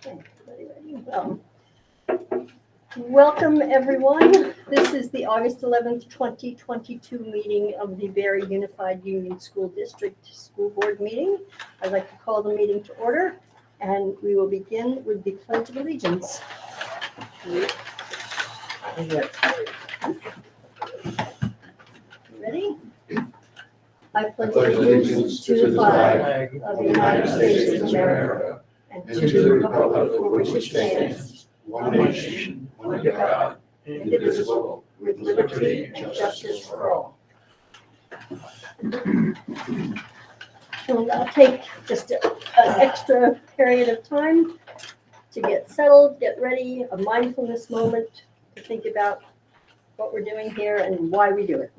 Okay, welcome everyone. This is the August 11th, 2022 meeting of the Barre Unified Union School District School Board meeting. I'd like to call the meeting to order, and we will begin with the Pledge of Allegiance. Ready? I pledge allegiance to the flag of the United States of America and to the republic for which it stands, one nation, under God, indivisible, with liberty and justice for all. We'll now take just an extra period of time to get settled, get ready, a mindfulness moment to think about what we're doing here and why we do it.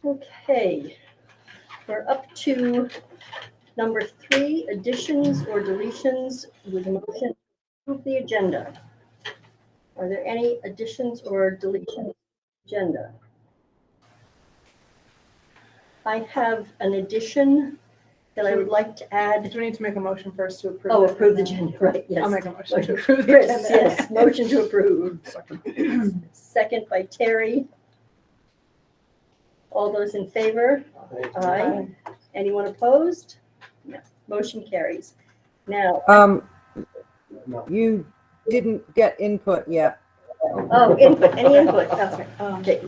Okay, we're up to number 3, additions or deletions with a motion to approve the agenda. Are there any additions or deletions to the agenda? I have an addition that I would like to add. Do we need to make a motion first to approve? Oh, approve the agenda, right, yes. I'll make a motion to approve the Chris, agenda. yes, motion to approve. Second by Terry. All those in favor? Aye. Anyone opposed? No. Motion carries. Now. You didn't get input yet. Oh, input, any input? That's right. Okay.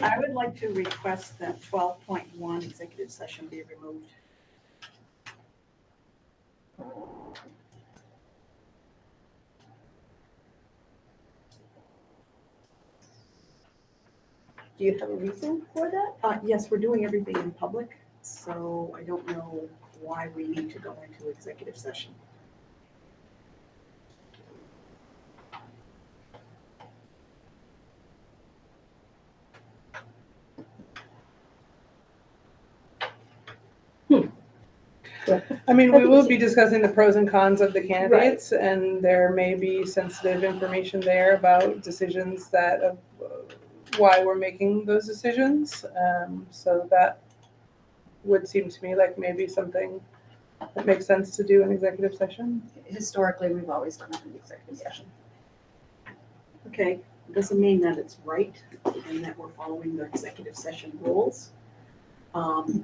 I would like to request that 12.1 executive session be removed. Do you have a reason for that? Yes, we're doing everything in public, so I don't know why we need to go into executive session. I mean, we will be discussing the pros and cons of the candidates, and there may be sensitive information there about decisions that, why we're making those decisions. So that would seem to me like maybe something that makes sense to do in executive session. Historically, we've always done it in executive session. Okay, doesn't mean that it's right and that we're following the executive session rules.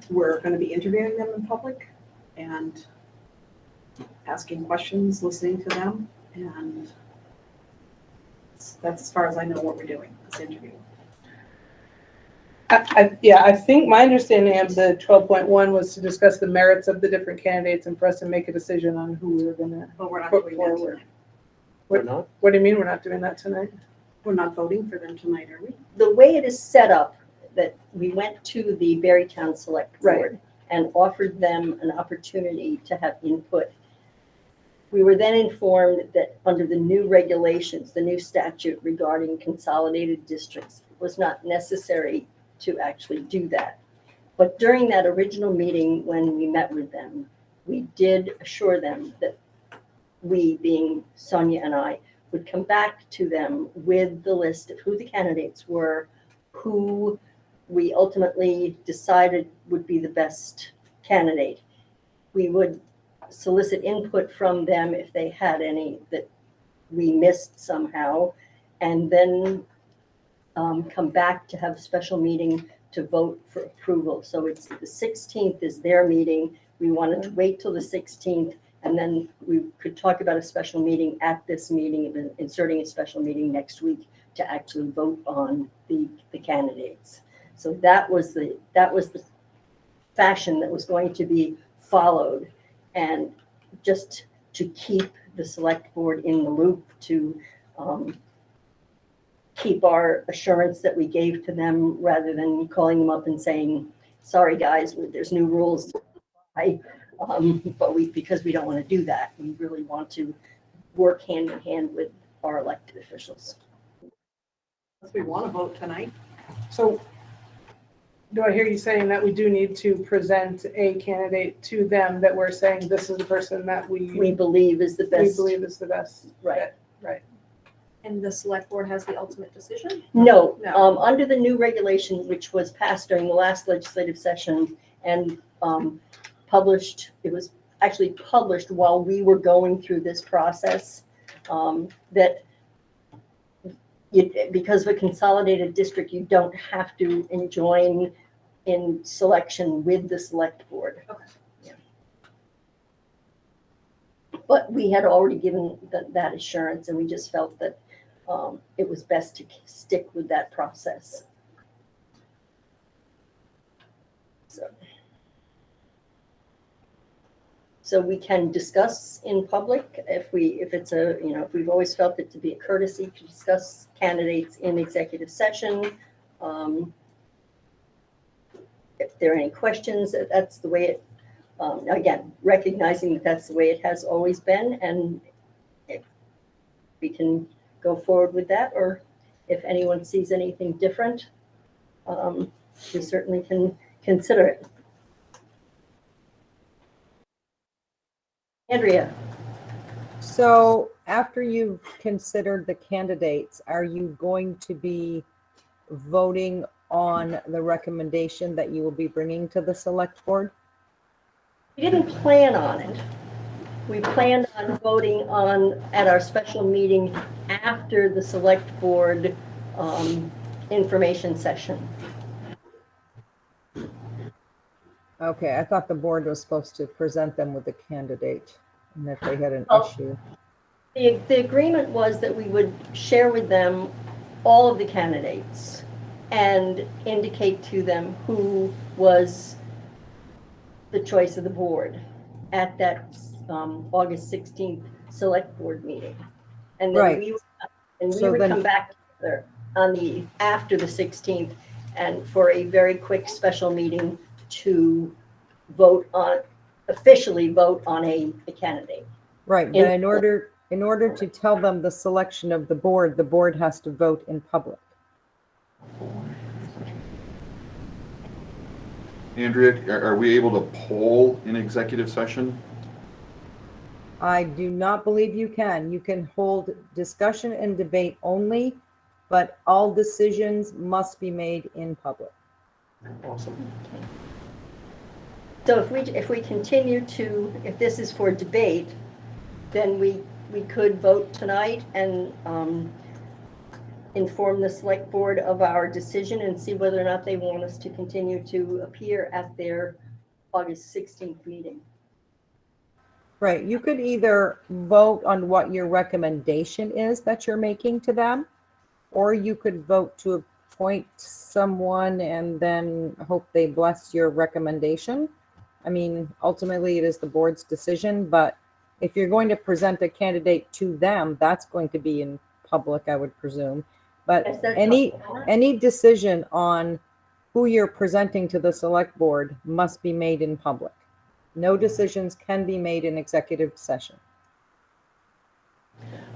We're going to be interviewing them in public and asking questions, listening to them, and that's as far as I know what we're doing, this interview. I think my understanding of the 12.1 was to discuss the merits of the different candidates and for us to make a decision on who we were going to But we're not put doing that forward. tonight. We're not? What do you mean we're not doing that tonight? We're not voting for them tonight, are we? The way it is set up, that we went to the Barrytown Select Board and offered them an opportunity to have input. We were then informed that under the new regulations, the new statute regarding consolidated districts, it was not necessary to actually do that. But during that original meeting, when we met with them, we did assure them that we, being Sonia and I, would come back to them with the list of who the candidates were, who we ultimately decided would be the best candidate. We would solicit input from them if they had any that we missed somehow, and then come back to have a special meeting to vote for approval. So it's the 16th is their meeting. We wanted to wait till the 16th, and then we could talk about a special meeting at this meeting, and inserting a special meeting next week to actually vote on the candidates. So that was the fashion that was going to be followed, and just to keep the select board in the loop, to keep our assurance that we gave to them, rather than calling them up and saying, sorry guys, there's new rules. But because we don't want to do that, we really want to work hand in hand with our elected officials. Unless we want to vote tonight. So do I hear you saying that we do need to present a candidate to them that we're saying this is the person that we We believe is the best. believe is the best? Right. Right. And the select board has the ultimate decision? No, No. under the new regulation, which was passed during the last legislative session and published, it was actually published while we were going through this process, that because of a consolidated district, you don't have to join in selection with the select board. Okay. Yeah. But we had already given that assurance, and we just felt that it was best to stick with that process. So we can discuss in public if it's if we've always felt it to be a courtesy to discuss candidates in executive session. If there are any questions, that's the way it, again, recognizing that that's the way it has always been, and if we can go forward with that, or if anyone sees anything different, we certainly can consider it. Andrea? So after you've considered the candidates, are you going to be voting on the recommendation that you will be bringing to the select board? We didn't plan on it. We planned on voting at our special meeting after the select board information session. Okay, I thought the board was supposed to present them with a candidate and if they had an Oh. issue. The agreement was that we would share with them all of the candidates and indicate to them who was the choice of the board at that August 16th select board meeting. And then Right. we So would then- come back together after the 16th and for a very quick special meeting to officially vote on a candidate. Right, but in order to tell them the selection of the board has to vote in public. Andrea, are we able to poll in executive session? I do not believe you can. You can hold discussion and debate only, but all decisions must be made in public. Awesome. So if we continue if this is for debate, then we could vote tonight and inform the select board of our decision and see whether or not they want us to continue to appear at their August 16th meeting. Right, you could either vote on what your recommendation is that you're making to them, or you could vote to appoint someone and then hope they bless your recommendation. I mean, ultimately it is the board's decision, but if you're going to present a candidate to them, that's going to be in public, I would presume. But Yes, that's any decision on who you're presenting to the select board must be made in public. No decisions can be made in executive session.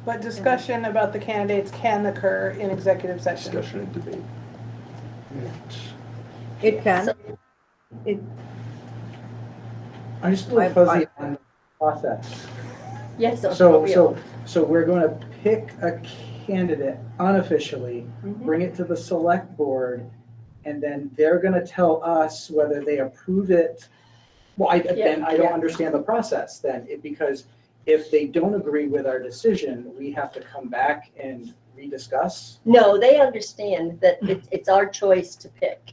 But discussion about the candidates can occur in executive session. Discussion and debate. It can. I'm just a little fuzzy on the process. Yes. So we're going to pick a candidate unofficially, Mhm. bring it to the select board, and then they're going to tell us whether they approve it. Well, I don't Yeah. understand the process then, because if they don't agree with our decision, we have to come back and rediscuss. No, they understand that it's our choice to pick.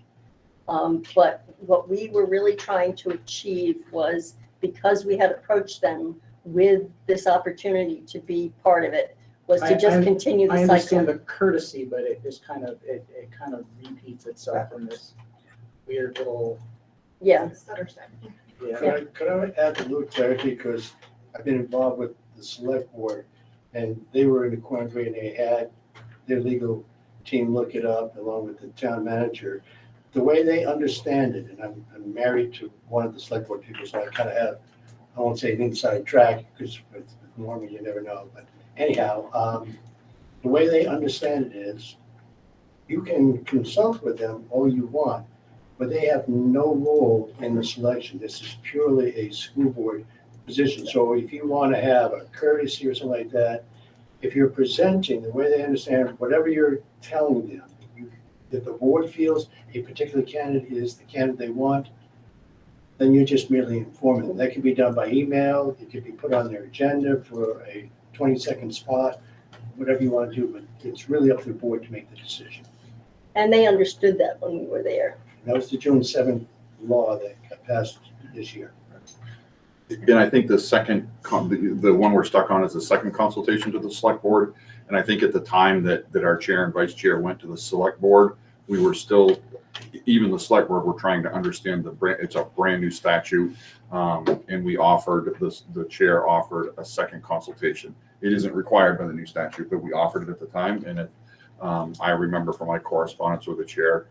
But what we were really trying to achieve was, because we had approached them with this opportunity to be part of it, was to just continue the I cycle. understand the courtesy, but it just kind of repeats itself in this weird little, Yeah, Stutter step. yeah. Could I add a little clarity, because I've been involved with the select board, and they were in the quandary, and they had their legal team look it up along with the town manager. The way they understand it, and I'm married to one of the select board people, so I kind of have, I won't say an inside track, because with Norman, you never know, but anyhow, the way they understand it is, you can consult with them all you want, but they have no role in the selection. This is purely a school board position. So if you want to have a courtesy or something like that, if you're presenting, the way they understand, whatever you're telling them, if the board feels a particular candidate is the candidate they want, then you're just merely informing them. That can be done by email, it could be put on their agenda for a 20-second spot, whatever you want to do, but it's really up to the board to make the decision. And they understood that when we were there. That was the June 7th law that got passed this year. And I think the second, the one we're stuck on is the second consultation to the select board. And I think at the time that our chair and vice chair went to the select board, we were still, even the select board were trying to understand it's a brand new statute. And we offered, the chair offered a second consultation. It isn't required by the new statute, but we offered it at the time. And I remember from my correspondence with the chair,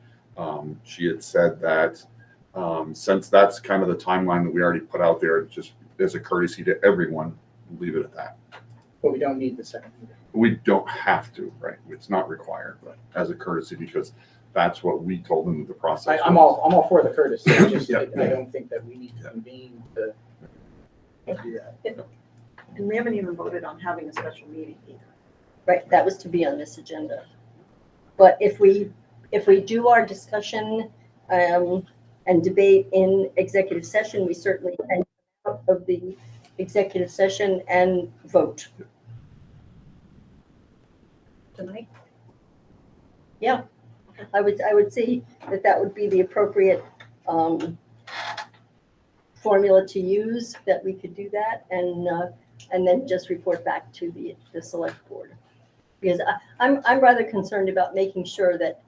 she had said that since that's kind of the timeline that we already put out there, just as a courtesy to everyone, leave it at that. But we don't need the second either. We don't have to, right? It's not required, but as a courtesy, because that's what we told them the process. I'm all for the courtesy, I just, Yeah. I don't think that we need to convene to do that. And we haven't even voted on having a special meeting either. Right, that was to be on this agenda. But if we do our discussion and debate in executive session, we certainly can come out of the executive session and vote. Tonight? Yeah, I would see that would be the appropriate formula to use, that we could do that and then just report back to the select board. Because I'm rather concerned about making sure that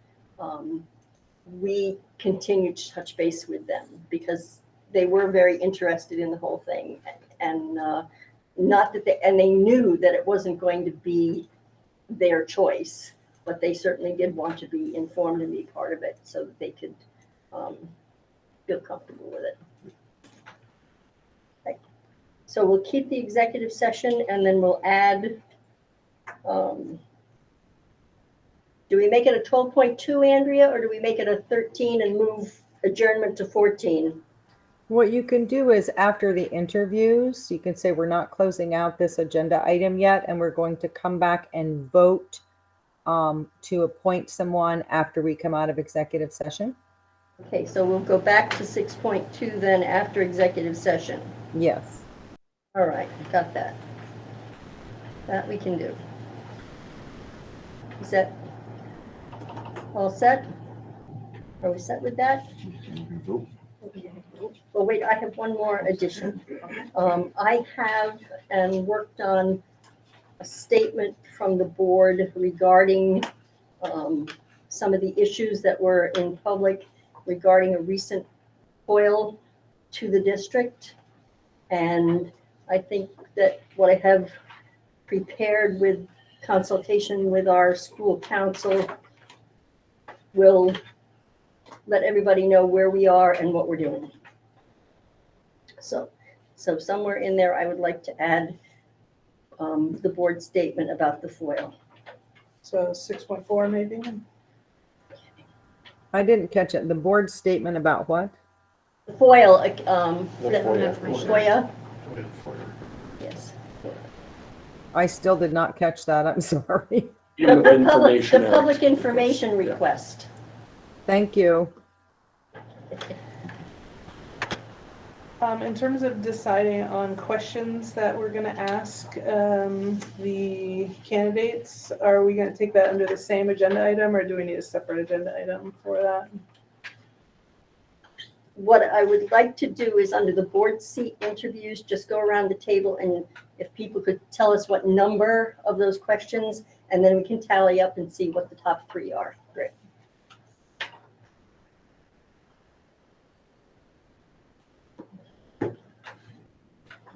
we continue to touch base with them, because they were very interested in the whole thing, and not that they knew that it wasn't going to be their choice, but they certainly did want to be informed and be part of it so that they could feel comfortable with it. Okay. So we'll keep the executive session and then we'll add, do we make it a 12.2, Andrea, or do we make it a 13 and move adjournment to 14? What you can do is after the interviews, you can say we're not closing out this agenda item yet, and we're going to come back and vote to appoint someone after we come out of executive session. Okay, so we'll go back to 6.2 then after executive session. Yes. All right, got that. That we can do. Is that all set? Are we set with that? Well, wait, I have one more addition. I have worked on a statement from the board regarding some of the issues that were in public regarding a recent FOIL to the district. And I think that what I have prepared with consultation with our school council will let everybody know where we are and what we're doing. So somewhere in there, I would like to add the board statement about the FOIL. So 6.4 maybe? I didn't catch it. The board statement about what? The FOIL, FOIA. FOIA, yes. I still did not catch that. I'm sorry. The public information request. Thank you. In terms of deciding on questions that we're going to ask the candidates, are we going to take that under the same agenda item, or do we need a separate agenda item for that? What I would like to do is under the board seat interviews, just go around the table, and if people could tell us what number of those questions, and then we can tally up and see what the top 3 are. Great.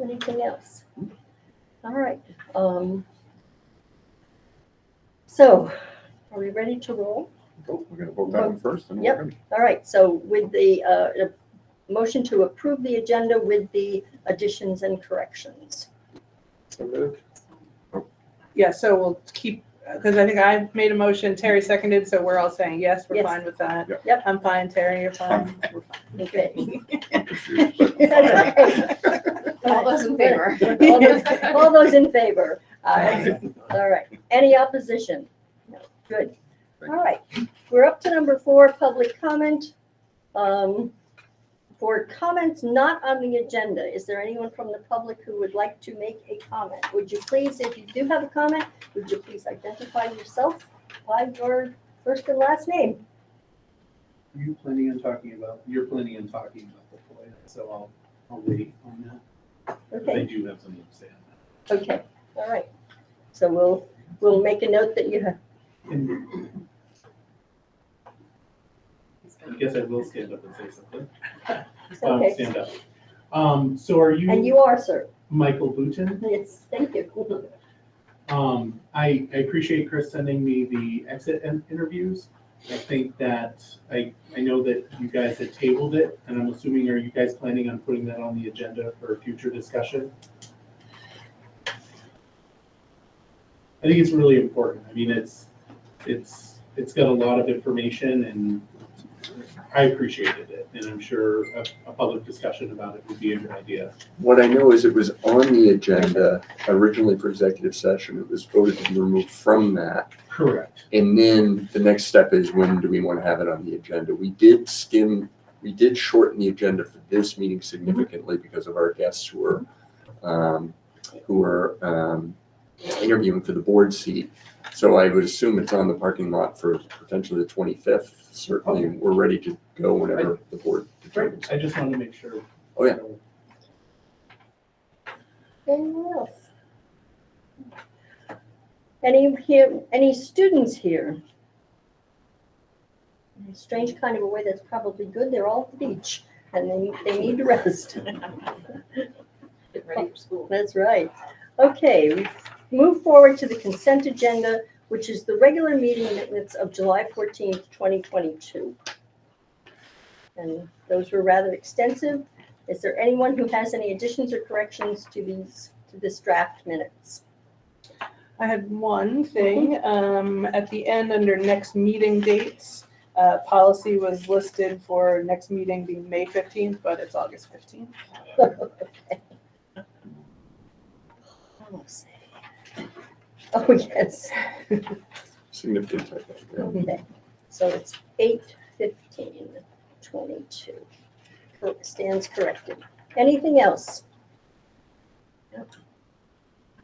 Anything else? All right. So are we ready to roll? We're going to vote that one first. And Yep. All right, so with the motion to approve the agenda with the additions and corrections. Yeah, so we'll keep, because I think I made a motion, Terry seconded, so we're all saying yes, we're Yes. fine with that. Yep. I'm fine, Terry, you're fine. We're fine. Okay. I'm confused, but That's okay. All those in favor? All those in favor. Aye. All right. Any opposition? No. Good. All right. We're up to number 4, public comment. For comments not on the agenda, is there anyone from the public who would like to make a comment? Would you please, if you do have a comment, would you please identify yourself by your first and last name? You're planning on talking about the FOIA, so I'll wait on that. I Okay, do have something to say on okay, all right. So we'll make a note that you have, that. And I guess I will stand up and say something. okay. Stand up. So are And you are, sir. Michael Boutin? Yes, thank you. I appreciate Chris sending me the exit interviews. I think that, I know that you guys had tabled it, and I'm assuming, are you guys planning on putting that on the agenda for future discussion? I think it's really important. I mean, it's got a lot of information, and I appreciated it, and I'm sure a public discussion about it would be a good idea. What I know is it was on the agenda originally for executive session. It was voted to be removed from that. Correct. And then the next step is, when do we want to have it on the agenda? We did shorten the agenda for this meeting significantly because of our guests who were interviewing for the board seat. So I would assume it's on the parking lot for potentially the 25th. Certainly, we're ready to go whenever the board determines. I just wanted to make sure. Oh, yeah. Anyone else? Any students here? In a strange kind of a way, that's probably good. They're all at the beach and they need to rest. Get ready for school. That's right. Okay, we move forward to the consent agenda, which is the regular meeting minutes of July 14th, 2022. And those were rather extensive. Is there anyone who has any additions or corrections to this draft minutes? I had one thing, at the end, under next meeting dates, policy was listed for next meeting being May 15th, but it's August 15th. Okay. Oh, yes. Significant type. Yeah. Okay, so it's 8/15/22. Stands corrected. Anything else? No. All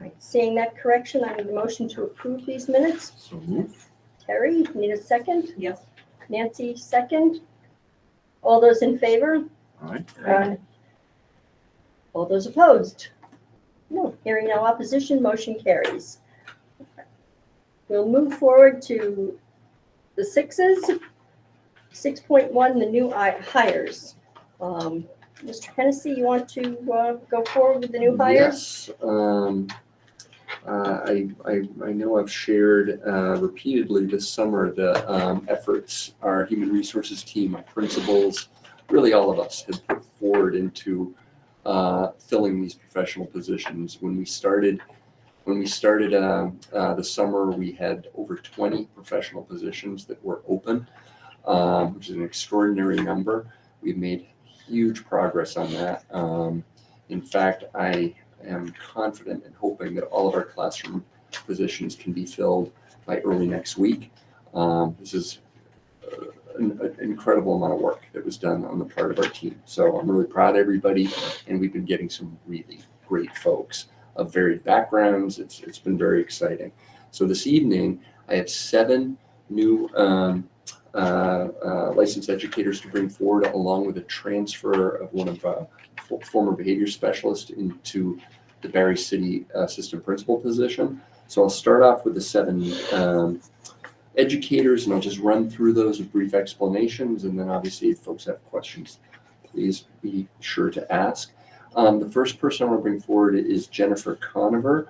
right, seeing that correction, I need a motion to approve these minutes. So move. Terry, need a second? Yes. Nancy, second. All those in favor? All right. All those opposed? No, hearing no opposition, motion carries. We'll move forward to the 6s. 6.1, the new hires. Mr. Hennessy, you want to go forward with the new hires? Yes. I know I've shared repeatedly this summer the efforts our human resources team, our principals, really all of us have put forward into filling these professional positions. When we started the summer, we had over 20 professional positions that were open, which is an extraordinary number. We've made huge progress on that. In fact, I am confident and hoping that all of our classroom positions can be filled by early next week. This is an incredible amount of work that was done on the part of our team. So I'm really proud of everybody, and we've been getting some really great folks of varied backgrounds. It's been very exciting. So this evening, I have 7 new licensed educators to bring forward, along with a transfer of one of former behavior specialist into the Barry City assistant principal position. So I'll start off with the 7 educators, and I'll just run through those with brief explanations, and then obviously if folks have questions, please be sure to ask. The first person I want to bring forward is Jennifer Conover.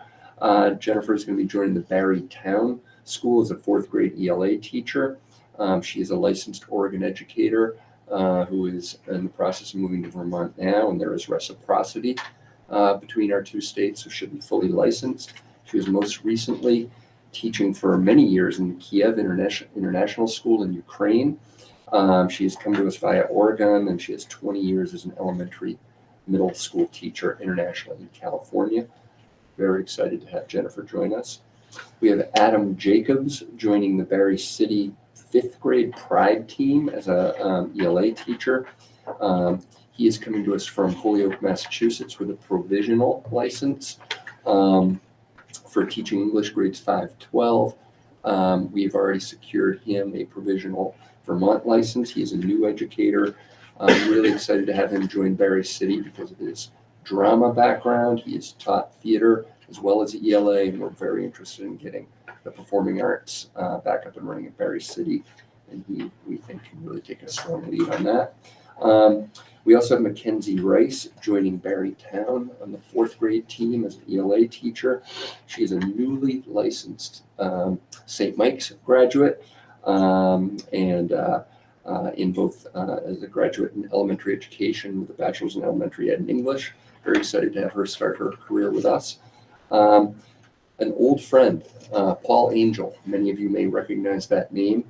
Jennifer is going to be joining the Barry Town School as a 4th grade ELA teacher. She is a licensed Oregon educator who is in the process of moving to Vermont now, and there is reciprocity between our 2 states, so she'll be fully licensed. She was most recently teaching for many years in the Kiev International School in Ukraine. She has come to us via Oregon, and she has 20 years as an elementary middle school teacher internationally in California. Very excited to have Jennifer join us. We have Adam Jacobs joining the Barry City 5th grade Pride team as a ELA teacher. He is coming to us from Holyoke, Massachusetts with a provisional license for teaching English grades 5-12. We've already secured him a provisional Vermont license. He is a new educator. I'm really excited to have him join Barry City because of his drama background. He has taught theater as well as ELA, and we're very interested in getting the performing arts back up and running at Barry City. And we think can really take a strong lead on that. We also have Mackenzie Rice joining Barry Town on the 4th grade team as an ELA teacher. She is a newly licensed St. Mike's graduate and in both as a graduate in elementary education with a bachelor's in elementary ed and English. Very excited to have her start her career with us. An old friend, Paul Angel. Many of you may recognize that name.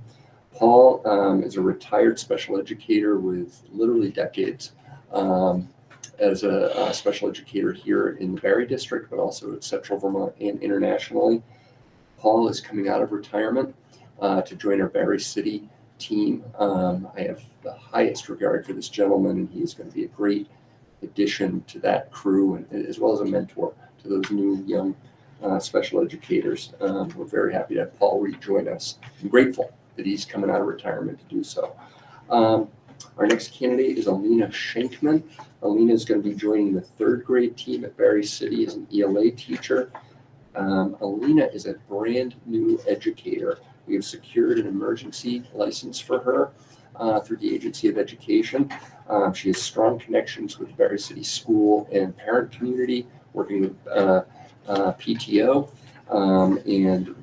Paul is a retired special educator with literally decades as a special educator here in the Barry District, but also at Central Vermont and internationally. Paul is coming out of retirement to join our Barry City team. I have the highest regard for this gentleman, and he is going to be a great addition to that crew, and as well as a mentor to those new young special educators. We're very happy to have Paul rejoin us. I'm grateful that he's coming out of retirement to do so. Our next candidate is Alina Shankman. Alina is going to be joining the 3rd grade team at Barry City as an ELA teacher. Alina is a brand new educator. We have secured an emergency license for her through the Agency of Education. She has strong connections with the Barry City school and parent community, working with PTO and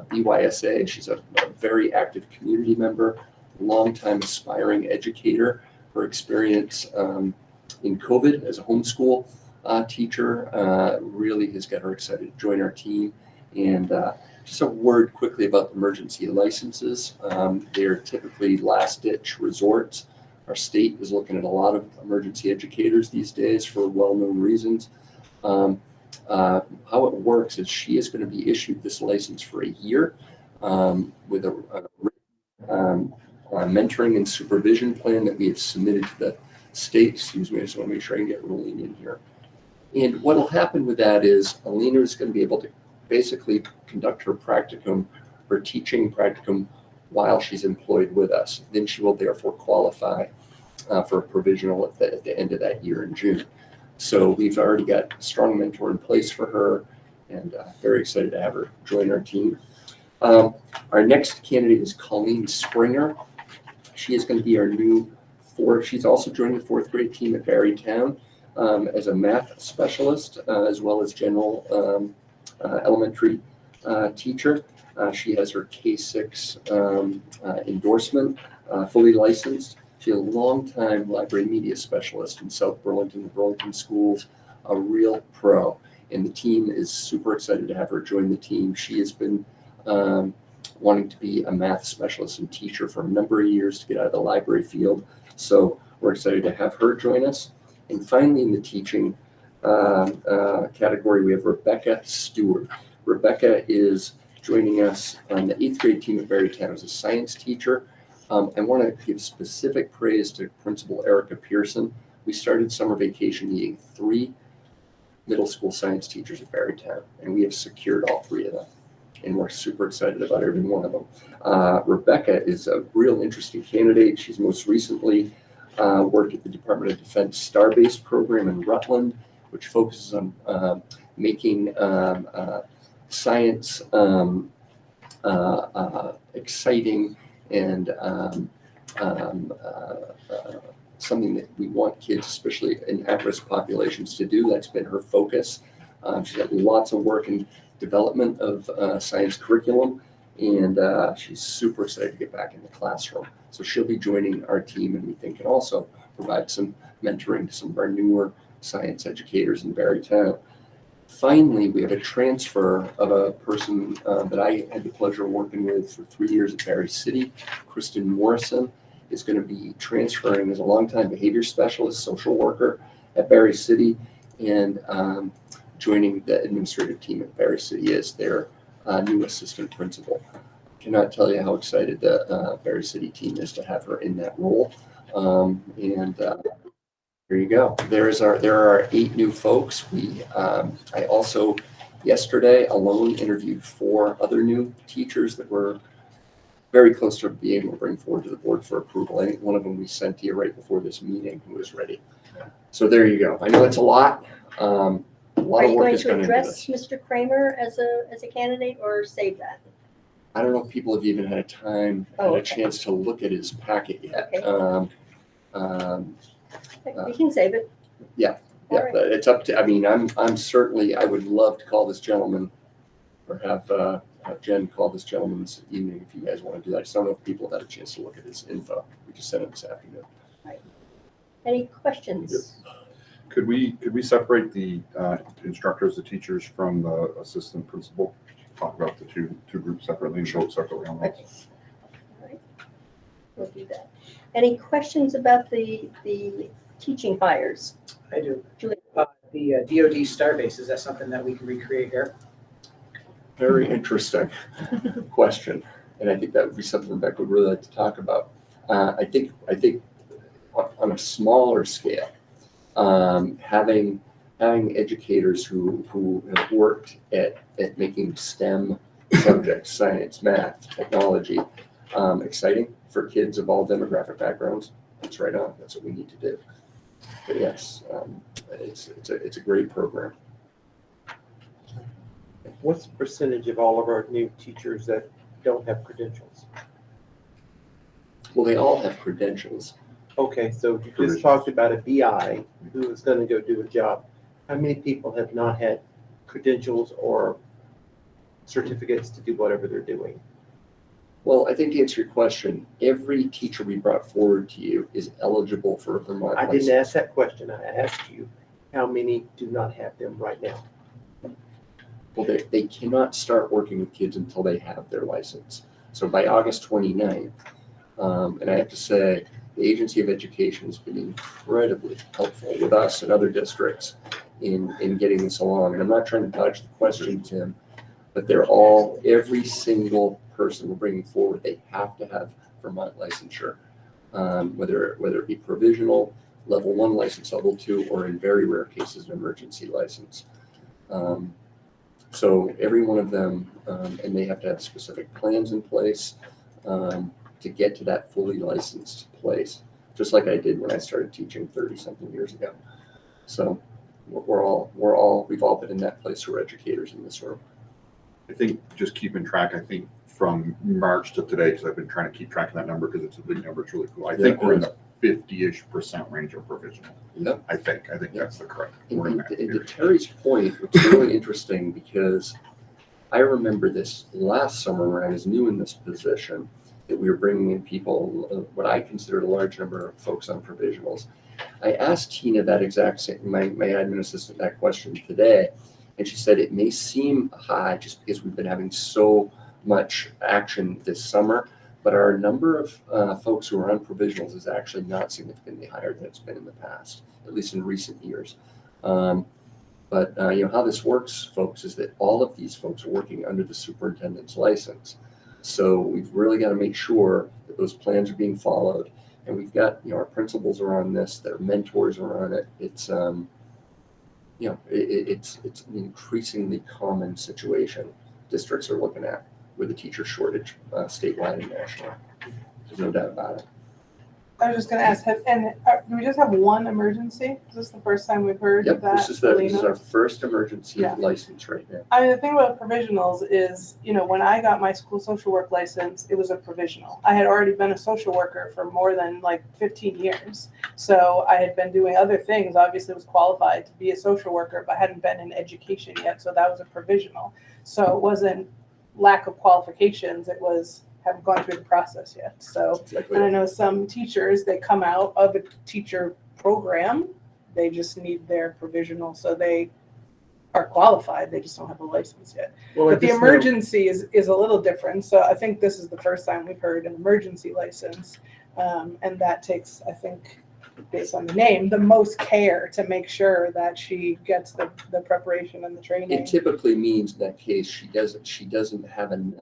BYSA. She's a very active community member, longtime aspiring educator. Her experience in COVID as a homeschool teacher really has got her excited to join our team. And just a word quickly about emergency licenses. They're typically last-ditch resorts. Our state is looking at a lot of emergency educators these days for well-known reasons. How it works is she is going to be issued this license for a year with a mentoring and supervision plan that we have submitted to the state. Excuse me, I just want to make sure I can get rolling in here. And what will happen with that is Alina is going to be able to basically conduct her practicum, her teaching practicum, while she's employed with us. Then she will therefore qualify for a provisional at the end of that year in June. So we've already got a strong mentor in place for her, and very excited to have her join our team. Our next candidate is Colleen Springer. She is going to be our new she's also joining the 4th grade team at Barry Town as a math specialist, as well as general elementary teacher. She has her K-6 endorsement, fully licensed. She's a longtime library media specialist in South Burlington, the Burlington schools, a real pro. And the team is super excited to have her join the team. She has been wanting to be a math specialist and teacher for a number of years to get out of the library field. So we're excited to have her join us. And finally, in the teaching category, we have Rebecca Stewart. Rebecca is joining us on the 8th grade team at Barry Town as a science teacher. I want to give specific praise to Principal Erica Pearson. We started summer vacation needing 3 middle school science teachers at Barry Town, and we have secured all 3 of them. And we're super excited about every one of them. Rebecca is a real interesting candidate. She's most recently worked at the Department of Defense Star-Based program in Rutland, which focuses on making science exciting and something that we want kids, especially in at-risk populations, to do. That's been her focus. She's had lots of work in development of science curriculum, and she's super excited to get back in the classroom. So she'll be joining our team, and we think can also provide some mentoring to some of our newer science educators in Barry Town. Finally, we have a transfer of a person that I had the pleasure of working with for 3 years at Barry City. Kristen Morrison is going to be transferring as a longtime behavior specialist, social worker at Barry City. And joining the administrative team at Barry City as their new assistant principal. Cannot tell you how excited the Barry City team is to have her in that role. There you go. There are our 8 new folks. I also yesterday alone interviewed 4 other new teachers that were very close to being able to bring forward to the board for approval. I think one of them we sent to you right before this meeting who was ready. So there you go. I know it's a lot. A lot Are of you work going has to gone into address this. Mr. Kramer as a candidate or save that? I don't know if people have even had a Okay. chance to look at his packet yet. Okay. You can save it. Yeah, All right. but it's up to, I mean, I'm certainly, I would love to call this gentleman or have Jen call this gentleman this evening if you guys want to do that. I just don't know if people have had a chance to look at his info. We just sent it this afternoon. Any questions? Could we separate the instructors, the teachers from the assistant principal? Talk about the two groups separately and vote separately on Okay. those. All right. We'll do that. Any questions about the teaching hires? I do. Julie. The DoD Starbase, is that something that we can recreate here? Very interesting question. And I think that would be something Rebecca would really like to talk about. I think on a smaller scale, having educators who have worked at making STEM subjects, science, math, technology, exciting for kids of all demographic backgrounds. That's right on. That's what we need to do. But yes, it's a great program. What's the percentage of all of our new teachers that don't have credentials? Well, they all have credentials. Okay, so you just talked about a BI who is going to go do a job. How many people have not had credentials or certificates to do whatever they're doing? Well, I think to answer your question, every teacher we brought forward to you is eligible for a Vermont I license. didn't ask that question. I asked you how many do not have them right now. Well, they cannot start working with kids until they have their license. So by August 29th, and I have to say, the Agency of Education has been incredibly helpful with us and other districts in getting this along. And I'm not trying to dodge the question, Tim, but every single person we're bringing forward, they have to have Vermont licensure, whether it be provisional, level 1 license, level 2, or in very rare cases, an emergency license. So every one of them, and they have to have specific plans in place to get to that fully licensed place, just like I did when I started teaching 30-something years ago. So we've all been in that place. We're educators in this room. I think just keeping track, I think from March to today, because I've been trying to keep track of that number because it's a big number, it's really cool. I think we're in the 50-ish% range of provisional. Yep. I think that's the correct. And we're in that to area. Terry's point, it's really interesting because I remember this last summer when I was new in this position, that we were bringing in people, what I considered a large number of folks on provisionals. I asked Tina that exact same, my admin assistant, that question today, and she said it may seem high just because we've been having so much action this summer, but our number of folks who are on provisionals is actually not significantly higher than it's been in the past, at least in recent years. But how this works, folks, is that all of these folks are working under the superintendent's license. So we've really got to make sure that those plans are being followed. And we've got, our principals are on this, their mentors are on it. It's, it's an increasingly common situation districts are looking at with the teacher shortage statewide and nationally. There's no doubt about it. I was just going to ask, do we just have one emergency? Is this the first time we've heard Yep, that? this is our first emergency license right now. I mean, the thing about provisionals is, when I got my school social work license, it was a provisional. I had already been a social worker for more than 15 years. So I had been doing other things, obviously was qualified to be a social worker, but hadn't been in education yet. So that was a provisional. So it wasn't lack of qualifications. It was haven't gone through the process yet. So, Exactly. and I know some teachers, they come out of a teacher program, they just need their provisional, so they are qualified, they just don't have a license yet. Well, But the emergency is a little different, so I think this is the first time we've heard an emergency license, and that takes, I think, based on the name, the most care to make sure that she gets the preparation and the training. It typically means in that case, she doesn't have enough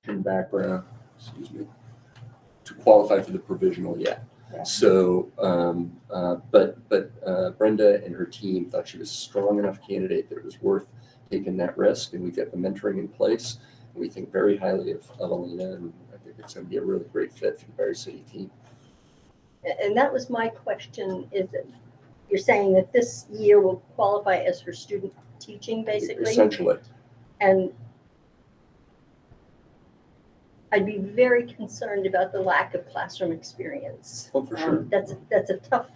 background, excuse me, to qualify for the provisional yet. Yeah. So, but Brenda and her team thought she was a strong enough candidate that it was worth taking that risk, and we've got the mentoring in place. And we think very highly of Alina, and I think it's going to be a really great fit for the Berry City team. And that was my question, is that you're saying that this year will qualify as her student teaching, basically? Essentially. And I'd be very concerned about the lack of classroom experience. Oh, for sure. That's a tough,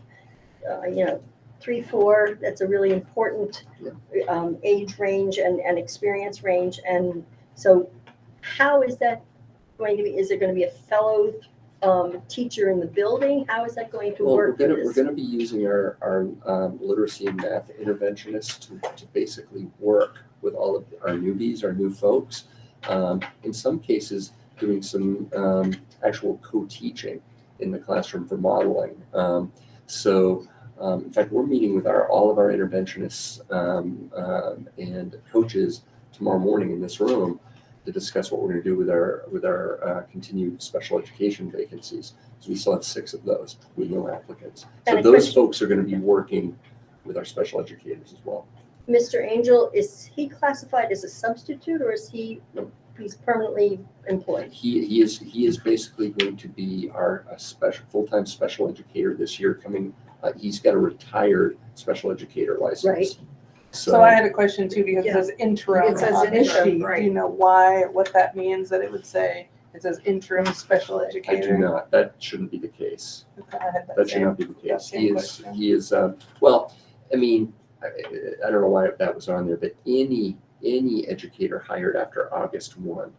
3, 4, that's a really important age range and experience range. And so how is that going to be? Is it going to be a fellow teacher in the building? How is that going to Well, work? we're going to be using our literacy and math interventionists to basically work with all of our newbies, our new folks. In some cases, doing some actual co-teaching in the classroom for modeling. In fact, we're meeting with all of our interventionists and coaches tomorrow morning in this room to discuss what we're going to do with our continued special education vacancies. So we still have 6 of those with no applicants. So those folks are going to be working with our special educators as well. Mr. Angel, is he classified as a substitute, or is he's permanently employed? He is basically going to be our full-time special educator this year coming. He's got a retired special educator license. Right. So I had a question too, because it says interim It says on the interim, sheet. right. Do you know what that means, that it would say, it says interim special I educator? do not. That shouldn't be the case. Okay, I had That should same- not be the case. same He question. is, well, I mean, I don't know why that was on there, but any educator hired after August 1,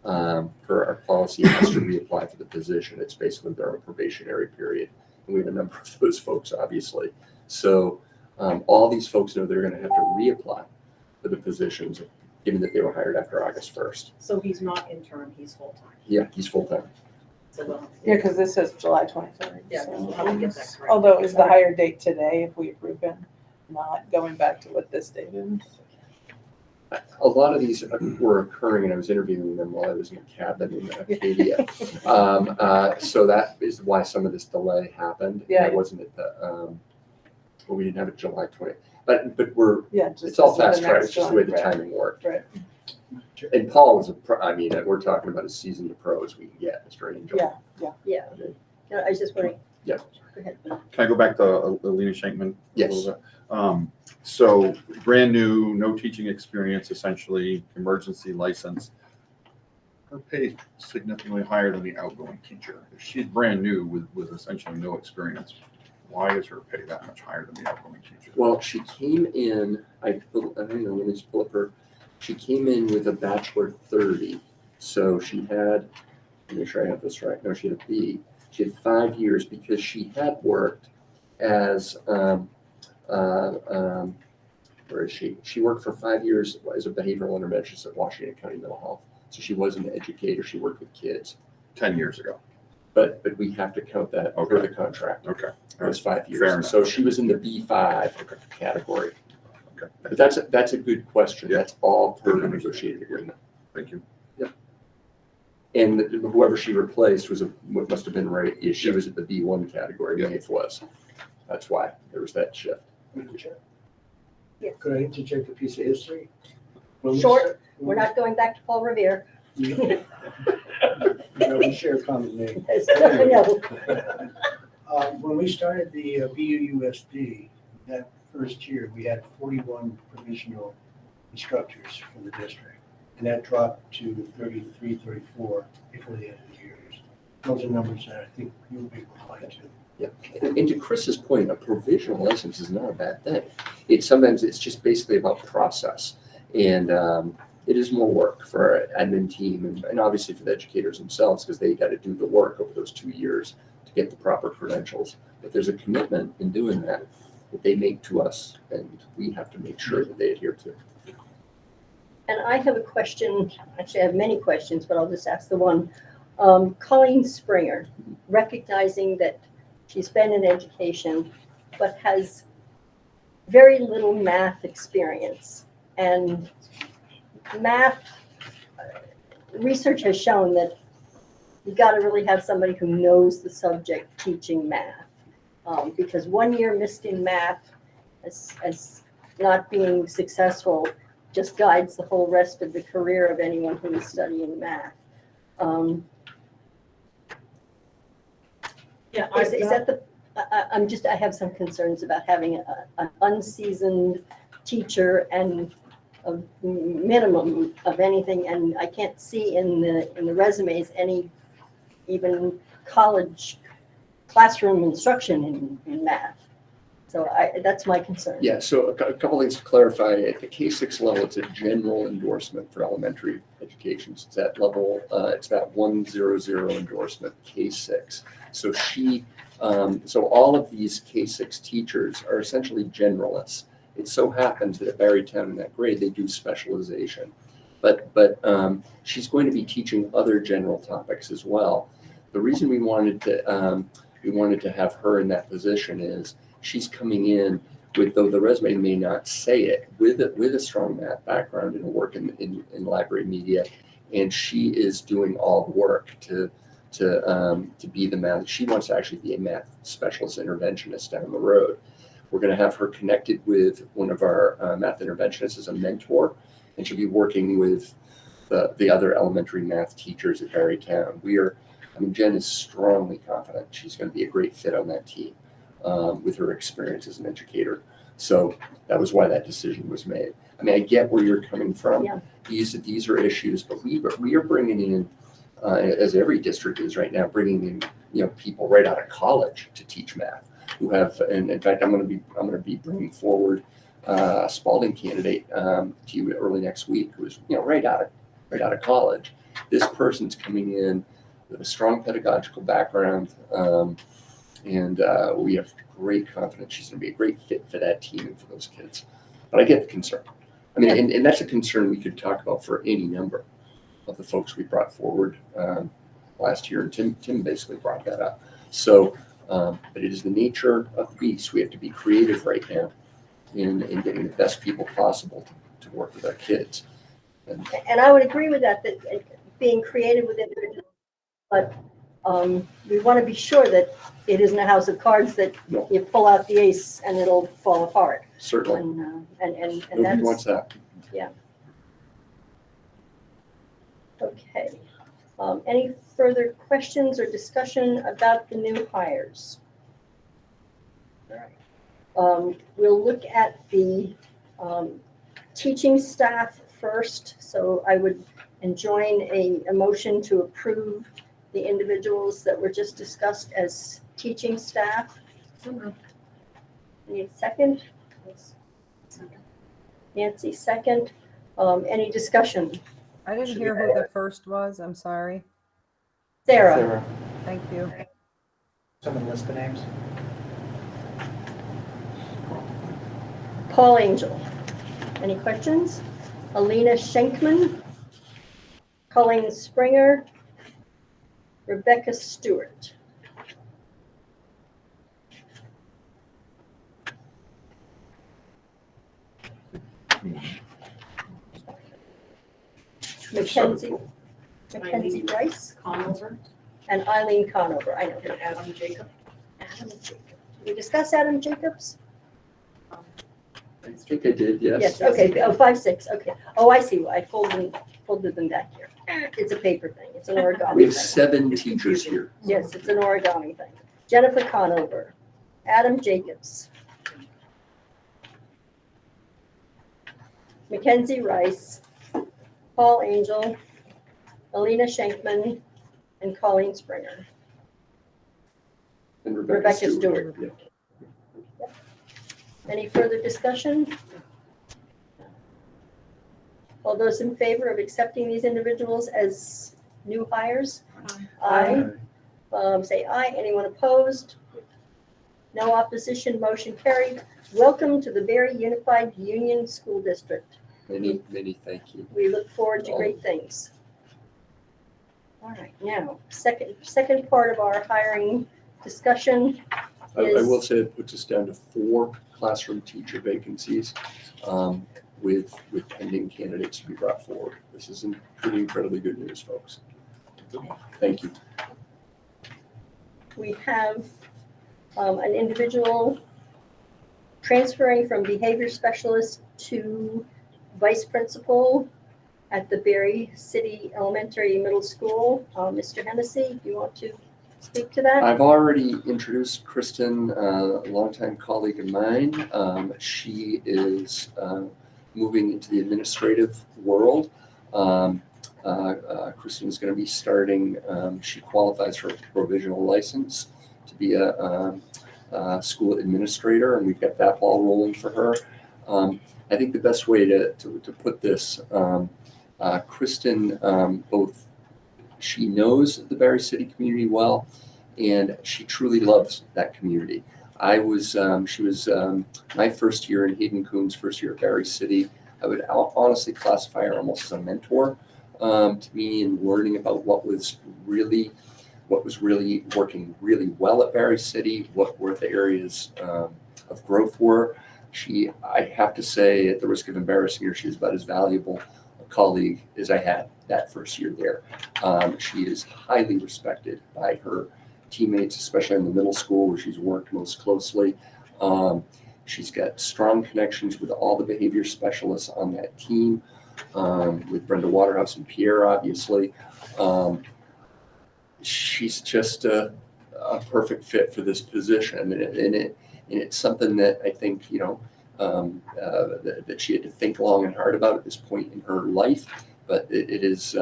per our policy, has to reapply for the position. It's basically their own probationary period. And we have a number of those folks, obviously. So all these folks know they're going to have to reapply for the positions, given that they were hired after August 1st. So he's not interim, he's full-time. Yeah, he's full-time. So we'll, Yeah, because this says July 23rd. yeah, so- we'll have to get that correct. Although is the hire date today if we approve him, not going back to what this date is? A lot of these were occurring, and I was interviewing them while I was in a cabin in Acadia. So that is why some of this delay happened. Yeah. It wasn't at the, well, we didn't have it July 20th. But we're, Yeah, just. it's all this is the fast track, next it's just the way the one, right. timing worked. Right. And Paul was we're talking about as seasoned a pro as we can get, Mr. Angel. Yeah. Yeah. No, I was just wondering. Yeah. Go ahead. Can I go back to Alina Shankman? a Yes. little bit? So brand new, no teaching experience, essentially, emergency license. Her pay is significantly higher than the outgoing teacher. If she's brand new with essentially no experience, why is her pay that much higher than the outgoing teacher? Well, she came in, I don't know, let me just pull up she came in with a bachelor 30. So she had, let me make sure I have this right. No, she had a B. She had 5 years because she had worked as, where is she? She worked for 5 years as a behavioral interventionist at Washington County Mental Health. So she wasn't an educator, she worked with kids. 10 years ago. But we have to count that per the contract. Okay. It was 5 years. Fair enough. So she was in the B5 category. Okay. But that's a good question. Yeah. That's all per the negotiated agreement. Thank you. And whoever she replaced what must have been right, is she was at the B1 category, Yeah. Maeve was. That's why there was that shift. Could I interject a piece of history? When we Short. start- We're not going back to Paul Revere. You know, we share a common name. No. When we started the BUUSD, that first year, we had 41 provisional instructors from the district. And that dropped to 33, 34 before the end of the year. Those are numbers that I think you'll be inclined to. Yeah. And to Chris's point, a provisional license is not a bad thing. Sometimes it's just basically about process. And it is more work for our admin team and obviously for the educators themselves, because they got to do the work over those 2 years to get the proper credentials. But there's a commitment in doing that they make to us, and we have to make sure that they adhere to. And I have a question, actually I have many questions, but I'll just ask the one. Colleen Springer, recognizing that She's been in education, but has very little math experience. And math, research has shown that you got to really have somebody who knows the subject teaching math. Because 1 year missed in math as not being successful just guides the whole rest of the career of anyone who is studying math. Yeah, Is that the, I have some concerns about having an unseasoned teacher and a minimum of anything, and I can't see in the resumes any even college classroom instruction in math. So that's my concern. Yeah, so a couple things to clarify. At the K-6 level, it's a general endorsement for elementary education. So it's that level, it's that 100 endorsement, K-6. So so all of these K-6 teachers are essentially generalists. It so happens that at Barrytown in that grade, they do specialization. But she's going to be teaching other general topics as well. The reason we wanted to have her in that position is she's coming in with, though the resume may not say it, with a strong math background and work in library media, and she is doing all the work to be the math. She wants to actually be a math specialist interventionist down the road. We're going to have her connected with one of our math interventionists as a mentor, and she'll be working with the other elementary math teachers at Barrytown. Jen is strongly confident she's going to be a great fit on that team with her experience as an educator. So that was why that decision was made. I get where you're coming from. Yeah. These are issues, but we are bringing in, as every district is right now, bringing in people right out of college to teach math who have, and in fact, I'm going to be bringing forward a Spalding candidate to you early next week who is right out of college. This person's coming in with a strong pedagogical background, and we have great confidence she's going to be a great fit for that team and for those kids. But I get the concern. And that's a concern we could talk about for any number of the folks we brought forward last year, and Tim basically brought that up. So, but it is the nature of the beast. We have to be creative right now in getting the best people possible to work with our kids. And I would agree with that being creative with individuals, but we want to be sure that it isn't a house of cards that you pull out the ace and it'll fall apart. Certainly. And Nobody that's, wants that. yeah. Okay. Any further questions or discussion about the new hires? All right. We'll look at the teaching staff first. So I would enjoin a motion to approve the individuals that were just discussed as teaching staff. Need a second? Nancy, second. Any discussion? I didn't hear who the first was. I'm sorry. Sarah, Thank you. Someone list the names. Paul Angel. Any questions? Alina Schenkman, Colleen Springer, Rebecca Stewart. Mackenzie Rice Conover, and Eileen Conover. I know her. Adam Jacob. Adam Jacobs. Did we discuss Adam Jacobs? I think I did, yes. Yes, okay, 5, 6, okay. Oh, I see, I folded them back here. It's a paper thing, it's an origami We have thing. 7 teachers here. Yes, it's an origami thing. Jennifer Conover, Adam Jacobs, Mackenzie Rice, Paul Angel, Alina Schenkman, and Colleen Springer. And Rebecca Stewart. Yeah. Any further discussion? All those in favor of accepting these individuals as new hires? Aye. Say aye. Anyone opposed? No opposition, motion carried. Welcome to the Barry Unified Union School District. Many thank you. We look forward to great things. All right, now, second part of our hiring discussion I is, will say it puts us down to 4 classroom teacher vacancies with pending candidates to be brought forward. This is pretty incredibly good news, folks. Thank you. we have an individual transferring from behavior specialist to vice principal at the Berry City Elementary Middle School. Mr. Hennessy, do you want to speak to that? I've already introduced Kristen, a longtime colleague of mine. She is moving into the administrative world. Kristen is going to be starting, she qualifies for a provisional license to be a school administrator, and we've got that ball rolling for her. I think the best way to put this, Kristen, both she knows the Berry City community well, and she truly loves that community. She was my first year in Hayden Kuhn's first year at Berry City. I would honestly classify her almost as a mentor to me in learning about what was really working really well at Berry City, what were the areas of growth were. I have to say, at the risk of embarrassing her, she was about as valuable a colleague as I had that first year there. She is highly respected by her teammates, especially in the middle school where she's worked most closely. She's got strong connections with all the behavior specialists on that team, with Brenda Waterhouse and Pierre, obviously. She's just a perfect fit for this position, and it's something that I think, that she had to think long and hard about at this point in her life, but it is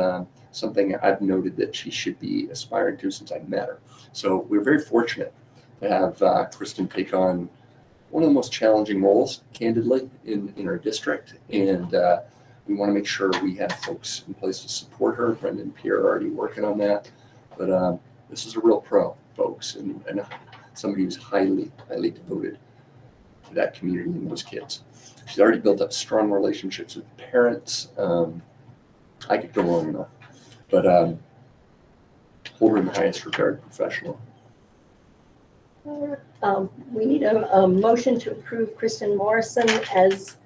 something I've noted that she should be aspiring to since I met her. So we're very fortunate to have Kristen take on one of the most challenging roles, candidly, in our district, and we want to make sure we have folks in place to support her. Brendan and Pierre are already working on that, but this is a real pro, folks, and somebody who's highly devoted to that community and those kids. She's already built up strong relationships with parents. I could go on and on, but hold her in the highest regard, professional. We need a motion to approve Kristen Morrison as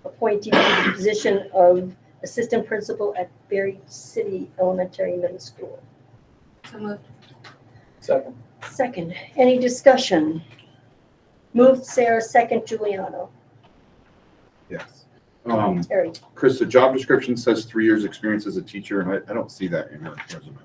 appointee to the position of assistant principal at Berry City Elementary Middle School. So moved. Second. Second, any discussion? Moved Sarah, second Giuliano. Yes. Terry, Chris, the job description says 3 years experience as a teacher, and I don't see that in her resume.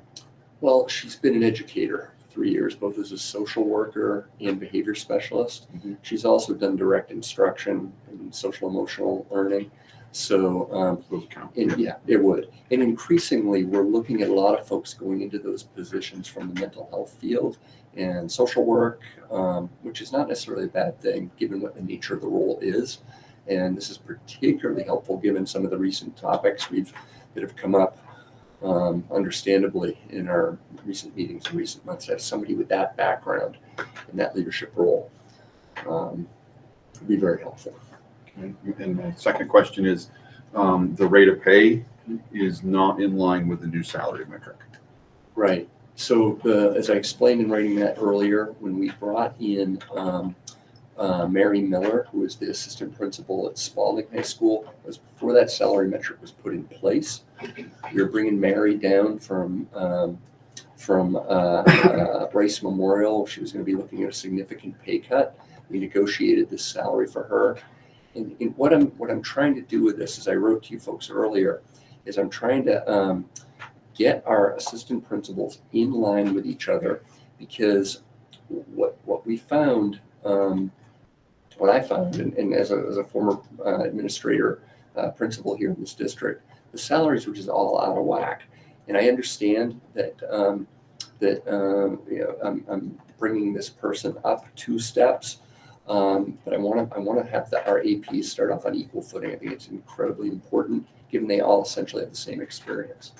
Well, she's been an educator 3 years, both as a social worker and behavior specialist. Mhm. She's also done direct instruction and social emotional learning. So, Those count. yeah, it would. And increasingly, we're looking at a lot of folks going into those positions from the mental health field and social work, which is not necessarily a bad thing given what the nature of the role is. And this is particularly helpful given some of the recent topics that have come up, understandably, in our recent meetings in recent months. To have somebody with that background in that leadership role would be very helpful. Okay. And my second question is, the rate of pay is not in line with the new salary metric. Right. So as I explained in writing that earlier, when we brought in Mary Miller, who is the assistant principal at Spalding High School, it was before that salary metric was put in place. We were bringing Mary down from Bryce Memorial. She was going to be looking at a significant pay cut. We negotiated this salary for her. And what I'm trying to do with this, as I wrote to you folks earlier, is I'm trying to get our assistant principals in line with each other, because what we found, what I found, and as a former administrator, principal here in this district, the salaries were just all out of whack. And I understand that I'm bringing this person up 2 steps. But I want to have our APs start off on equal footing. I think it's incredibly important, given they all essentially have the same experience,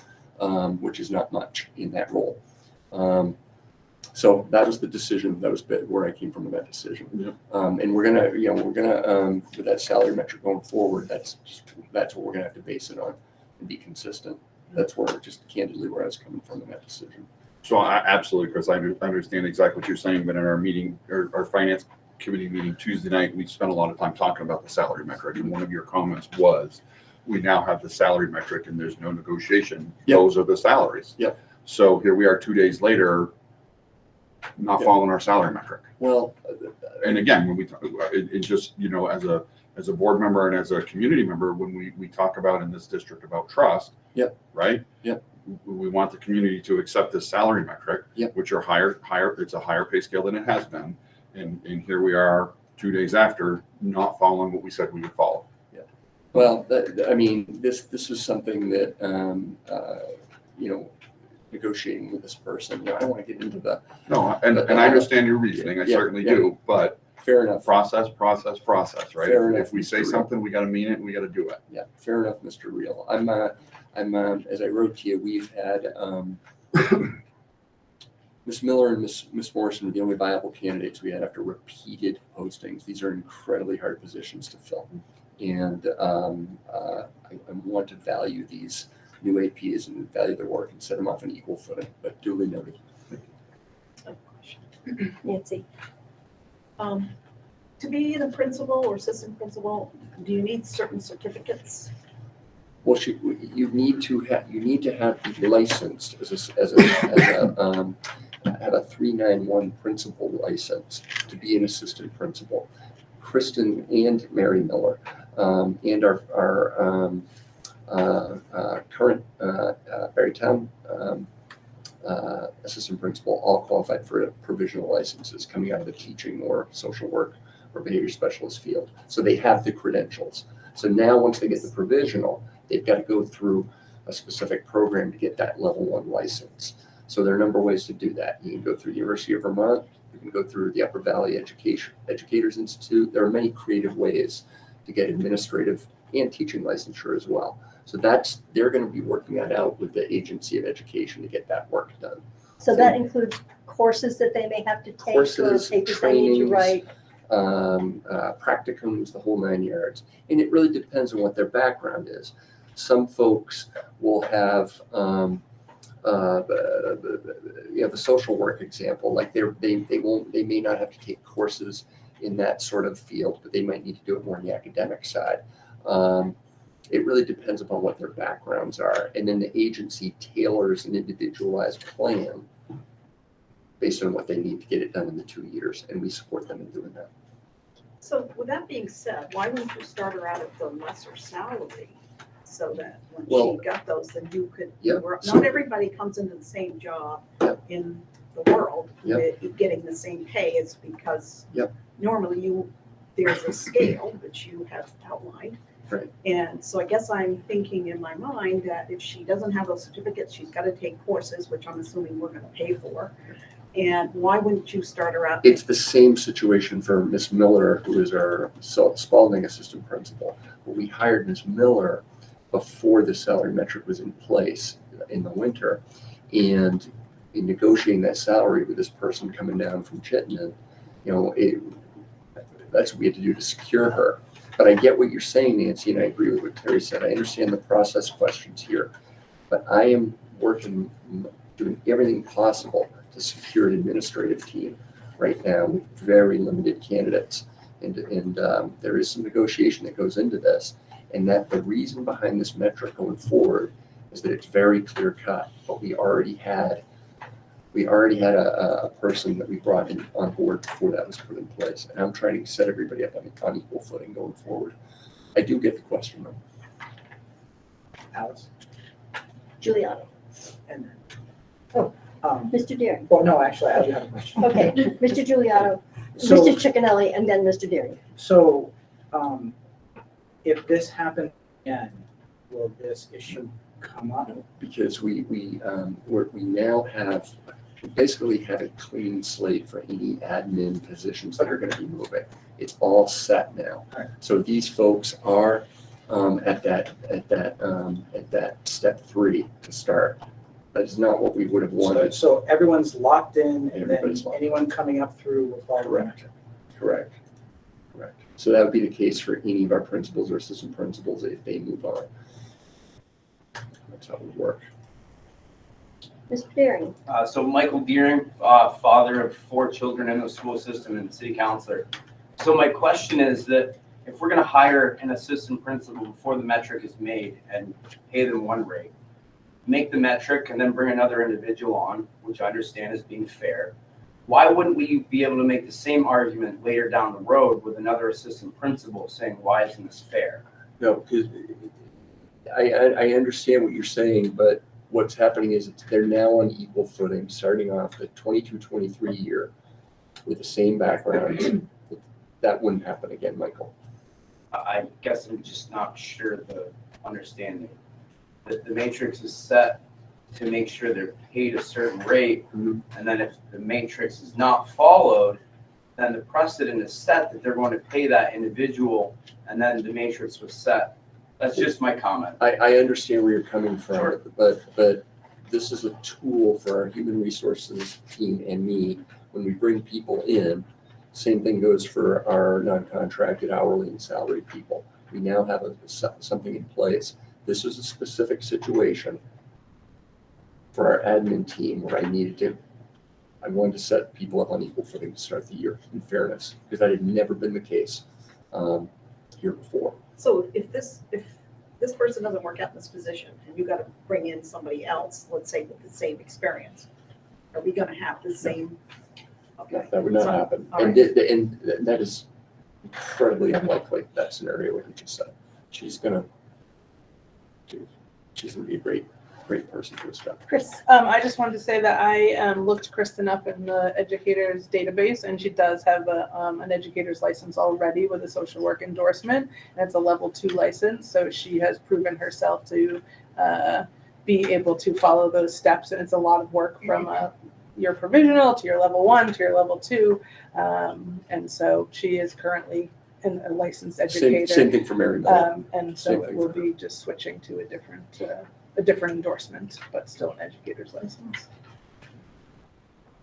which is not much in that role. So that was the decision. That was where I came from with that decision. Yeah. And we're gonna with that salary metric going forward, that's what we're gonna have to base it on and be consistent. That's where just candidly where I was coming from in that decision. So I absolutely, Chris, I understand exactly what you're saying, but in our meeting, our finance committee meeting Tuesday night, we spent a lot of time talking about the salary metric, and one of your comments was, we now have the salary metric and there's no negotiation. Yep. Those are the salaries. Yep. So here we are 2 days later, not Yep. following our salary metric. Well, And again, when we talk, it just, you know, as a board member and as a community member, when we talk about in this district about trust. Yep. Right? Yep. We want the community to accept this salary metric. Yep. Which are higher, it's a higher pay scale than it has been. And here we are 2 days after, not following what we said we would follow. well, I mean, this is something that, you know, negotiating with this person, you know, I don't want to get into the, No, and I understand your reasoning, I Yeah, certainly yeah. do, but fair enough. process, right? Fair enough, If we say Mr. something, we gotta mean it, and we gotta do it. Yeah, fair enough, Mr. Reel. I'm, as I wrote to you, we've had, Ms. Miller and Ms. Morrison were the only viable candidates we had after repeated postings. These are incredibly hard positions to fill. And I want to value these new APs and value their work and set them off on equal footing, but duly noted. Nancy? To be the principal or assistant principal, do you need certain certificates? Well, you need to have be licensed have a 391 principal license to be an assistant principal. Kristen and Mary Miller, and our current Barrytown assistant principal all qualified for provisional licenses coming out of the teaching or social work or behavior specialist field. So they have the credentials. So now once they get the provisional, they've got to go through a specific program to get that level 1 license. So there are a number of ways to do that. You can go through the University of Vermont, you can go through the Upper Valley Educators Institute. There are many creative ways to get administrative and teaching licensure as well. So they're going to be working that out with the Agency of Education to get that work done. So that includes courses that they may have to take, or Courses, papers they need to trainings, write? Practicums, the whole 9 yards. And it really depends on what their background is. Some folks will have, the social work example, like they may not have to take courses in that sort of field, but they might need to do it more on the academic side. It really depends upon what their backgrounds are. And then the agency tailors an individualized plan based on what they need to get it done in the 2 years. And we support them in doing that. So with that being said, why wouldn't you start her out at the lesser salary? So that when Well, she got those, then you could, yeah, not everybody comes into the same job Yeah. in the world Yeah. with getting the same pay. It's because Yeah. normally there's a scale which you have outlined. Right. And so I guess I'm thinking in my mind that if she doesn't have those certificates, she's got to take courses, which I'm assuming we're going to pay for. And why wouldn't you start her out? It's the same situation for Miss Miller, who is our Spalding assistant principal. But we hired Miss Miller before the salary metric was in place in the winter. And in negotiating that salary with this person coming down from Chittenden, that's what we had to do to secure her. But I get what you're saying, Nancy, and I agree with what Terry said. I understand the process questions here. But I am doing everything possible to secure an administrative team right now with very limited candidates. And there is some negotiation that goes into this. And that the reason behind this metric going forward is that it's very clear cut. But we already had a person that we brought in on board before that was put in place. And I'm trying to set everybody up on equal footing going forward. I do get the question though. Alice? Giuliano. And then. Oh. Mr. Deering. Well, no, actually, I do have a question. Okay, Mr. Giuliano, So- Mr. Ciccanelli, and then Mr. Deering. So, if this happens again, will this issue come up? Because we now basically have a clean slate for any admin positions that are going to be moving. It's all set now. Right. So these folks are at that step 3 to start. That is not what we would have wanted. So everyone's locked in, and then Everybody's locked in. anyone coming up through will follow. Correct. So that would be the case for any of our principals or assistant principals if they move on. That's how it would work. Mr. Deering? So Michael Deering, father of 4 children in the school system and city councilor. So my question is that if we're gonna hire an assistant principal before the metric is made and pay them one rate, make the metric and then bring another individual on, which I understand as being fair, why wouldn't we be able to make the same argument later down the road with another assistant principal saying, why isn't this fair? No, because I understand what you're saying, but what's happening is they're now on equal footing, starting off the 22-23 year with the same backgrounds. That wouldn't happen again, Michael. I guess I'm just not sure the understanding. The matrix is set to make sure they're paid a certain rate, and then if the matrix is not followed, then the precedent is set that they're going to pay that individual, and then the matrix was set. That's just my comment. I understand where you're coming from, Sure. but this is a tool for our human resources team and me. When we bring people in, same thing goes for our non-contracted hourly and salaried people. We now have something in place. This is a specific situation for our admin team where I wanted to set people up on equal footing to start the year in fairness, because that had never been the case here before. So if this person doesn't work out in this position and you gotta bring in somebody else, let's say with the same experience, are we gonna have the same? Okay. That would not So, happen. all And, right. and that is incredibly unlikely, that scenario, what you just said. She's gonna be a great person for this job. Chris? I just wanted to say that I looked Kristen up in the educators database, and she does have an educator's license already with a social work endorsement, and it's a level 2 license. So she has proven herself to be able to follow those steps, and it's a lot of work from your provisional to your level 1 to your level 2, and so she is currently a licensed educator. Same thing for Mary Bell. And Same so it thing will for her. be just switching to a different endorsement, but still an educator's license.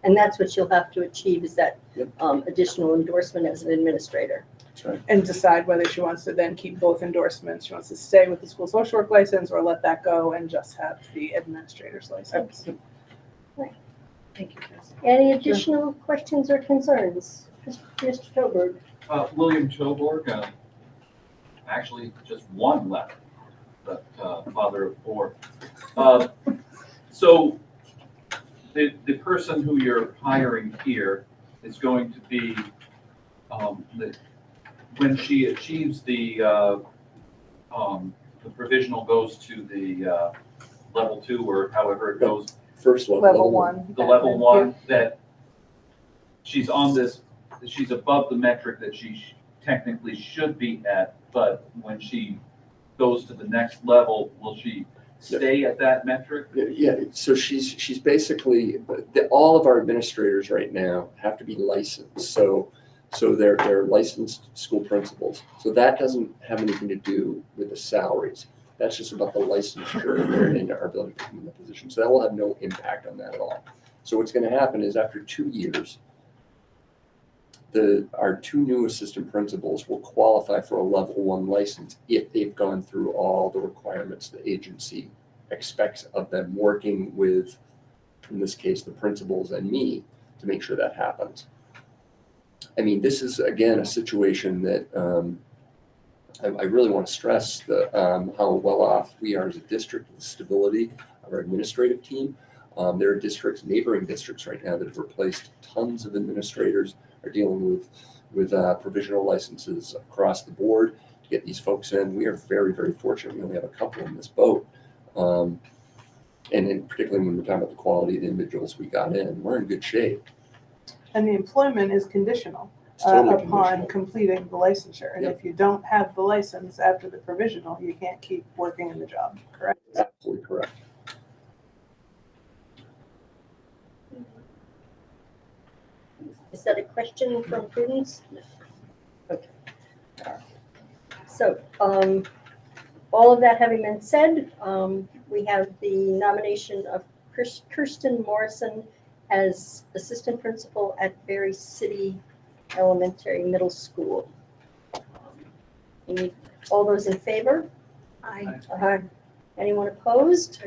And that's what she'll have to achieve, is that Yep. additional endorsement as an administrator. That's right. And decide whether she wants to then keep both endorsements. She wants to stay with the school social work license or let that go and just have the administrator's license. Thank you, Chris. Any additional questions or concerns? Mr. Toberg? William Choborg, actually just one left, but father of 4. So the person who you're hiring here is going to be, when she achieves the provisional goes to the level 2 or however it goes, First level. Level 1. the level 1, that she's on this, she's above the metric that she technically should be at, but when she goes to the next level, will she stay at that metric? Yeah, so she's basically, all of our administrators right now have to be licensed. So they're licensed school principals. So that doesn't have anything to do with the salaries. That's just about the licensure and our ability to come in the position. So that will have no impact on that at all. So what's going to happen is after 2 years, our 2 new assistant principals will qualify for a level 1 license if they've gone through all the requirements the agency expects of them, working with, in this case, the principals and me to make sure that happens. I mean, this is, again, a situation that I really want to stress how well off we are as a district with the stability of our administrative team. There are districts, neighboring districts right now that have replaced tons of administrators, are dealing with provisional licenses across the board to get these folks in. We are very, very fortunate. We only have a couple in this boat. And particularly when we're talking about the quality of the individuals we got in, we're in good shape. And the employment is conditional It's totally upon conditional. completing the licensure. And Yep. if you don't have the license after the provisional, you can't keep working in the job, correct? Absolutely correct. Is that a question from Prudence? Okay. So, all of that having been said, we have the nomination of Kirsten Morrison as assistant principal at Berry City Elementary Middle School. All those in favor? Aye. Anyone opposed?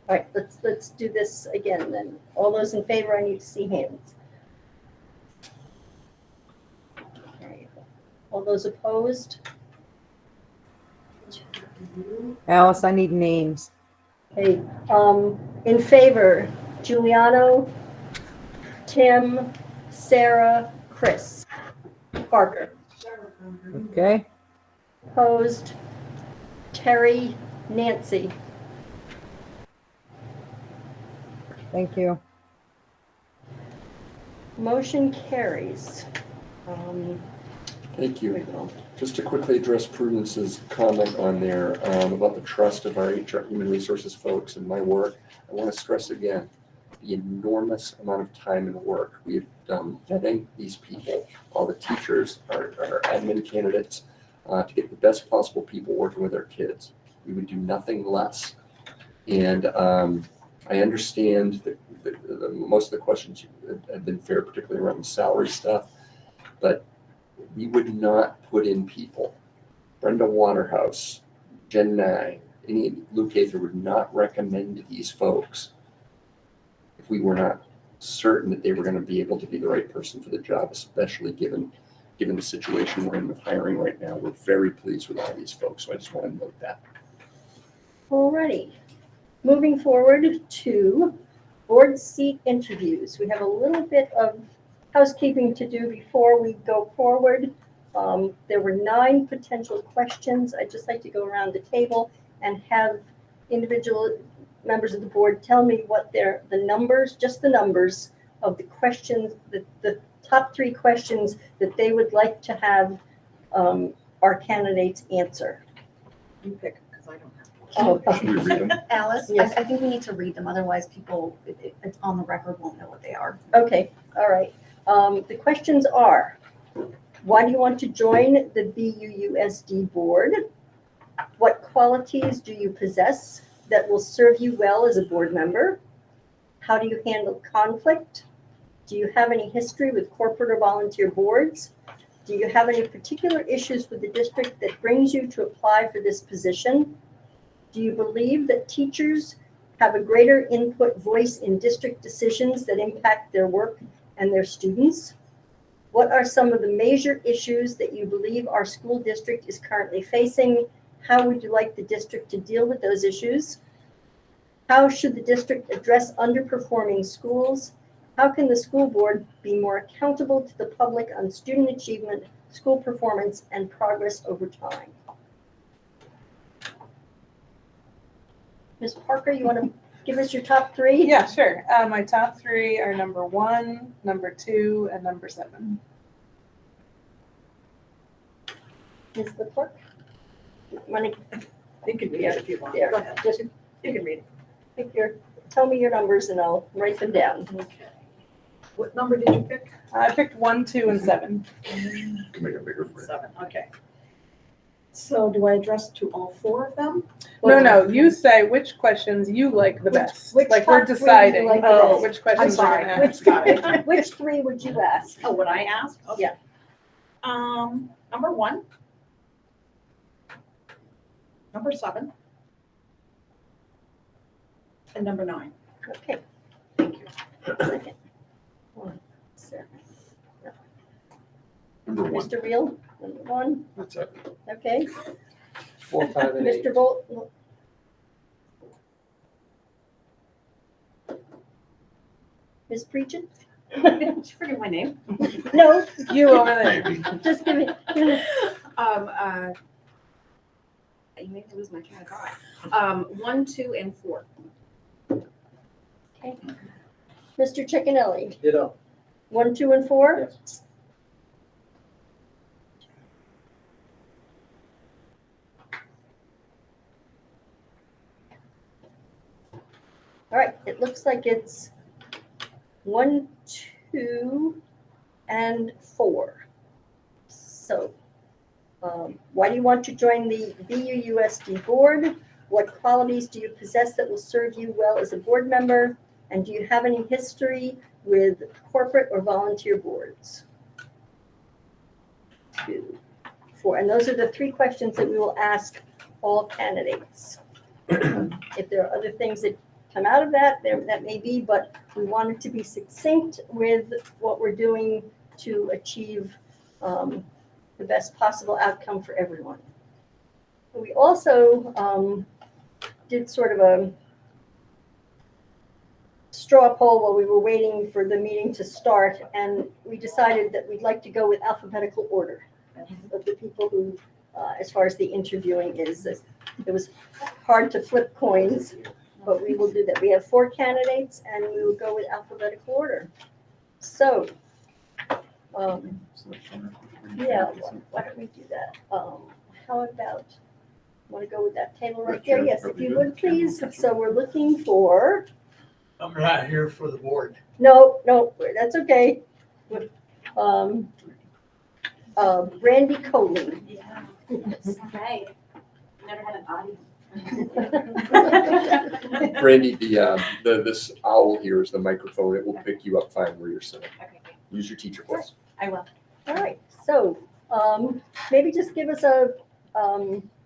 All right, let's do this again then. All those in favor, I need to see hands. Okay. All those opposed? Alice, I need names. Okay, in favor, Giuliano, Tim, Sarah, Chris, Parker. Okay, Opposed, Terry, Nancy. thank you. Motion carries. Thank you. There we go. Just to quickly address Prudence's comment on there about the trust of our HR human resources folks and my work, I want to stress again the enormous amount of time and work we have done vetting these people, all the teachers, our admin candidates, to get the best possible people working with our kids. We would do nothing less. And I understand that most of the questions have been fair, particularly around the salary stuff, but we would not put in people. Brenda Waterhouse, Jen Nye, Luke Cather would not recommend these folks if we were not certain that they were going to be able to be the right person for the job, especially given the situation we're in with hiring right now. We're very pleased with all these folks, so I just want to note that. Alrighty. Moving forward to board seat interviews. We have a little bit of housekeeping to do before we go forward. There were 9 potential questions. I'd just like to go around the table and have individual members of the board tell me what the numbers, just the numbers of the questions, the top 3 questions that they would like to have our candidates answer. You pick, because I don't have. Oh, Should we read them? Alice, Yes. I think we need to read them, otherwise people, it's on the record, won't know what they are. okay, all right. The questions are, why do you want to join the BUUSD board? What qualities do you possess that will serve you well as a board member? How do you handle conflict? Do you have any history with corporate or volunteer boards? Do you have any particular issues with the district that brings you to apply for this position? Do you believe that teachers have a greater input voice in district decisions that impact their work and their students? What are some of the major issues that you believe our school district is currently facing? How would you like the district to deal with those issues? How should the district address underperforming schools? How can the school board be more accountable to the public on student achievement, school performance, and progress over time? Ms. Parker, you want to give us your top 3? Yeah, sure. My top 3 are number 1, number 2, and number 7. Ms. the clerk? Money, You can read it if you want. there, Go ahead. just You can read it. tell me your numbers and I'll write them down. Okay. What number did you pick? I picked 1, 2, and 7. Can make it bigger for you. 7, okay. So do I address to all 4 of them? No, you say which questions you like the best. which Like we're top 3 you deciding like the best? which questions we're sorry. gonna ask. Which 3 would you ask? Oh, what I asked? Okay. Yeah. Number 1. Number 7. And number 9. Okay. Thank you. Second. 1, 7. Number 1, Mr. Reel, number 1, that's it. okay. 4, 5, and 8. Mr. Bolt. Ms. Preachett? Did you forget my name? No, You over there. Maybe. just give it, You made me lose my train of thought. 1, 2, and 4. okay. Mr. Chicken-elli, Ditto. 1, 2, and 4? Yes. All right, it looks like it's 1, 2, and 4. So, why do you want to join the BUUSD board? What qualities do you possess that will serve you well as a board member? And do you have any history with corporate or volunteer boards? 2, 4, and those are the 3 questions that we will ask all candidates. If there are other things that come out of that, that may be, but we wanted to be succinct with what we're doing to achieve the best possible outcome for everyone. We also did sort of a straw poll while we were waiting for the meeting to start, and we decided that we'd like to go with alphabetical order of the people who, as far as the interviewing is. It was hard to flip coins, but we will do that. We have 4 candidates, and we will go with alphabetical order. So, yeah, why don't we do that? How about, want to go with that table right there? Yes, if you would, please. So we're looking for, I'm not here for the board. no, that's okay. Brandy Coley. Yeah. Right. Never had an audience. Randy, this owl here is the microphone. It will pick you up fine where you're sitting. Okay, great. Use your teacher voice. I will. All right, so maybe just give us a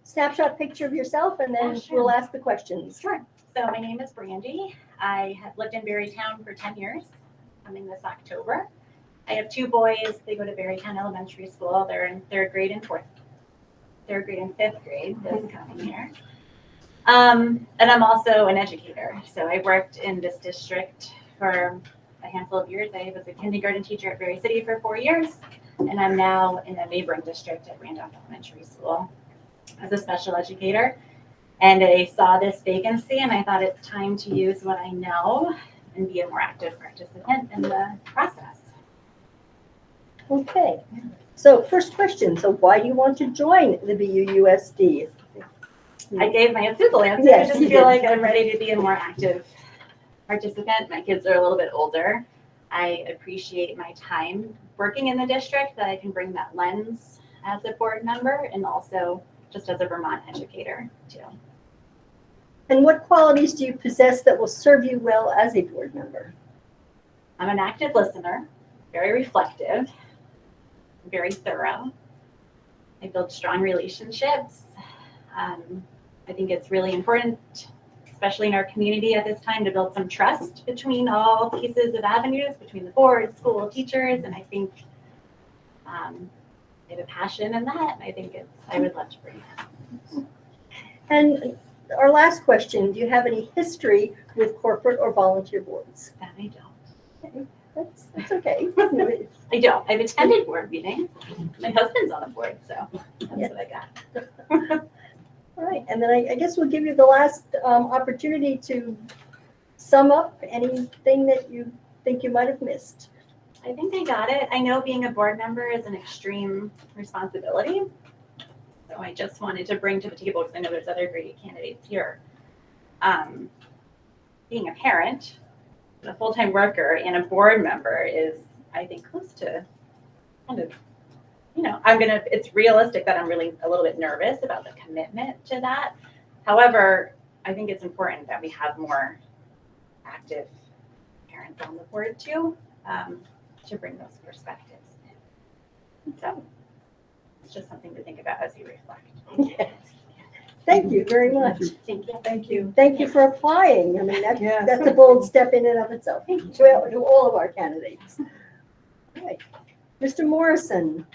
snapshot picture of yourself, and then Yeah, sure. we'll ask the questions. Sure. So my name is Brandy. I have lived in Berrytown for 10 years, coming this October. I have 2 boys. They go to Berrytown Elementary School. They're in 3rd grade and 5th grade this coming year. And I'm also an educator. So I worked in this district for a handful of years. I was a kindergarten teacher at Berry City for 4 years, and I'm now in a neighboring district at Randolph Elementary School as a special educator. And I saw this vacancy, and I thought it's time to use what I know and be a more active participant in the process. Okay, so first question. So why do you want to join the BUUSD? I gave my simple answer. Yes, I you just feel did. like I'm ready to be a more active participant. My kids are a little bit older. I appreciate my time working in the district, that I can bring that lens as a board member and also just as a Vermont educator too. And what qualities do you possess that will serve you well as a board member? I'm an active listener, very reflective, very thorough. I build strong relationships. I think it's really important, especially in our community at this time, to build some trust between all pieces of avenues, between the board, school, teachers, and I think I have a passion in that. I think I would love to bring that. And our last question, do you have any history with corporate or volunteer boards? That I don't. Okay, that's okay. I don't. I've attended board meetings. My husband's on the board, so that's what I got. All right, and then I guess we'll give you the last opportunity to sum up anything that you think you might have missed. I think I got it. I know being a board member is an extreme responsibility. So I just wanted to bring to the table, because I know there's other great candidates here. Being a parent, a full-time worker, and a board member is, I think, close to kind of, it's realistic that I'm really a little bit nervous about the commitment to that. However, I think it's important that we have more active parents on the board too, to bring those perspectives in. So it's just something to think about as you reflect. Yes. Thank you very much. Thank you. Thank you. Thank you for applying. I mean, Yes. that's a bold step in and of itself. To all of our candidates. All right. Mr. Morrison.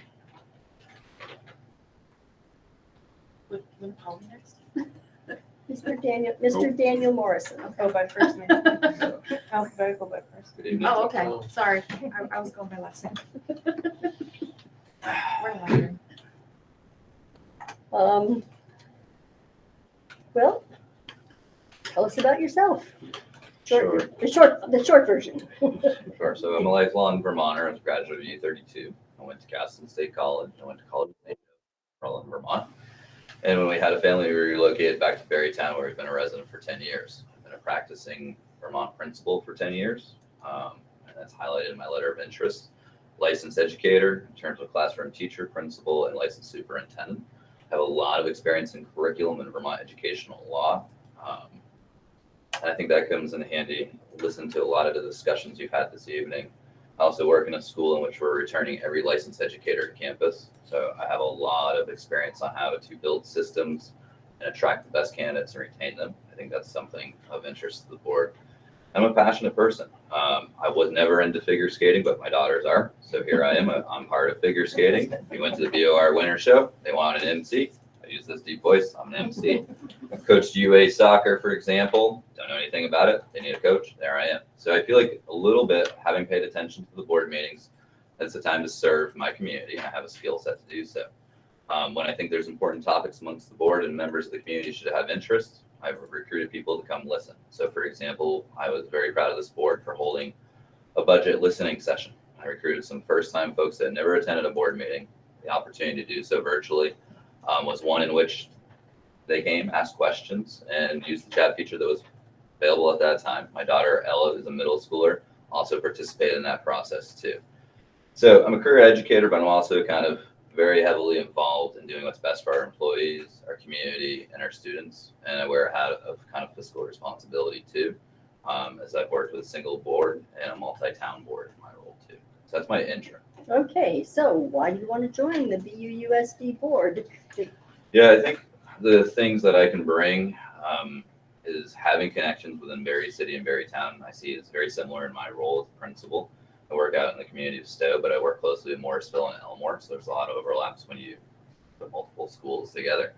Mr. Daniel Morrison. Oh, by first name. Alphabetical by first. Good evening. Oh, okay, sorry. I was going by last name. We're wondering. Well, tell us about yourself. Sure. The short version. Sure. So I'm a lifelong Vermonter. I was a graduate of U32. I went to Castleton State College. I went to college in Rutland, Vermont. And when we had a family, we relocated back to Berrytown, where we've been a resident for 10 years. I've been a practicing Vermont principal for 10 years. And that's highlighted in my letter of interest. Licensed educator in terms of classroom teacher, principal, and licensed superintendent. I have a lot of experience in curriculum and Vermont educational law. And I think that comes in handy. Listen to a lot of the discussions you've had this evening. I also work in a school in which we're returning every licensed educator to campus. So I have a lot of experience on how to build systems, and attract the best candidates and retain them. I think that's something of interest to the board. I'm a passionate person. I was never into figure skating, but my daughters are. So here I am. I'm part of figure skating. We went to the BOR Winter Show. They wanted an MC. I use this deep voice. I'm an MC. I coached UA soccer, for example. Don't know anything about it. They need a coach. There I am. So I feel like a little bit, having paid attention to the board meetings, it's the time to serve my community, and I have a skill set to do so. When I think there's important topics amongst the board and members of the community should have interest, I've recruited people to come listen. So for example, I was very proud of this board for holding a budget listening session. I recruited some first-time folks that had never attended a board meeting. The opportunity to do so virtually was one in which they came, asked questions, and used the chat feature that was available at that time. My daughter, Ella, who's a middle schooler, also participated in that process too. So I'm a career educator, but I'm also kind of very heavily involved in doing what's best for our employees, our community, and our students. And I wear a hat of kind of fiscal responsibility too, as I've worked with a single board and a multi-town board in my role too. So that's my intro. Okay, so why do you want to join the BUUSD board? Yeah, I think the things that I can bring is having connections within Berry City and Berry Town. I see it's very similar in my role as principal. I work out in the community of Stowe, but I work closely with Morrisville and Elmore, so there's a lot of overlaps when you put multiple schools together.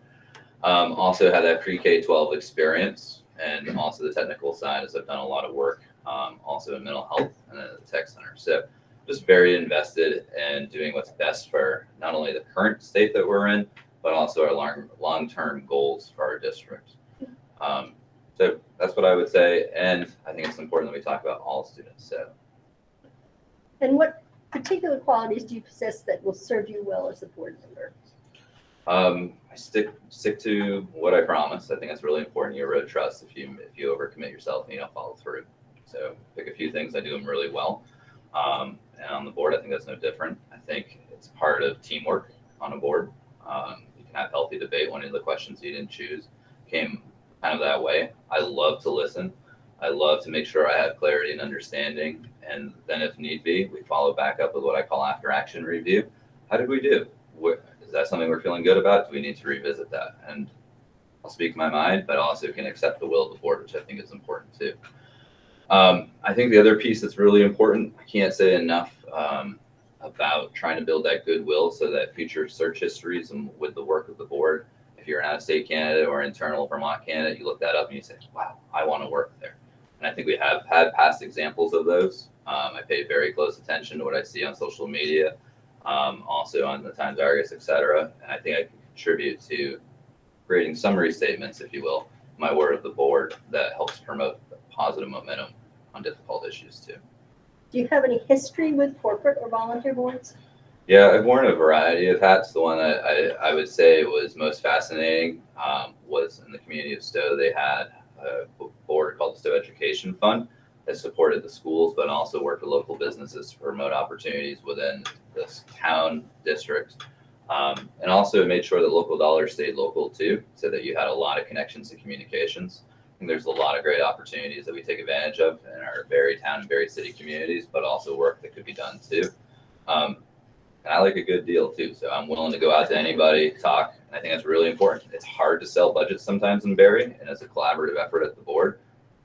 Also had that pre-K-12 experience, and also the technical side, as I've done a lot of work also in mental health and at the tech center. So just very invested in doing what's best for not only the current state that we're in, but also our long-term goals for our district. So that's what I would say, and I think it's important that we talk about all students. So. And what particular qualities do you possess that will serve you well as a board member? I stick to what I promise. I think it's really important. You erode trust if you overcommit yourself and you don't follow through. So pick a few things I do them really well. And on the board, I think that's no different. I think it's part of teamwork on a board. You can have healthy debate. One of the questions you didn't choose came kind of that way. I love to listen. I love to make sure I have clarity and understanding. And then if need be, we follow back up with what I call after action review. How did we do? Is that something we're feeling good about? Do we need to revisit that? And I'll speak my mind, but also can accept the will of the board, which I think is important too. I think the other piece that's really important, I can't say enough about trying to build that goodwill so that future search histories and with the work of the board, if you're an out-of-state candidate or internal Vermont candidate, you look that up and you say, wow, I want to work there. And I think we have had past examples of those. I pay very close attention to what I see on social media, also on the Times Argus, et cetera. And I think I can contribute to creating summary statements, if you will, my word of the board that helps promote positive momentum on difficult issues too. Do you have any history with corporate or volunteer boards? Yeah, I've worn a variety of hats. The one that I would say was most fascinating was in the community of Stowe. They had a board called the Stowe Education Fund that supported the schools, but also worked with local businesses to promote opportunities within this town district. And also made sure that local dollars stayed local too, so that you had a lot of connections and communications. I think there's a lot of great opportunities that we take advantage of in our Berry Town and Berry City communities, but also work that could be done too. And I like a good deal too, so I'm willing to go out to anybody, talk, and I think that's really important. It's hard to sell budgets sometimes in Berry, and it's a collaborative effort at the board.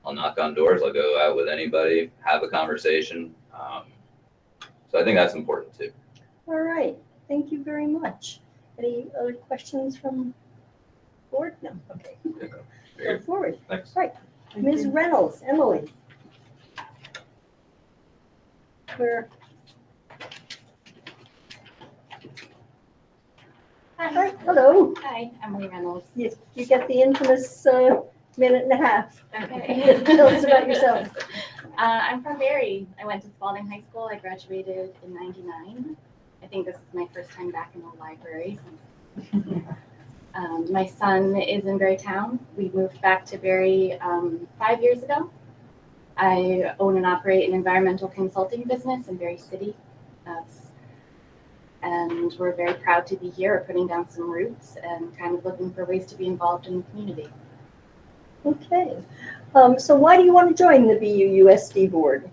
I'll knock on doors, I'll go out with anybody, have a conversation. So I think that's important too. All right, thank you very much. Any other questions from board? No, okay. Go forward. Thanks. Right, Ms. Reynolds, Emily. Where? Hi, hello. Hi, Emily Reynolds. You get the infamous minute and a half. Okay. Tell us about yourself. I'm from Barrie. I went to Spalding High School. I graduated in '99. I think this is my first time back in the library. My son is in Barrie Town. We moved back to Barrie 5 years ago. I own and operate an environmental consulting business in Barrie City. And we're very proud to be here. We're putting down some roots and kind of looking for ways to be involved in the community. Okay. So why do you want to join the BUUSD board?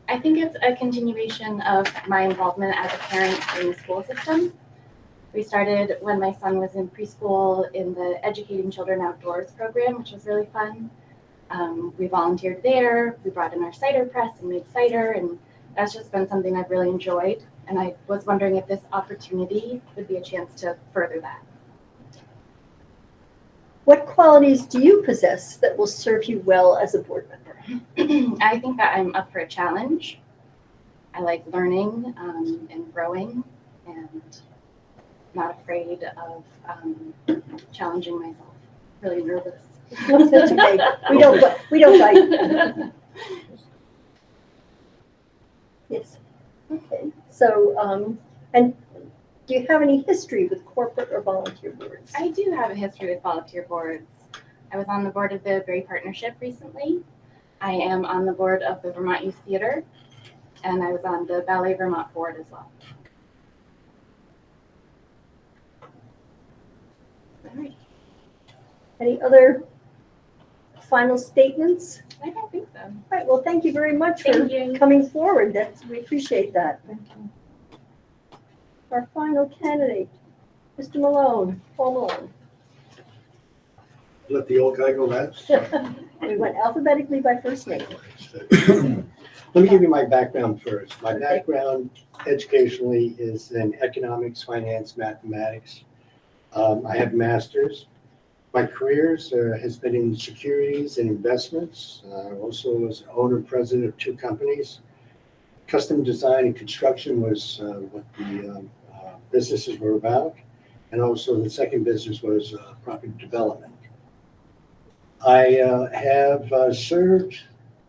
I think it's a continuation of my involvement as a parent in the school system. We started when my son was in preschool in the Educating Children Outdoors program, which was really fun. We volunteered there. We brought in our cider press and made cider, and that's just been something I've really enjoyed. And I was wondering if this opportunity would be a chance to further that. What qualities do you possess that will serve you well as a board member? I think that I'm up for a challenge. I like learning and growing, and not afraid of challenging myself. Really nervous. That's okay. We don't fight. Yes. Okay. So, and do you have any history with corporate or volunteer boards? I do have a history with volunteer boards. I was on the board of the Berry Partnership recently. I am on the board of the Vermont Youth Theater, and I was on the Ballet Vermont board as well. All right. Any other final statements? I don't think so. All right. Well, thank you very much for Thank you. coming forward. We appreciate that. Thank you. Our final candidate, Mr. Malone, Paul Malone. Let the old guy go last. We went alphabetically by first name. Let me give you my background first. My background educationally is in economics, finance, mathematics. I have a master's. My career has been in securities and investments. Also was owner and president of 2 companies. Custom design and construction was what the businesses were about. And also the second business was property development. I have served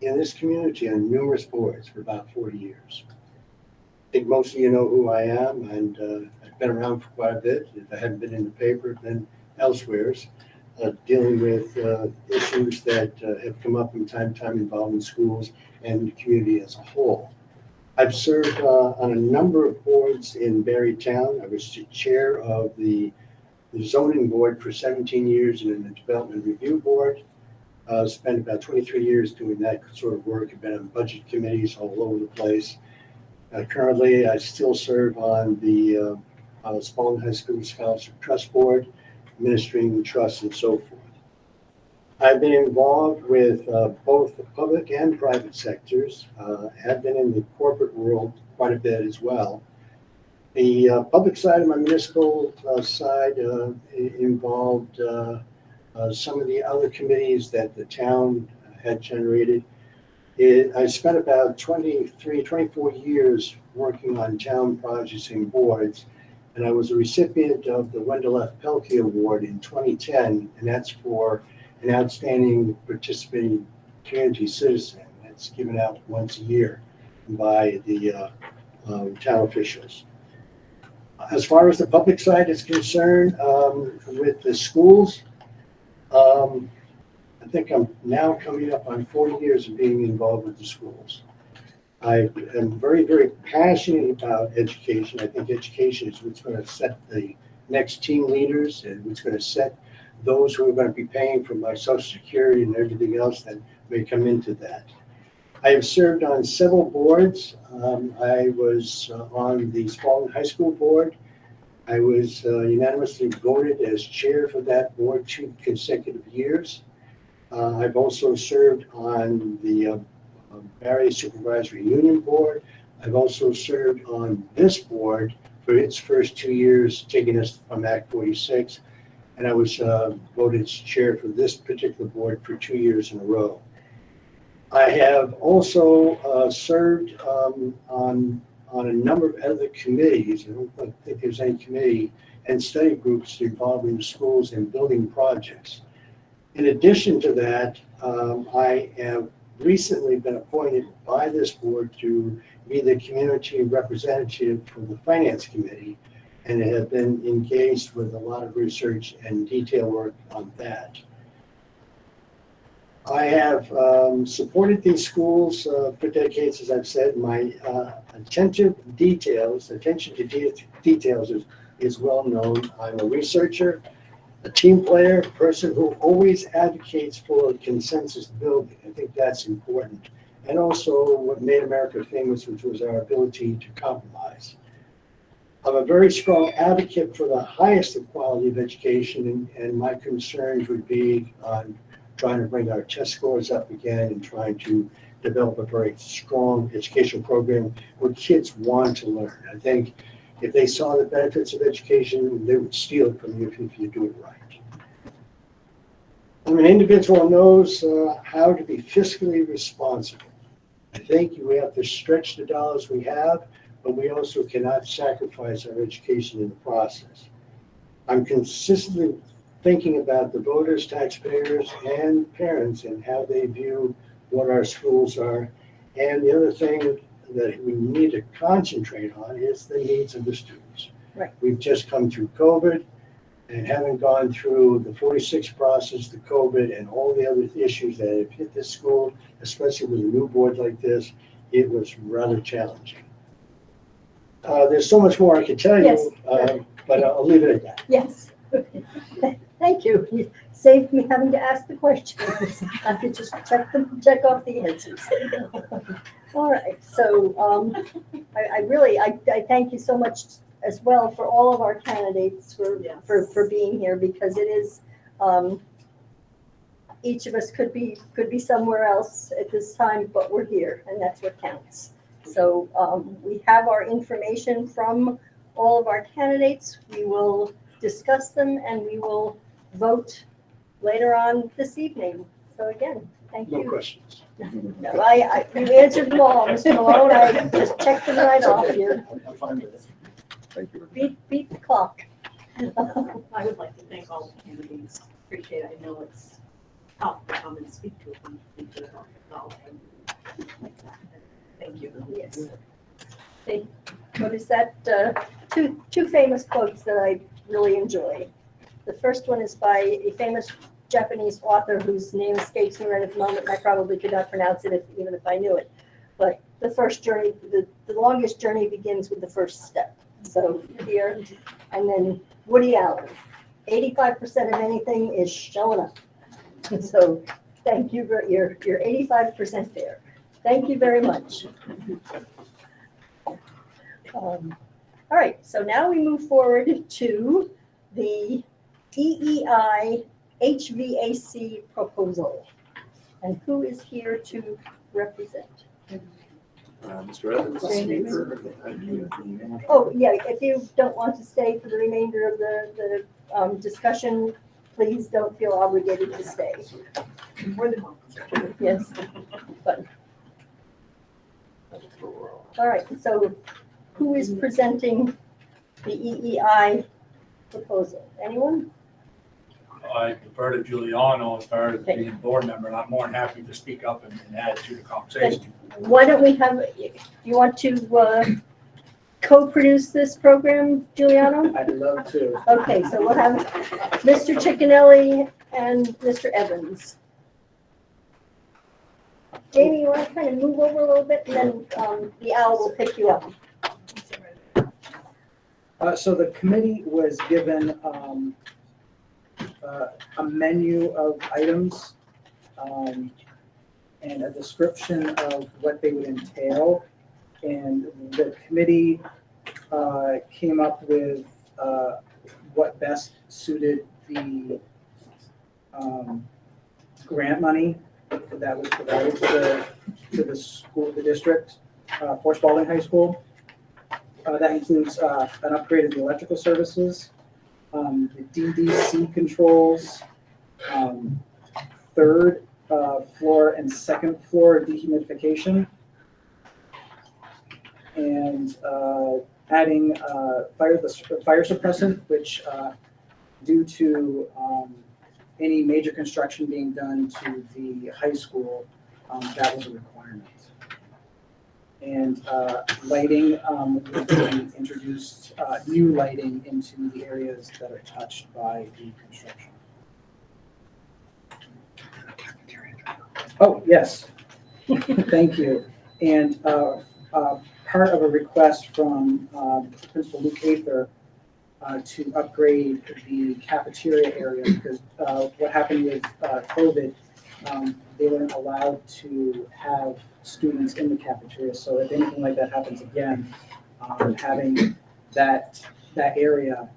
in this community on numerous boards for about 40 years. I think most of you know who I am, and I've been around for quite a bit. If I hadn't been in the paper, I've been elsewhere, dealing with issues that have come up from time to time involving schools and the community as a whole. I've served on a number of boards in Barre Town. I was chair of the zoning board for 17 years and in the development review board. Spent about 23 years doing that sort of work. I've been on budget committees all over the place. Currently, I still serve on the Spalding High School Scholarship Trust Board, administering the trust and so forth. I've been involved with both the public and private sectors. Have been in the corporate world quite a bit as well. The public side of my municipal side involved some of the other committees that the town had generated. I spent about 24 years working on town projects and boards, and I was a recipient of the Wendell F. Pelkey Award in 2010, and that's for an outstanding participating community citizen. That's given out once a year by the town officials. As far as the public side is concerned, with the schools, I think I'm now coming up on 40 years of being involved with the schools. I am very, very passionate about education. I think education is what's going to set the next team leaders and what's going to set those who are going to be paying for my Social Security and everything else that may come into that. I have served on several boards. I was on the Spalding High School board. I was unanimously voted as chair for that board 2 consecutive years. I've also served on the Barre Supervisory Union Board. I've also served on this board for its first 2 years, taking us from Act 46. And I was voted as chair for this particular board for 2 years in a row. I have also served on a number of other committees. I don't think there's any committee and study groups involved in the schools and building projects. In addition to that, I have recently been appointed by this board to be the community representative for the Finance Committee, and have been engaged with a lot of research and detail work on that. I have supported these schools for decades, as I've said. My attention to details is well known. I'm a researcher, a team player, a person who always advocates for consensus building. I think that's important. And also what made America famous, which was our ability to compromise. I'm a very strong advocate for the highest of quality of education, and my concerns would be on trying to bring our test scores up again and trying to develop a very strong educational program where kids want to learn. I think if they saw the benefits of education, they would steal it from you if you do it right. I'm an individual who knows how to be fiscally responsible. I think we have to stretch the dollars we have, but we also cannot sacrifice our education in the process. I'm consistently thinking about the voters, taxpayers, and parents and how they view what our schools are. And the other thing that we need to concentrate on is the needs of the students. Right. We've just come through COVID and haven't gone through the 46 process, the COVID, and all the other issues that have hit this school, especially with a new board like this. It was rather challenging. There's so much more I could tell Yes. you, but I'll leave it at that. Yes. Thank you. You saved me having to ask the questions. I could just check off the answers. All right, so I thank you so much as well for all of our candidates for being here, because it is, each of us could be somewhere else at this time, but we're here, and that's what counts. So we have our information from all of our candidates. We will discuss them and we will vote later on this evening. So again, thank you. No questions. No, you answered them all, Mr. Malone. I just checked them right off here. I'm fine with it. Thank you. Beat the clock. I would like to thank all the candidates. Appreciate it. I know it's tough to come and speak to them. Thank you. Yes. Hey, what is that? Two famous quotes that I really enjoy. The first one is by a famous Japanese author whose name escapes me right at the moment. I probably could not pronounce it even if I knew it. But the first journey, the longest journey begins with the first step. So here, and then Woody Allen, 85% of anything is showing up. So thank you for you're 85% there. Thank you very much. All right, so now we move forward to the EEI HVAC proposal. And who is here to represent? Mr. Evans. Oh, yeah, if you don't want to stay for the remainder of the discussion, please don't feel obligated to stay. Yes, but. All right, so who is presenting the EEI proposal? Anyone? I defer to Giuliano as far as being a board member, and I'm more than happy to speak up and add to the conversation. Why don't we have, you want to co-produce this program, Giuliano? I'd love to. Okay, so we'll have Mr. Ciccinelli and Mr. Evans. Jamie, you want to kind of move over a little bit, and then the owl will pick you up. So the committee was given a menu of items and a description of what they would entail. And the committee came up with what best suited the grant money that was provided to the school, the district, for Spalding High School. That includes an upgrade of the electrical services, the DDC controls, third floor and second floor dehumidification, and adding fire suppressant, which due to any major construction being done to the high school, that was a requirement. And lighting would be introduced, new lighting into the areas that are touched by the construction. Oh, yes. Thank you. And part of a request from Principal Luke Ather to upgrade the cafeteria area, because what happened with COVID, they weren't allowed to have students in the cafeteria. So if anything like that happens again, having that area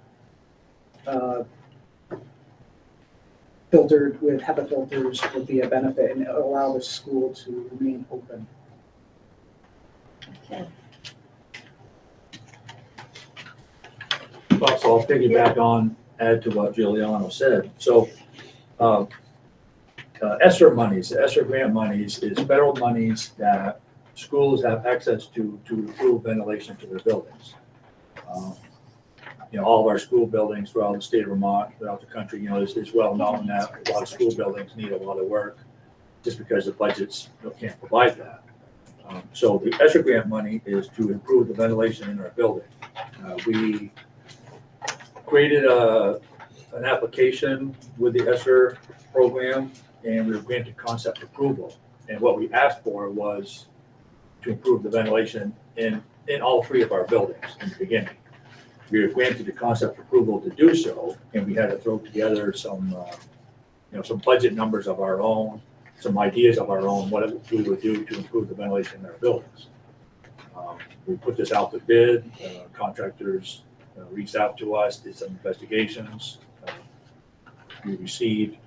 filtered with HEPA filters would be a benefit and allow the school to remain open. Okay. So I'll piggyback on, add to what Giuliano said. So, ESSER monies, ESSER grant monies is federal monies that schools have access to improve ventilation to their buildings. All of our school buildings throughout the state of Vermont, throughout the country, it's well known that a lot of school buildings need a lot of work just because the budgets can't provide that. So the ESSER grant money is to improve the ventilation in our building. We created an application with the ESSER program, and we were granted concept approval. And what we asked for was to improve the ventilation in all 3 of our buildings in the beginning. We were granted the concept approval to do so, and we had to throw together some budget numbers of our own, some ideas of our own, what we would do to improve the ventilation in our buildings. We put this out to bid. Contractors reached out to us, did some investigations. We received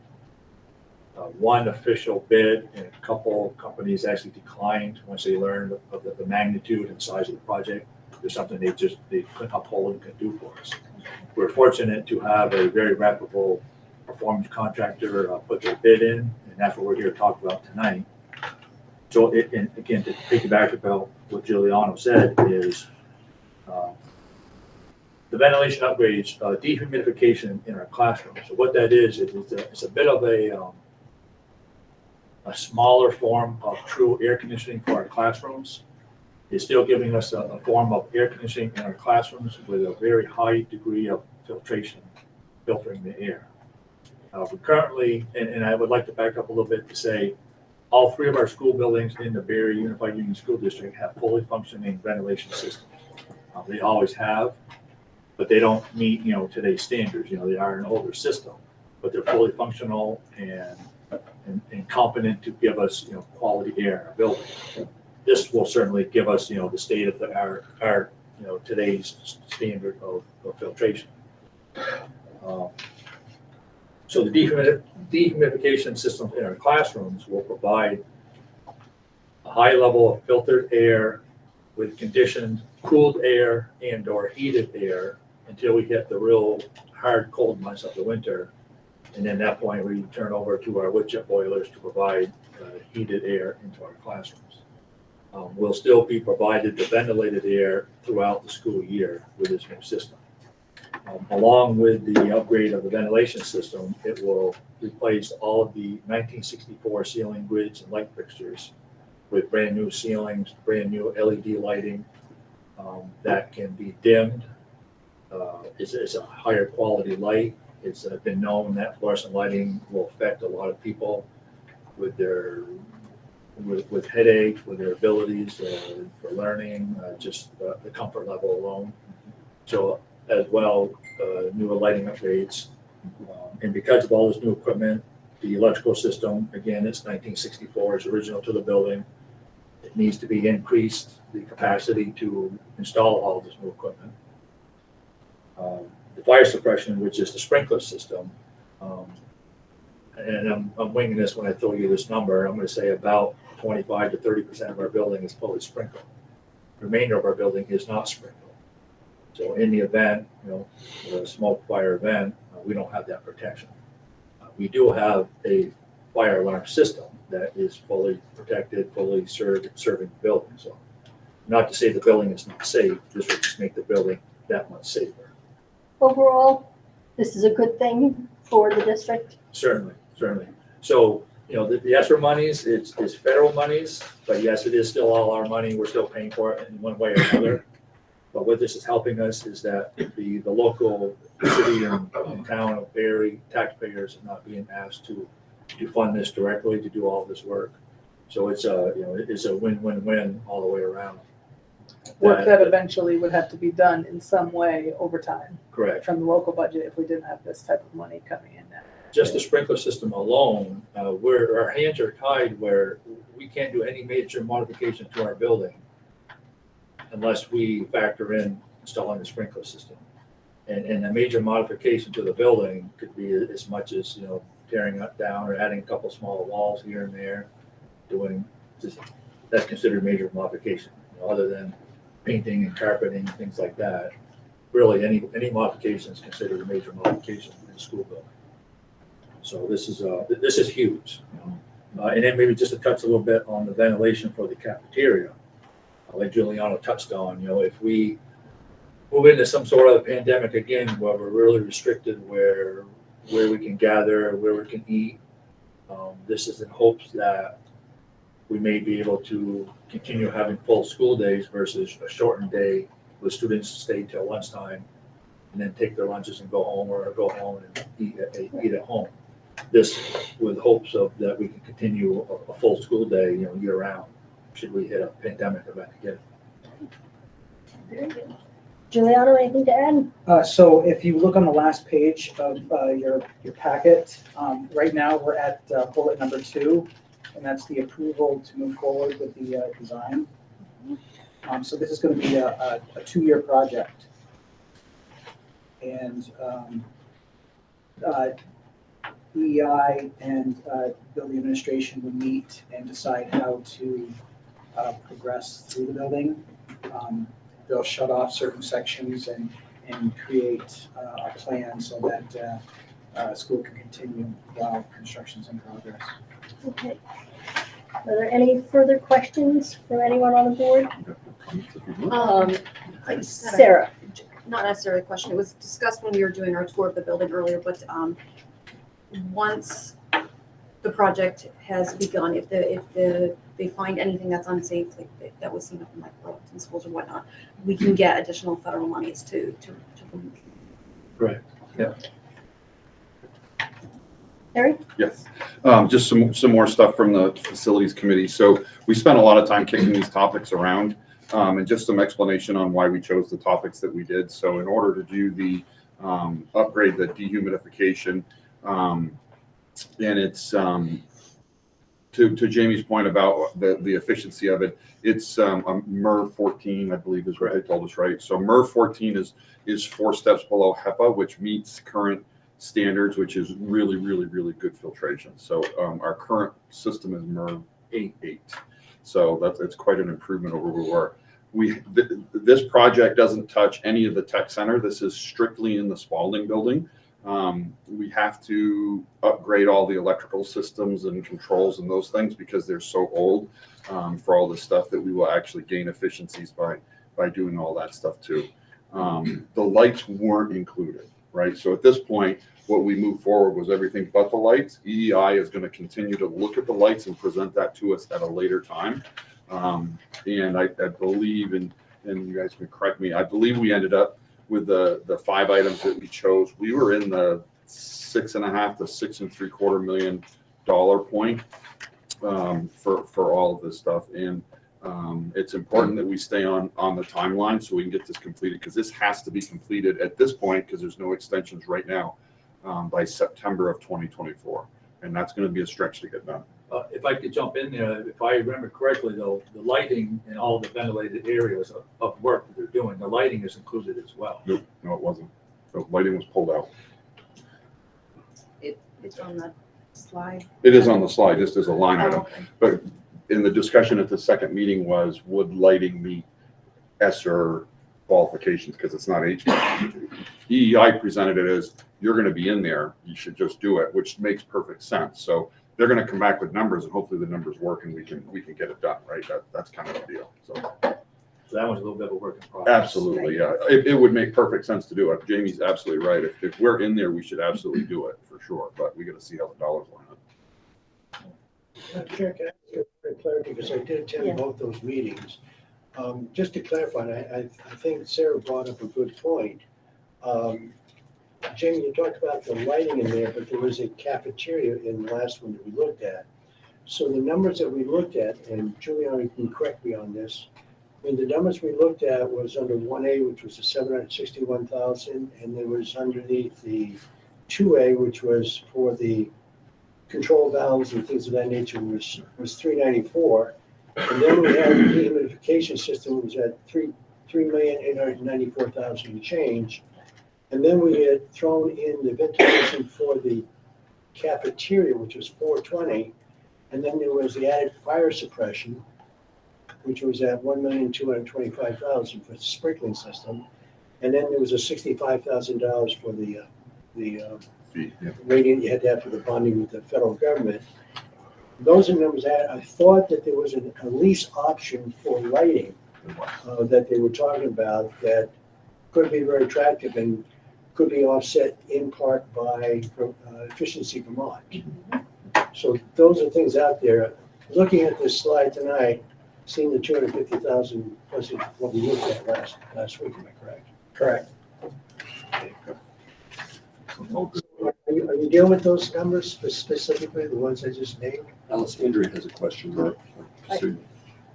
one official bid, and a couple companies actually declined once they learned of the magnitude and size of the project. There's something they couldn't uphold and couldn't do for us. We're fortunate to have a very reputable performance contractor put their bid in, and that's what we're here to talk about tonight. So, and again, to piggyback about what Giuliano said is the ventilation upgrades, dehumidification in our classrooms. So what that is, it's a bit of a smaller form of true air conditioning for our classrooms. It's still giving us a form of air conditioning in our classrooms with a very high degree of filtration, filtering the air. We currently, and I would like to back up a little bit to say, all 3 of our school buildings in the Barre Unified Union School District have fully functioning ventilation systems. They always have, but they don't meet, today's standards. They are an older system, but they're fully functional and competent to give us, quality air in our building. This will certainly give us, the state of our today's standard of filtration. So the dehumidification systems in our classrooms will provide a high level of filtered air with conditioned cooled air and/or heated air until we hit the real hard cold months of the winter. And then at that point, we turn over to our wood chip boilers to provide heated air into our classrooms. We'll still be provided the ventilated air throughout the school year with this new system. Along with the upgrade of the ventilation system, it will replace all of the 1964 ceiling grids and light fixtures with brand new ceilings, brand new LED lighting that can be dimmed. It's a higher quality light. It's been known that fluorescent lighting will affect a lot of people with their with headaches, with their abilities for learning, just the comfort level alone. So as well, newer lighting upgrades. And because of all this new equipment, the electrical system, again, it's 1964, it's original to the building. It needs to be increased, the capacity to install all this new equipment. The fire suppression, which is the sprinkler system, and I'm winging this when I throw you this number, I'm going to say about 25 to 30% of our building is fully sprinkled. The remainder of our building is not sprinkled. So in the event, a smoke fire event, we don't have that protection. We do have a fire alarm system that is fully protected, fully serving the building. So not to say the building is not safe, this will just make the building that much safer. Overall, this is a good thing for the district? Certainly. So, the ESSER monies, it's federal monies, but yes, it is still all our money. We're still paying for it in one way or another. But what this is helping us is that the local city and town of Barre taxpayers are not being asked to fund this directly, to do all this work. So it's a win-win-win all the way around. Work that eventually would have to be done in some way over time. Correct. From the local budget if we didn't have this type of money coming in now. Just the sprinkler system alone, our hands are tied where we can't do any major modification to our building unless we factor in installing the sprinkler system. And a major modification to the building could be as much as, tearing it down or adding a couple smaller walls here and there, that's considered major modification, other than painting and carpeting, things like that. Really, any modification is considered a major modification in a school building. So this is huge. And then maybe just to touch a little bit on the ventilation for the cafeteria, like Giuliano touched on, if we move into some sort of pandemic again, where we're really restricted, where we can gather, where we can eat, this is in hopes that we may be able to continue having full school days versus a shortened day with students stay till lunchtime and then take their lunches and go home, or go home and eat at home. This with hopes of that we can continue a full school day, year round, should we hit a pandemic event again. Very good. Giuliano, anything to add? So if you look on the last page of your packet, right now we're at bullet number 2, and that's the approval to move forward with the design. So this is going to be a 2-year project. And EEI and building administration would meet and decide how to progress through the building. They'll shut off certain sections and create a plan so that school can continue while construction's in progress. Okay. Are there any further questions from anyone on the board? Sarah. Not necessarily a question, it was discussed when we were doing our tour of the building earlier, but once the project has begun, if they find anything that's unsafe, like that was seen up in like Burlington schools or whatnot, we can get additional federal monies to Right. Yeah. Harry? Yes, just some more stuff from the facilities committee. So we spent a lot of time kicking these topics around, and just some explanation on why we chose the topics that we did. So in order to do the upgrade, the dehumidification, and it's to Jamie's point about the efficiency of it, it's a MER 14, I believe is what they told us, right? So MER 14 is 4 steps below HEPA, which meets current standards, which is really, really, really good filtration. So our current system is MER 8. So it's quite an improvement over where we were. This project doesn't touch any of the tech center. This is strictly in the Spalding building. We have to upgrade all the electrical systems and controls and those things because they're so old for all the stuff that we will actually gain efficiencies by doing all that stuff too. The lights weren't included, right? So at this point, what we moved forward was everything but the lights. EEI is going to continue to look at the lights and present that to us at a later time. And I believe, and you guys can correct me, I believe we ended up with the 5 items that we chose. We were in the $6.5 to $6.75 million point for all of this stuff. And it's important that we stay on the timeline so we can get this completed, because this has to be completed at this point, because there's no extensions right now, by September of 2024. And that's going to be a stretch to get done. If I could jump in there, if I remember correctly, though, the lighting and all the ventilated areas of work that they're doing, the lighting is included as well. Nope, no, it wasn't. The lighting was pulled out. It's on the slide. It is on the slide, just as a line item. Okay. But in the discussion at the second meeting was, would lighting meet ESSER qualifications, because it's not HVAC. EEI presented it as, you're going to be in there, you should just do it, which makes perfect sense. So they're going to come back with numbers, and hopefully the numbers work and we can get it done, right? That's kind of the deal. So that was a little bit of a work in progress. absolutely, yeah. It would make perfect sense to do it. Jamie's absolutely right. If we're in there, we should absolutely do it for sure. But we got to see how the dollars line up. Chair, can I ask you for clarity, because I did attend both those meetings. Just to clarify, and I think Sarah brought up a good point. Jamie, you talked about the lighting in there, but there was a cafeteria in the last one that we looked at. So the numbers that we looked at, and Giuliano, you can correct me on this, I mean, the numbers we looked at was under 1A, which was the 761,000, and there was underneath the 2A, which was for the control valves and things of that nature, was 394. And then we had the dehumidification system was at $3,894,000 and change. And then we had thrown in the ventilation for the cafeteria, which was 420. And then there was the added fire suppression, which was at $1,225,000 for the sprinkling system. And then there was a $65,000 for the radiant you had to have for the bonding with the federal government. Those are numbers I thought that there was a lease option for lighting that they were talking about that could be very attractive and could be offset in part by Efficiency Vermont. So those are things out there. Looking at this slide tonight, seeing the 250,000 plus what we looked at last week, am I correct? Correct. Are you dealing with those numbers specifically, the ones I just named? Alice, Andrea has a question.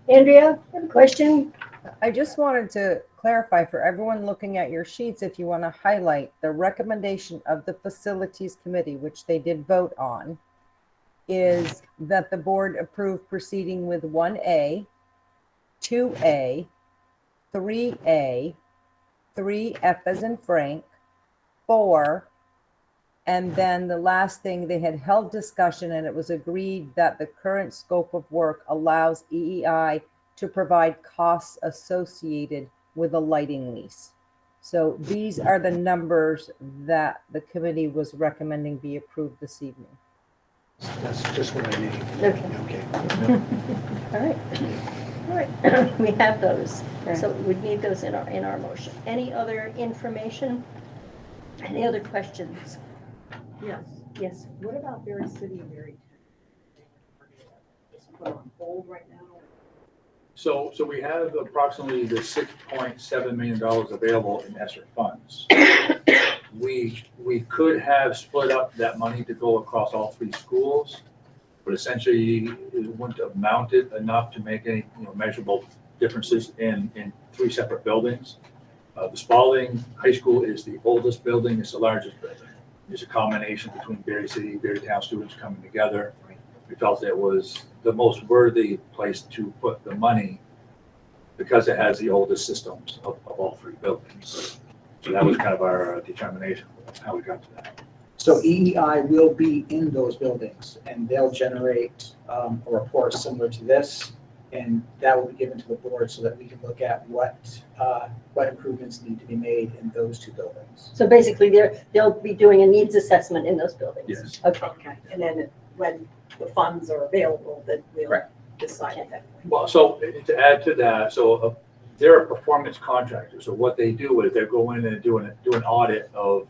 Andrea, you have a question? I just wanted to clarify for everyone looking at your sheets, if you want to highlight the recommendation of the Facilities Committee, which they did vote on, is that the board approve proceeding with 1A, 2A, 3A, 3F as in Frank, 4, and then the last thing, they had held discussion and it was agreed that the current scope of work allows EEI to provide costs associated with a lighting lease. So these are the numbers that the committee was recommending be approved this evening. That's just what I named. Okay. Okay. All right. All right. We have those. So we'd need those in our motion. Any other information? Any other questions? Yes. Yes. What about Berry City and Berry Town? Just put on hold right now? So we have approximately the $6.7 million available in ESSER funds. We could have split up that money to go across all 3 schools, but essentially it wouldn't have mounted enough to make any measurable differences in 3 separate buildings. The Spalding High School is the oldest building, it's the largest building. It's a combination between Berry City, Berry Town students coming together. We felt it was the most worthy place to put the money because it has the oldest systems of all 3 buildings. So that was kind of our determination, how we got to that. So EEI will be in those buildings and they'll generate a report similar to this. And that will be given to the board so that we can look at what improvements need to be made in those 2 buildings. So basically, they'll be doing a needs assessment in those buildings? Yes. Okay. Okay, and then when the funds are available, then we'll decide at that point. Well, so to add to that, so they're a performance contractor. So what they do is they go in and do an audit of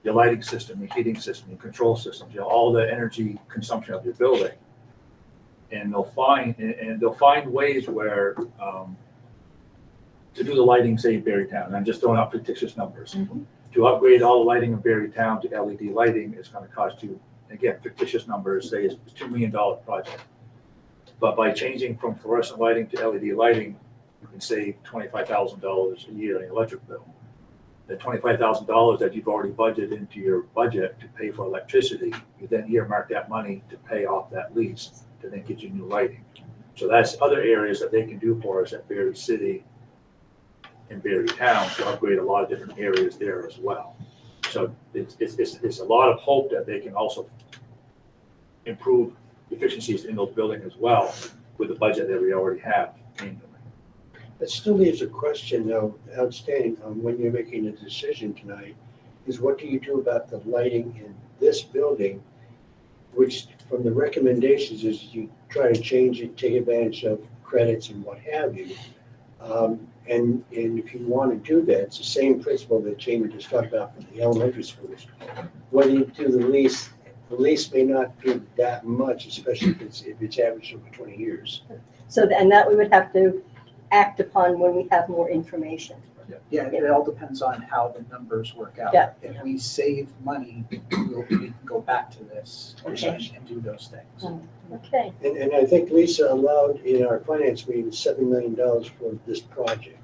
your lighting system, your heating system, your control systems, all the energy consumption of your building. And they'll find ways where to do the lighting, say Berrytown. I'm just throwing out fictitious numbers. Mm-hmm. To upgrade all the lighting in Berrytown to LED lighting is going to cost you, again, fictitious numbers. Say it's a $2 million project. But by changing from fluorescent lighting to LED lighting, you can save $25,000 a year on your electric bill. The $25,000 that you've already budgeted into your budget to pay for electricity, you then earmark that money to pay off that lease to then get you new lighting. So that's other areas that they can do for us at Berry City and Berry Town to upgrade a lot of different areas there as well. So it's a lot of hope that they can also improve efficiencies in those buildings as well with the budget that we already have annually. That still leaves a question though, outstanding on when you're making a decision tonight, is what do you do about the lighting in this building, which from the recommendations is you try to change it, take advantage of credits and what have you. And if you want to do that, it's the same principle that Jamie just talked about for the elementary schools. Whether you do the lease may not be that much, especially if it's averaged over 20 years. So, and that we would have to act upon when we have more information. Yeah, it all depends on how the numbers work out. Yeah. If we save money, we can go back to this Okay. and do those things. Okay. And I think Lisa allowed in our finance meeting $7 million for this project.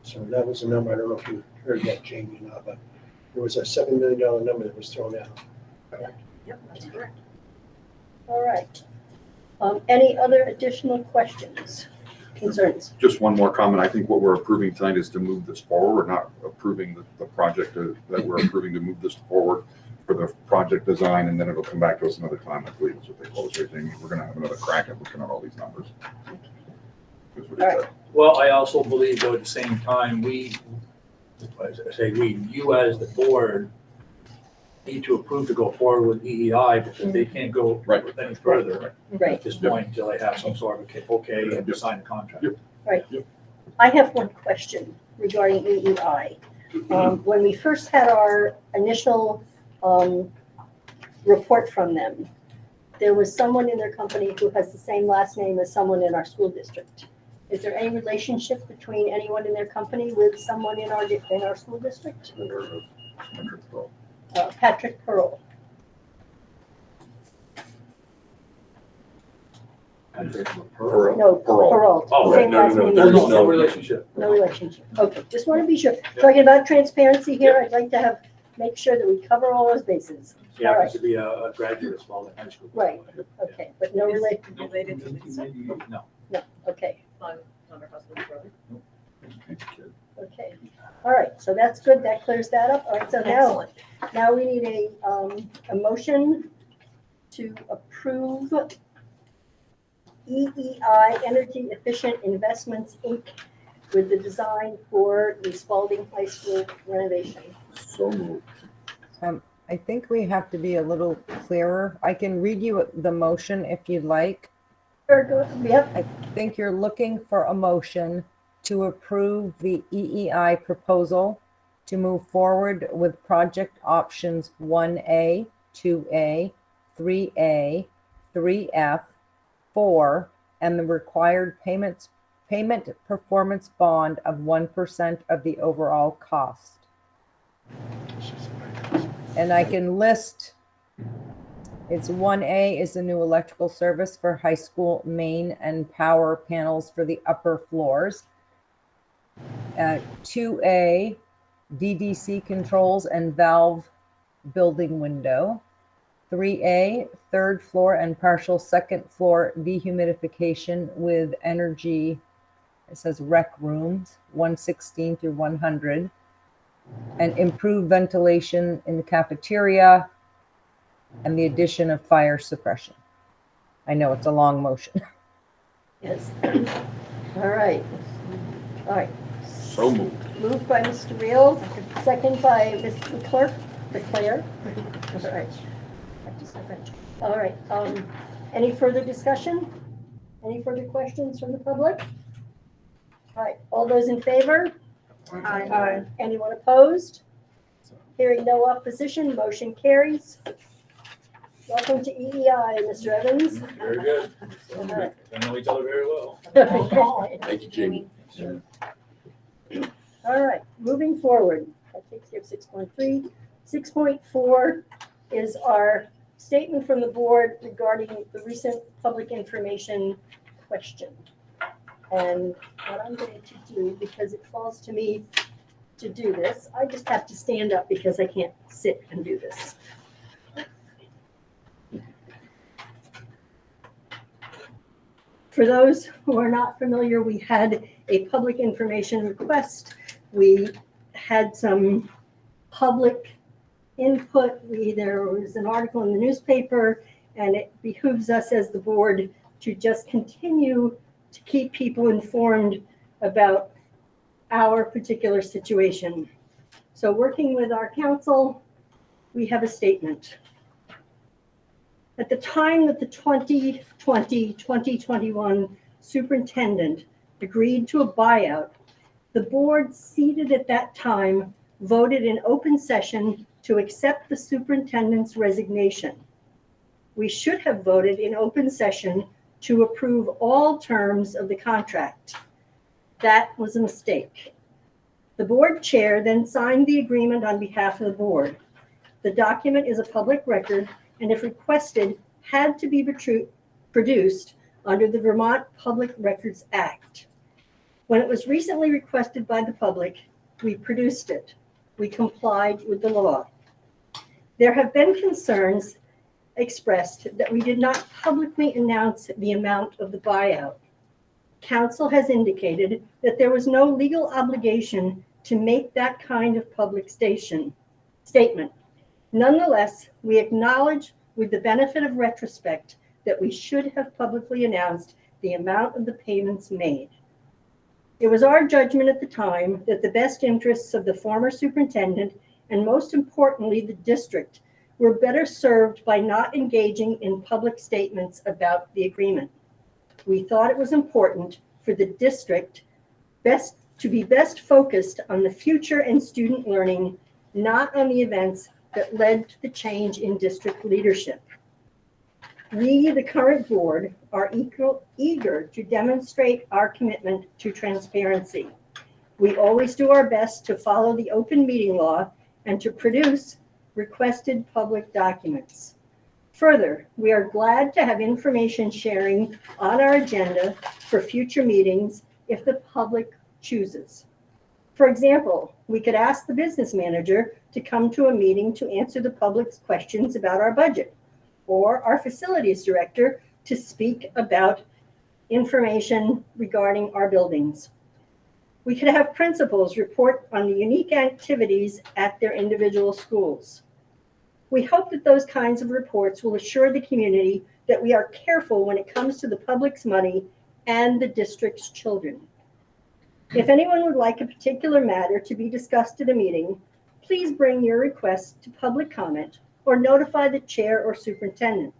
So that was a number, I don't know if you heard that, Jamie, or not, but there was a $7 million number that was thrown out. Yep, that's correct. All right. Any other additional questions? concerns? Just one more comment. I think what we're approving tonight is to move this forward. We're not approving the project that we're approving to move this forward for the project design, and then it'll come back to us another time, I believe, is what they close everything. We're gonna have another crack at looking at all these numbers. Is what it said. Well, I also believe though at the same time, as I say, you as the board need to approve to go forward with EEI because they can't go Right. any further Right. at this point until they have some sort of okay and sign the contract. I have one question regarding EEI. When we first had our initial report from them, there was someone in their company who has the same last name as someone in our school district. Is there any relationship between anyone in their company with someone in our school district? Patrick Pearl. Pearl. No, Pearl. Pearl. Oh, Same no, last no, name. there's No relationship. No relationship. Okay, just want to be sure. Talking about transparency here, I'd like to make sure that we cover all those bases. Yeah, All right. it should be a graduate as well in high school. Right. Okay, but no relation, Related to Lisa? No. no, okay, On her husband's brother? okay. All right, so that's good, that clears that up. All right, so now we need a motion to approve EEI Energy Efficient Investments, Inc. with the design for the Spalding High School renovation. So moved. I think we have to be a little clearer. I can read you the motion if you'd like. Very good, yep, I think you're looking for a motion to approve the EEI proposal to move forward with project options 1A, 2A, 3A, 3F, 4, and the required payment performance bond of 1% of the overall cost. And I can list, it's 1A is the new electrical service for high school main and power panels for the upper floors. 2A, DDC controls and valve building window. 3A, third floor and partial second floor dehumidification with energy, it says rec rooms, 116 through 100. And improved ventilation in the cafeteria and the addition of fire suppression. I know it's a long motion. yes. All right, all right. So moved. Moved by Mr. Reel, second by Ms. Leclerc. All right. All right, any further discussion? Any further questions from the public? All right, all those in favor? Aye. Anyone opposed? Hearing no opposition, motion carries. Welcome to EEI, Mr. Evans. Very good. We know each other very well. Thank you, Jamie. All right, moving forward, that takes care of 6.3. 6.4 is our statement from the board regarding the recent public information question. And what I'm going to do, because it falls to me to do this, I just have to stand up because I can't sit and do this. For those who are not familiar, we had a public information request. We had some public input. There was an article in the newspaper, and it behooves us as the board to just continue to keep people informed about our particular situation. So working with our council, we have a statement. At the time that the 2020-2021 superintendent agreed to a buyout, the board seated at that time voted in open session to accept the superintendent's resignation. We should have voted in open session to approve all terms of the contract. That was a mistake. The board chair then signed the agreement on behalf of the board. The document is a public record and if requested, had to be produced under the Vermont Public Records Act. When it was recently requested by the public, we produced it. We complied with the law. There have been concerns expressed that we did not publicly announce the amount of the buyout. Council has indicated that there was no legal obligation to make that kind of public statement. Nonetheless, we acknowledge with the benefit of retrospect that we should have publicly announced the amount of the payments made. It was our judgment at the time that the best interests of the former superintendent and most importantly, the district were better served by not engaging in public statements about the agreement. We thought it was important for the district to be best focused on the future and student learning, not on the events that led to the change in district leadership. We, the current board, are eager to demonstrate our commitment to transparency. We always do our best to follow the open meeting law and to produce requested public documents. Further, we are glad to have information sharing on our agenda for future meetings if the public chooses. For example, we could ask the business manager to come to a meeting to answer the public's questions about our budget, or our facilities director to speak about information regarding our buildings. We could have principals report on the unique activities at their individual schools. We hope that those kinds of reports will assure the community that we are careful when it comes to the public's money and the district's children. If anyone would like a particular matter to be discussed at a meeting, please bring your request to public comment or notify the chair or superintendent.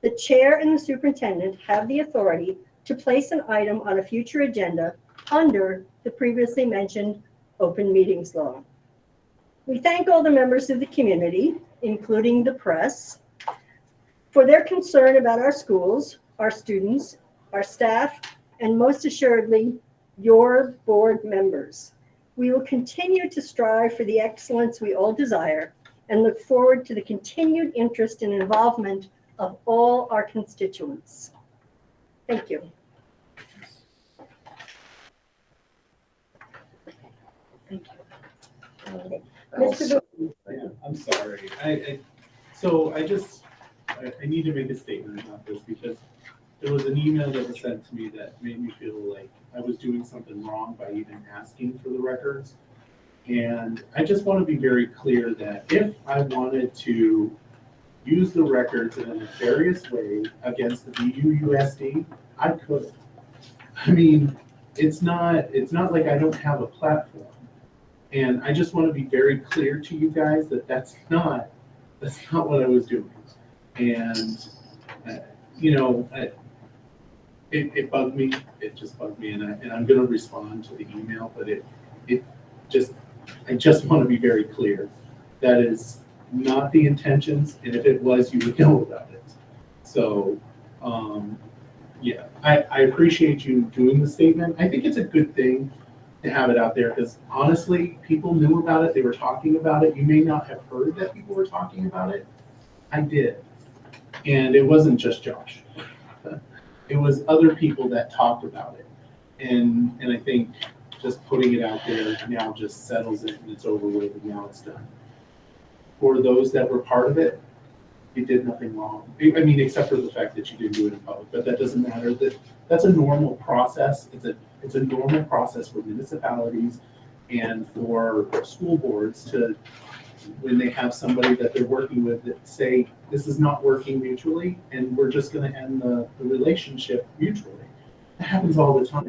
The chair and the superintendent have the authority to place an item on a future agenda under the previously mentioned open meetings law. We thank all the members of the community, including the press, for their concern about our schools, our students, our staff, and most assuredly, your board members. We will continue to strive for the excellence we all desire and look forward to the continued interest and involvement of all our constituents. Thank you. Thank you. Mr. I'm sorry. I need to make a statement about this because there was an email that was sent to me that made me feel like I was doing something wrong by even asking for the records. And I just want to be very clear that if I wanted to use the records in a nefarious way against the BUUSD, I could. I mean, it's not like I don't have a platform. And I just want to be very clear to you guys that that's not what I was doing. And, it bugged me. It just bugged me. And I'm going to respond to the email, but I just want to be very clear. That is not the intentions. And if it was, you would know about it. So, yeah, I appreciate you doing the statement. I think it's a good thing to have it out there because honestly, people knew about it. They were talking about it. You may not have heard that people were talking about it. I did. And it wasn't just Josh. It was other people that talked about it. And I think just putting it out there now just settles it and it's over with and now it's done. For those that were part of it, you did nothing wrong. I mean, except for the fact that you didn't do it in public, but that doesn't matter. That's a normal process. It's a normal process for municipalities and for school boards to, when they have somebody that they're working with, that say, this is not working mutually, and we're just going to end the relationship mutually. That happens all the time.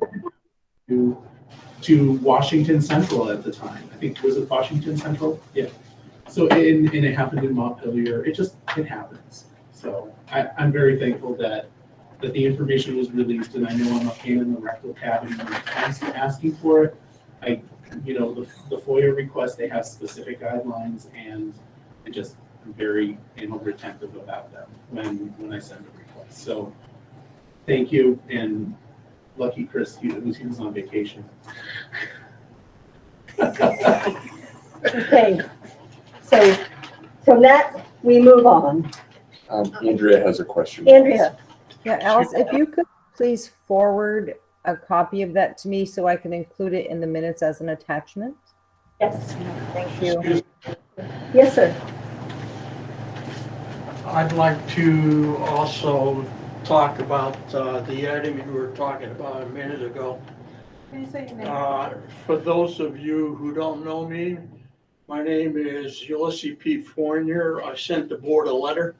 To Washington Central at the time. I think, was it Washington Central? Yeah. So, and it happened in Montpelier. It happens. So I'm very thankful that the information was released, and I know I'm a pain in the rectal cavity when it comes to asking for it. The FOIA request, they have specific guidelines, and I'm very retentive about them when I send a request. So thank you, and lucky Chris, he was on vacation. Okay, so from that, we move on. Andrea has a question. Andrea. Yeah, Alice, if you could please forward a copy of that to me so I can include it in the minutes as an attachment. Yes. Thank you. Yes, sir. I'd like to also talk about the item you were talking about a minute ago. Can you say your name? For those of you who don't know me, my name is Ulysses P. Fournier. I sent the board a letter.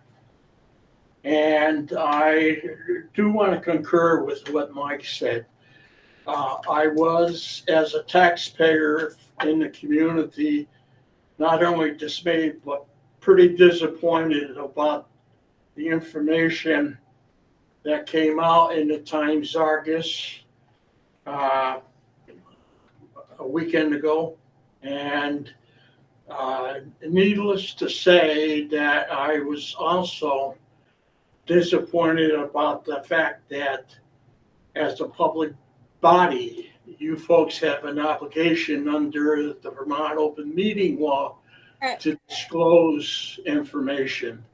And I do want to concur with what Mike said. I was, as a taxpayer in the community, not only dismayed, but pretty disappointed about the information that came out in the Times Argus a weekend ago. And needless to say that I was also disappointed about the fact that as a public body, you folks have an obligation under the Vermont Open Meeting Law to disclose information.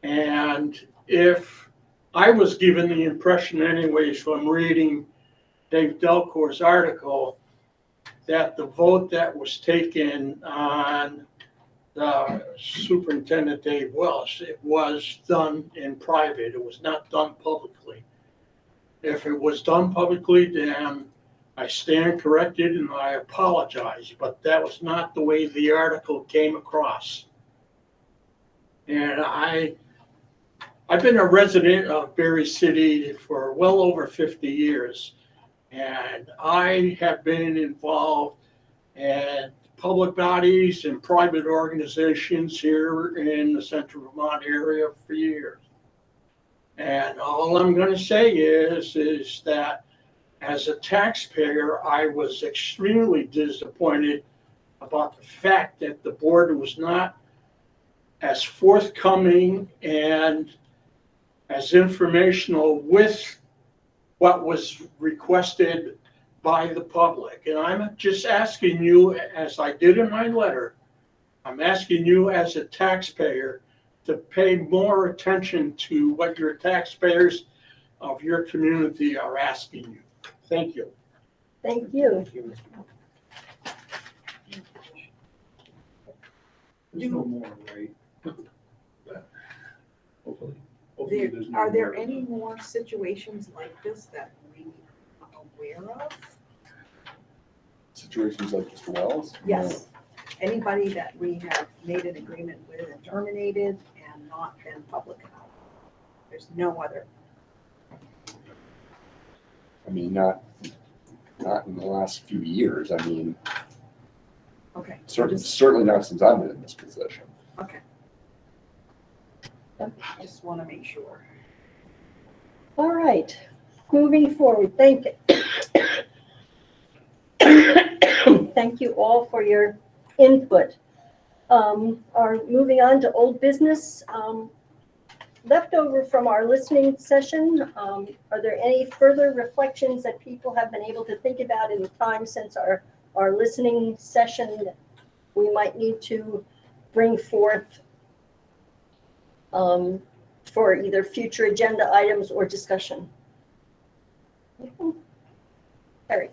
And if I was given the impression anyways from reading Dave Delcour's article that the vote that was taken on the Superintendent Dave Welsh, it was done in private. It was not done publicly. If it was done publicly, then I stand corrected and I apologize, but that was not the way the article came across. And I've been a resident of Berry City for well over 50 years, and I have been involved in public bodies and private organizations here in the Central Vermont area for years. And all I'm going to say is that as a taxpayer, I was extremely disappointed about the fact that the board was not as forthcoming and as informational with what was requested by the public. And I'm just asking you, as I did in my letter, I'm asking you as a taxpayer to pay more attention to what your taxpayers of your community are asking you. Thank you. Thank you. There's no more, right? Hopefully. Hopefully there's no Are there more. any more situations like this that we are aware of? Situations like Mr. Wells? Yes. Anybody that we have made an agreement with and terminated and not been public about it? There's no other. I mean, not in the last few years. I mean, Okay. certainly not since I've been in this position. Okay. Just want to make sure. All right, moving forward, thank you all for your input. Are moving on to old business. Leftover from our listening session, are there any further reflections that people have been able to think about in the time since our listening session that we might need to bring forth for either future agenda items or discussion? Harry.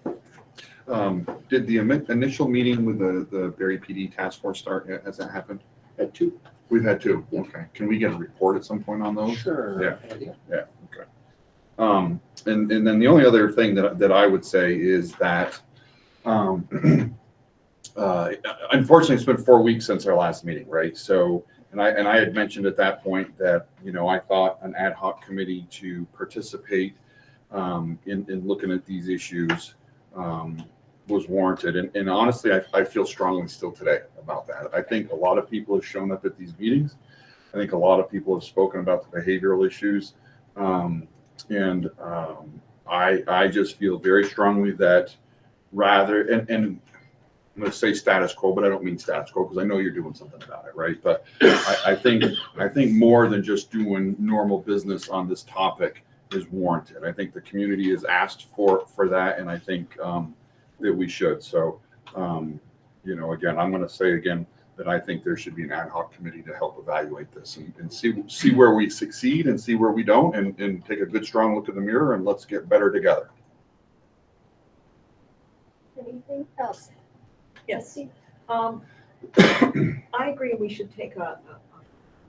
Did the initial meeting with the Berry PD task force start yet? Has that happened? Had two. We've had two. Okay. Can we get a report at some point on those? Sure. Yeah. Yeah. Okay. And then the only other thing that I would say is that, unfortunately, it's been 4 weeks since our last meeting, right? So, and I had mentioned at that point that, I thought an ad hoc committee to participate in looking at these issues was warranted. And honestly, I feel strongly still today about that. I think a lot of people have shown up at these meetings. I think a lot of people have spoken about the behavioral issues. I just feel very strongly that rather, and I'm going to say status quo, but I don't mean status quo because I know you're doing something about it, right? But I think more than just doing normal business on this topic is warranted. I think the community has asked for that, and I think that we should. So, again, I'm going to say again that I think there should be an ad hoc committee to help evaluate this and see where we succeed and see where we don't, and take a good strong look in the mirror and let's get better together. Anything else? Yes. I agree we should take a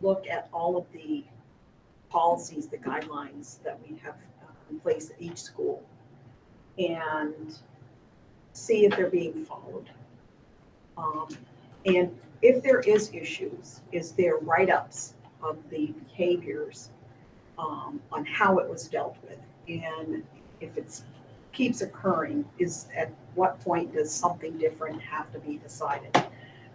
look at all of the policies, the guidelines that we have in place at each school and see if they're being followed. And if there is issues, is there write-ups of the behaviors on how it was dealt with? And if it keeps occurring, is at what point does something different have to be decided?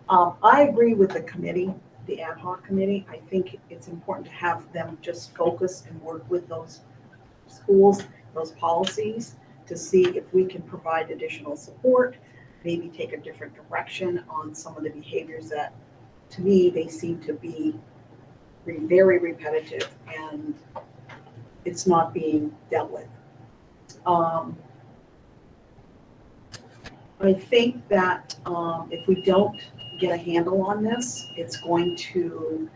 I agree with the committee, the ad hoc committee. I think it's important to have them just focus and work with those schools, those policies, to see if we can provide additional support, maybe take a different direction on some of the behaviors that, to me, they seem to be very repetitive and it's not being dealt with. I think that if we don't get a handle on this, it's going to,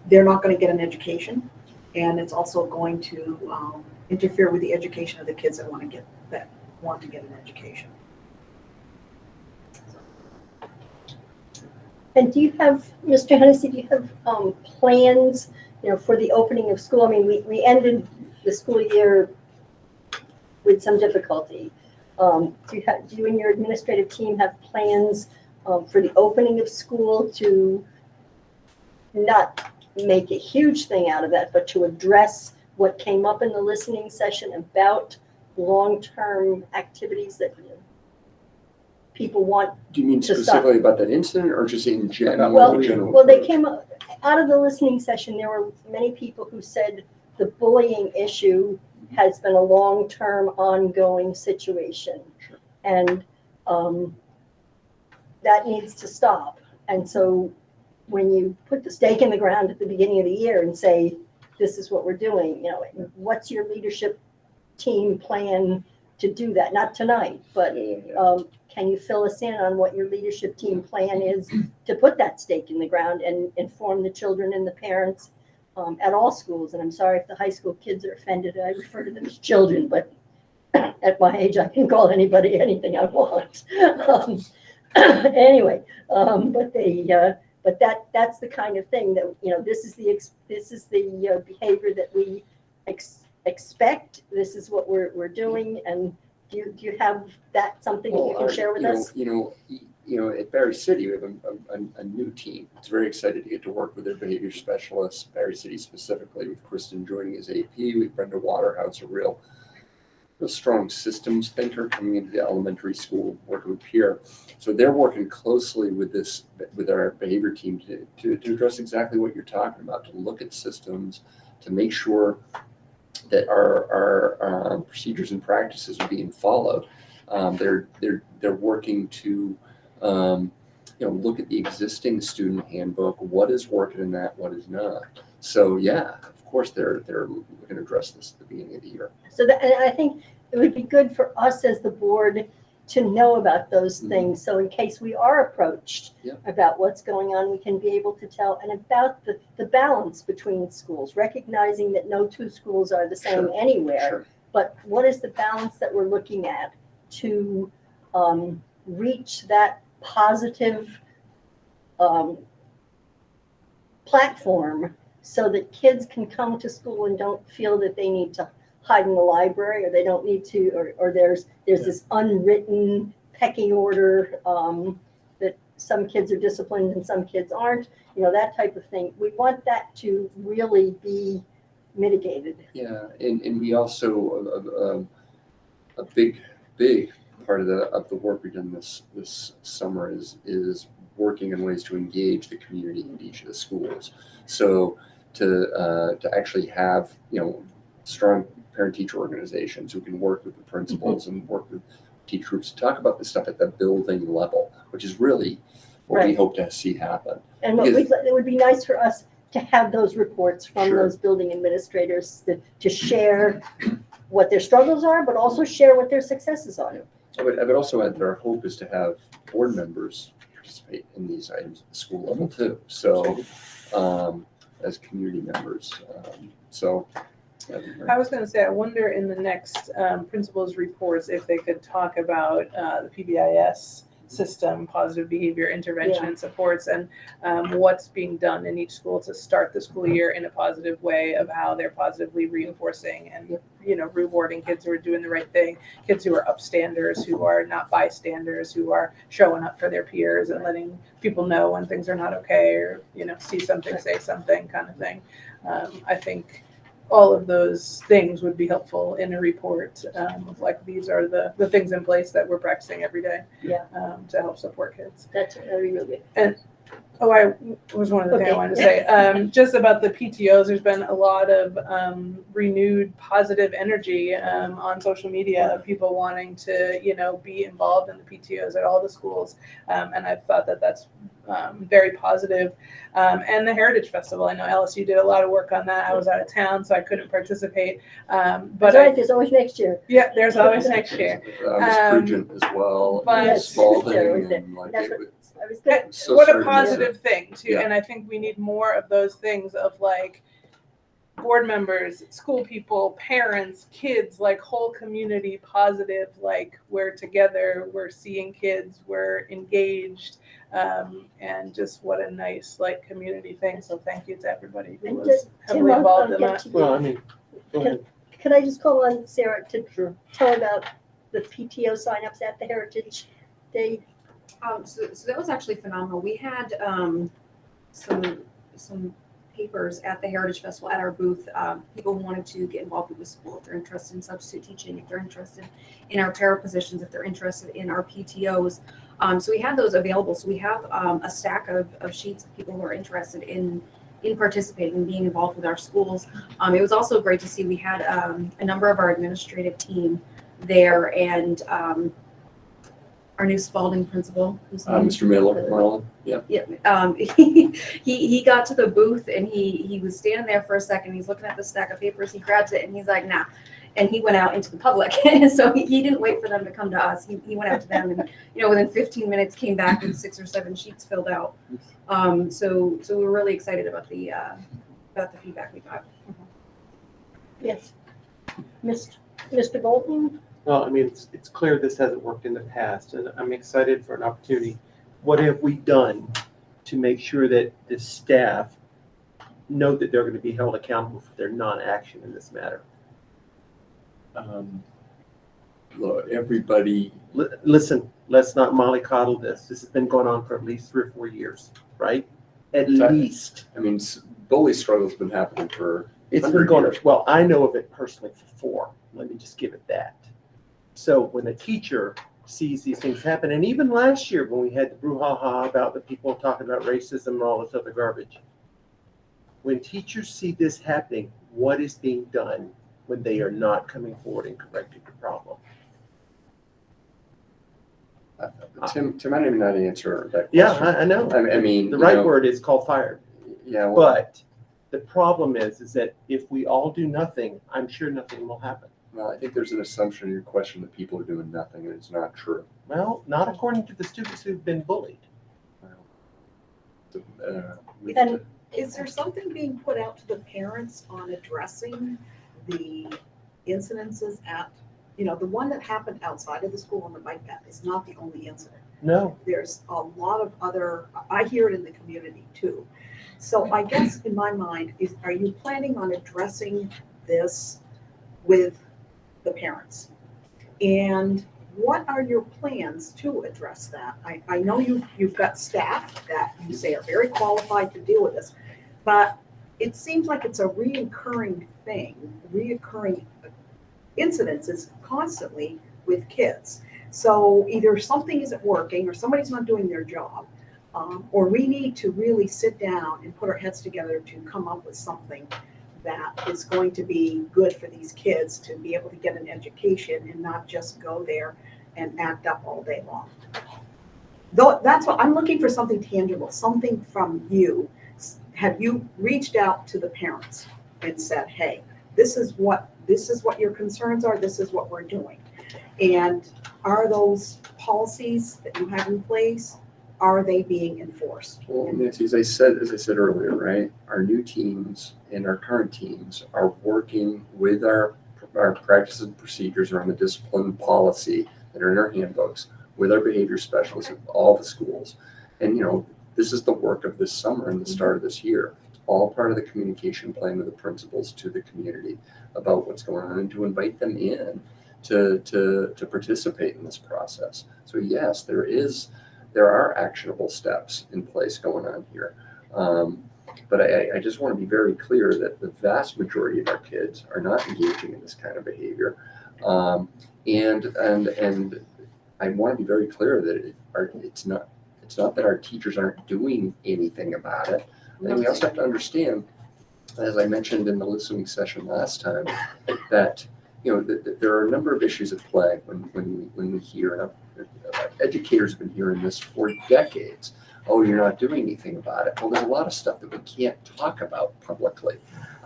they're not going to get an education, and it's also going to interfere with the education of the kids that want to get an education. And do you have, Mr. Hennessy, do you have plans, for the opening of school? I mean, we ended the school year with some difficulty. Do you and your administrative team have plans for the opening of school to not make a huge thing out of that, but to address what came up in the listening session about long-term activities that people want? Do you mean to specifically about that incident or just in general? Well, they came up, out of the listening session, there were many people who said the bullying issue has been a long-term ongoing situation. Sure. And that needs to stop. And so when you put the stake in the ground at the beginning of the year and say, this is what we're doing, what's your leadership team plan to do that? Not tonight, but can you fill us in on what your leadership team plan is to put that stake in the ground and inform the children and the parents at all schools? And I'm sorry if the high school kids are offended. I refer to them as children, but at my age, I can call anybody anything I want. Anyway, but that's the kind of thing that, this is the behavior that we expect. This is what we're doing. And do you have that something that you can share with us? At Barry City, we have a new team. It's very excited to get to work with their behavior specialists, Barry City specifically, with Kristen joining as AP, with Brenda Waterhouse, a real strong systems thinker coming into the elementary school, working with Pierre. So they're working closely with our behavior team to address exactly what you're talking about, to look at systems, to make sure that our procedures and practices are being followed. They're working to look at the existing student handbook, what is working in that, what is not. So yeah, of course they're going to address this at the beginning of the year. So and I think it would be good for us as the board to know about those things. So in case we are approached about what's going on, we can be able to tell, and about the balance between schools, recognizing that no two schools are the same anywhere. Sure. But what is the balance that we're looking at to reach that positive platform so that kids can come to school and don't feel that they need to hide in the library, or they don't need to, or there's this unwritten pecking order that some kids are disciplined and some kids aren't, that type of thing. We want that to really be mitigated. Yeah, and we also a big part of the work we've done this summer is working on ways to engage the community in each of the schools. So to actually have strong parent-teacher organizations who can work with the principals and work with teacher groups to talk about this stuff at the building level, which is really what we hope to see happen. And it would be nice for us to have those reports from those building administrators to share what their struggles are, but also share what their successes are. I would also add that our hope is to have board members participate in these items at the school level too. So as community members. I was going to say, I wonder in the next principals reports if they could talk about the PBIS system, positive behavior intervention and supports, and what's being done in each school to start the school year in a positive way of how they're positively reinforcing and, you know, rewarding kids who are doing the right thing, kids who are upstanders, who are not bystanders, who are showing up for their peers and letting people know when things are not okay, or, you know, see something, say something kind of thing. I think all of those things would be helpful in a report of like, these are the things in place that we're practicing every day to help support kids. That's really, really good. And I was one of the things I Okay. wanted to say, just about the PTOs, there's been a lot of renewed positive energy on social media of people wanting to, you know, be involved in the PTOs at all the schools. And I thought that that's very positive. And the Heritage Festival, I know LSU did a lot of work on that. I was out of town, so I couldn't participate. But That's right, there's always next year. yeah, there's always next year. Miss Prugent as well, but- and Spalding, Yes, and like, that's it what was I was gonna- so What a certain. positive thing too. Yeah. And I think we need more of those things of like board members, school people, parents, kids, like whole community positive, like we're together, we're seeing kids, we're engaged, and just what a nice like community thing. So thank you to everybody who And was just, Tim, heavily I'll involved in get that. to Well, I you. mean, go ahead. Could I just call on Sarah to tell about the PTO signups at the Heritage Day? So that was actually phenomenal. We had some papers at the Heritage Festival at our booth. People who wanted to get involved with the school, if they're interested in substitute teaching, if they're interested in our para positions, if they're interested in our PTOs. So we had those available. So we have a stack of sheets of people who are interested in participating and being involved with our schools. It was also great to see we had a number of our administrative team there, and our new Spalding principal, who's Mr. Marlin, yeah. Yeah, he got to the booth and he was standing there for a second. He's looking at the stack of papers. He grabs it and he's like, "Nah," and he went out into the public. So he didn't wait for them to come to us. He went out to them, and within 15 minutes came back with 6 or 7 sheets filled out. So we're really excited about the feedback we got. Yes. Mr. Bolton? Well, I mean, it's clear this hasn't worked in the past, and I'm excited for an opportunity. What have we done to make sure that the staff know that they're going to be held accountable for their non-action in this matter? Look, everybody, Listen, let's not mollycoddle this. This has been going on for at least 3 or 4 years, right? At least. I mean, bully struggle's been happening for It's been 100 going, years. well, I know of it personally for 4. Let me just give it that. So when a teacher sees these things happen, and even last year when we had the brouhaha about the people talking about racism and all this other garbage, when teachers see this happening, what is being done when they are not coming forward and correcting the problem? Tim, I don't even know how to answer that Yeah, question. I know. I mean, The you right know, word is called fired. Yeah, well, But the problem is that if we all do nothing, I'm sure nothing will happen. well, I think there's an assumption in your question that people are doing nothing, and it's not true. Well, not according to the students who've been bullied. And Is there something being put out to the parents on addressing the incidences at, the one that happened outside of the school on the bike path is not the only incident. No. There's a lot of other, I hear it in the community too. So I guess in my mind, are you planning on addressing this with the parents? And what are your plans to address that? I know you've got staff that you say are very qualified to deal with this, but it seems like it's a reoccurring thing, reoccurring incidences constantly with kids. So either something isn't working or somebody's not doing their job, or we need to really sit down and put our heads together to come up with something that is going to be good for these kids to be able to get an education and not just go there and act up all day long. Though that's what I'm looking for, something tangible, something from you. Have you reached out to the parents and said, "Hey, this is what your concerns are, this is what we're doing"? And are those policies that you have in place, are they being enforced? Well, Nancy, as I said earlier, right, our new teams and our current teams are working with our practices and procedures around the discipline policy that are in our handbooks with our behavior specialists at all the schools. And, you know, this is the work of this summer and the start of this year, all part of the communication plan with the principals to the community about what's going on and to invite them in to participate in this process. So yes, there are actionable steps in place going on here. But I just want to be very clear that the vast majority of our kids are not engaging in this kind of behavior. And I want to be very clear that it's not that our teachers aren't doing anything about it. And we also have to understand, as I mentioned in the listening session last time, that you know there are a number of issues at play when we hear, and educators have been hearing this for decades. Oh, you're not doing anything about it. Well, there's a lot of stuff that we can't talk about publicly.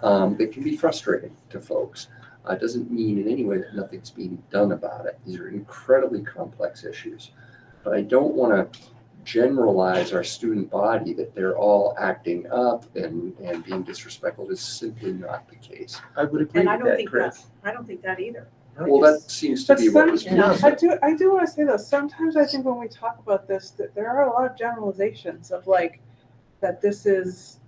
That can be frustrating to folks. It doesn't mean in any way that nothing's being done about it. These are incredibly complex issues. But I don't want to generalize our student body that they're all acting up and being disrespectful. Is simply not the case. I would agree And I with don't that, think Chris. I don't think that either. Well, that seems to But be what was being I said. do want to say though, sometimes I think when we talk about this, that there are a lot of generalizations of like, that this is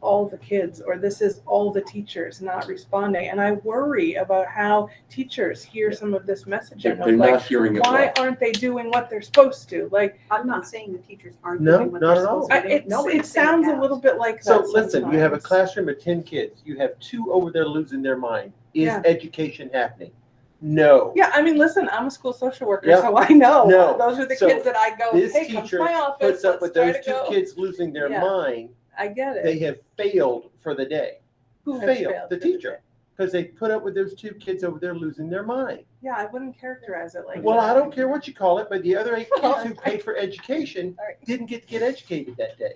all the kids or this is all the teachers not responding. And I worry about how teachers hear some of this messaging They're of not like, hearing it why well. aren't they doing what they're supposed to? Like, I'm not saying the teachers aren't No, doing what not they're at all. supposed to do. it Nobody's sounds saying a that. little bit like So that listen, you have a sometimes. classroom of 10 kids. You have 2 over there losing their mind. Is Yeah. education happening? No. Yeah, I mean, listen, I'm a school social worker, Yeah. so I know. No. Those are the So kids that I go, This hey, come to teacher my office, puts up let's with try those to 2 go. kids losing their Yeah. mind. I get it. They have failed for the day. Who Has failed? failed The for the teacher. day. Because they put up with those 2 kids over there losing their mind. Yeah, I wouldn't characterize it like Well, that. I don't care what you call it, but the other 8 kids who paid for education didn't get to get educated that day.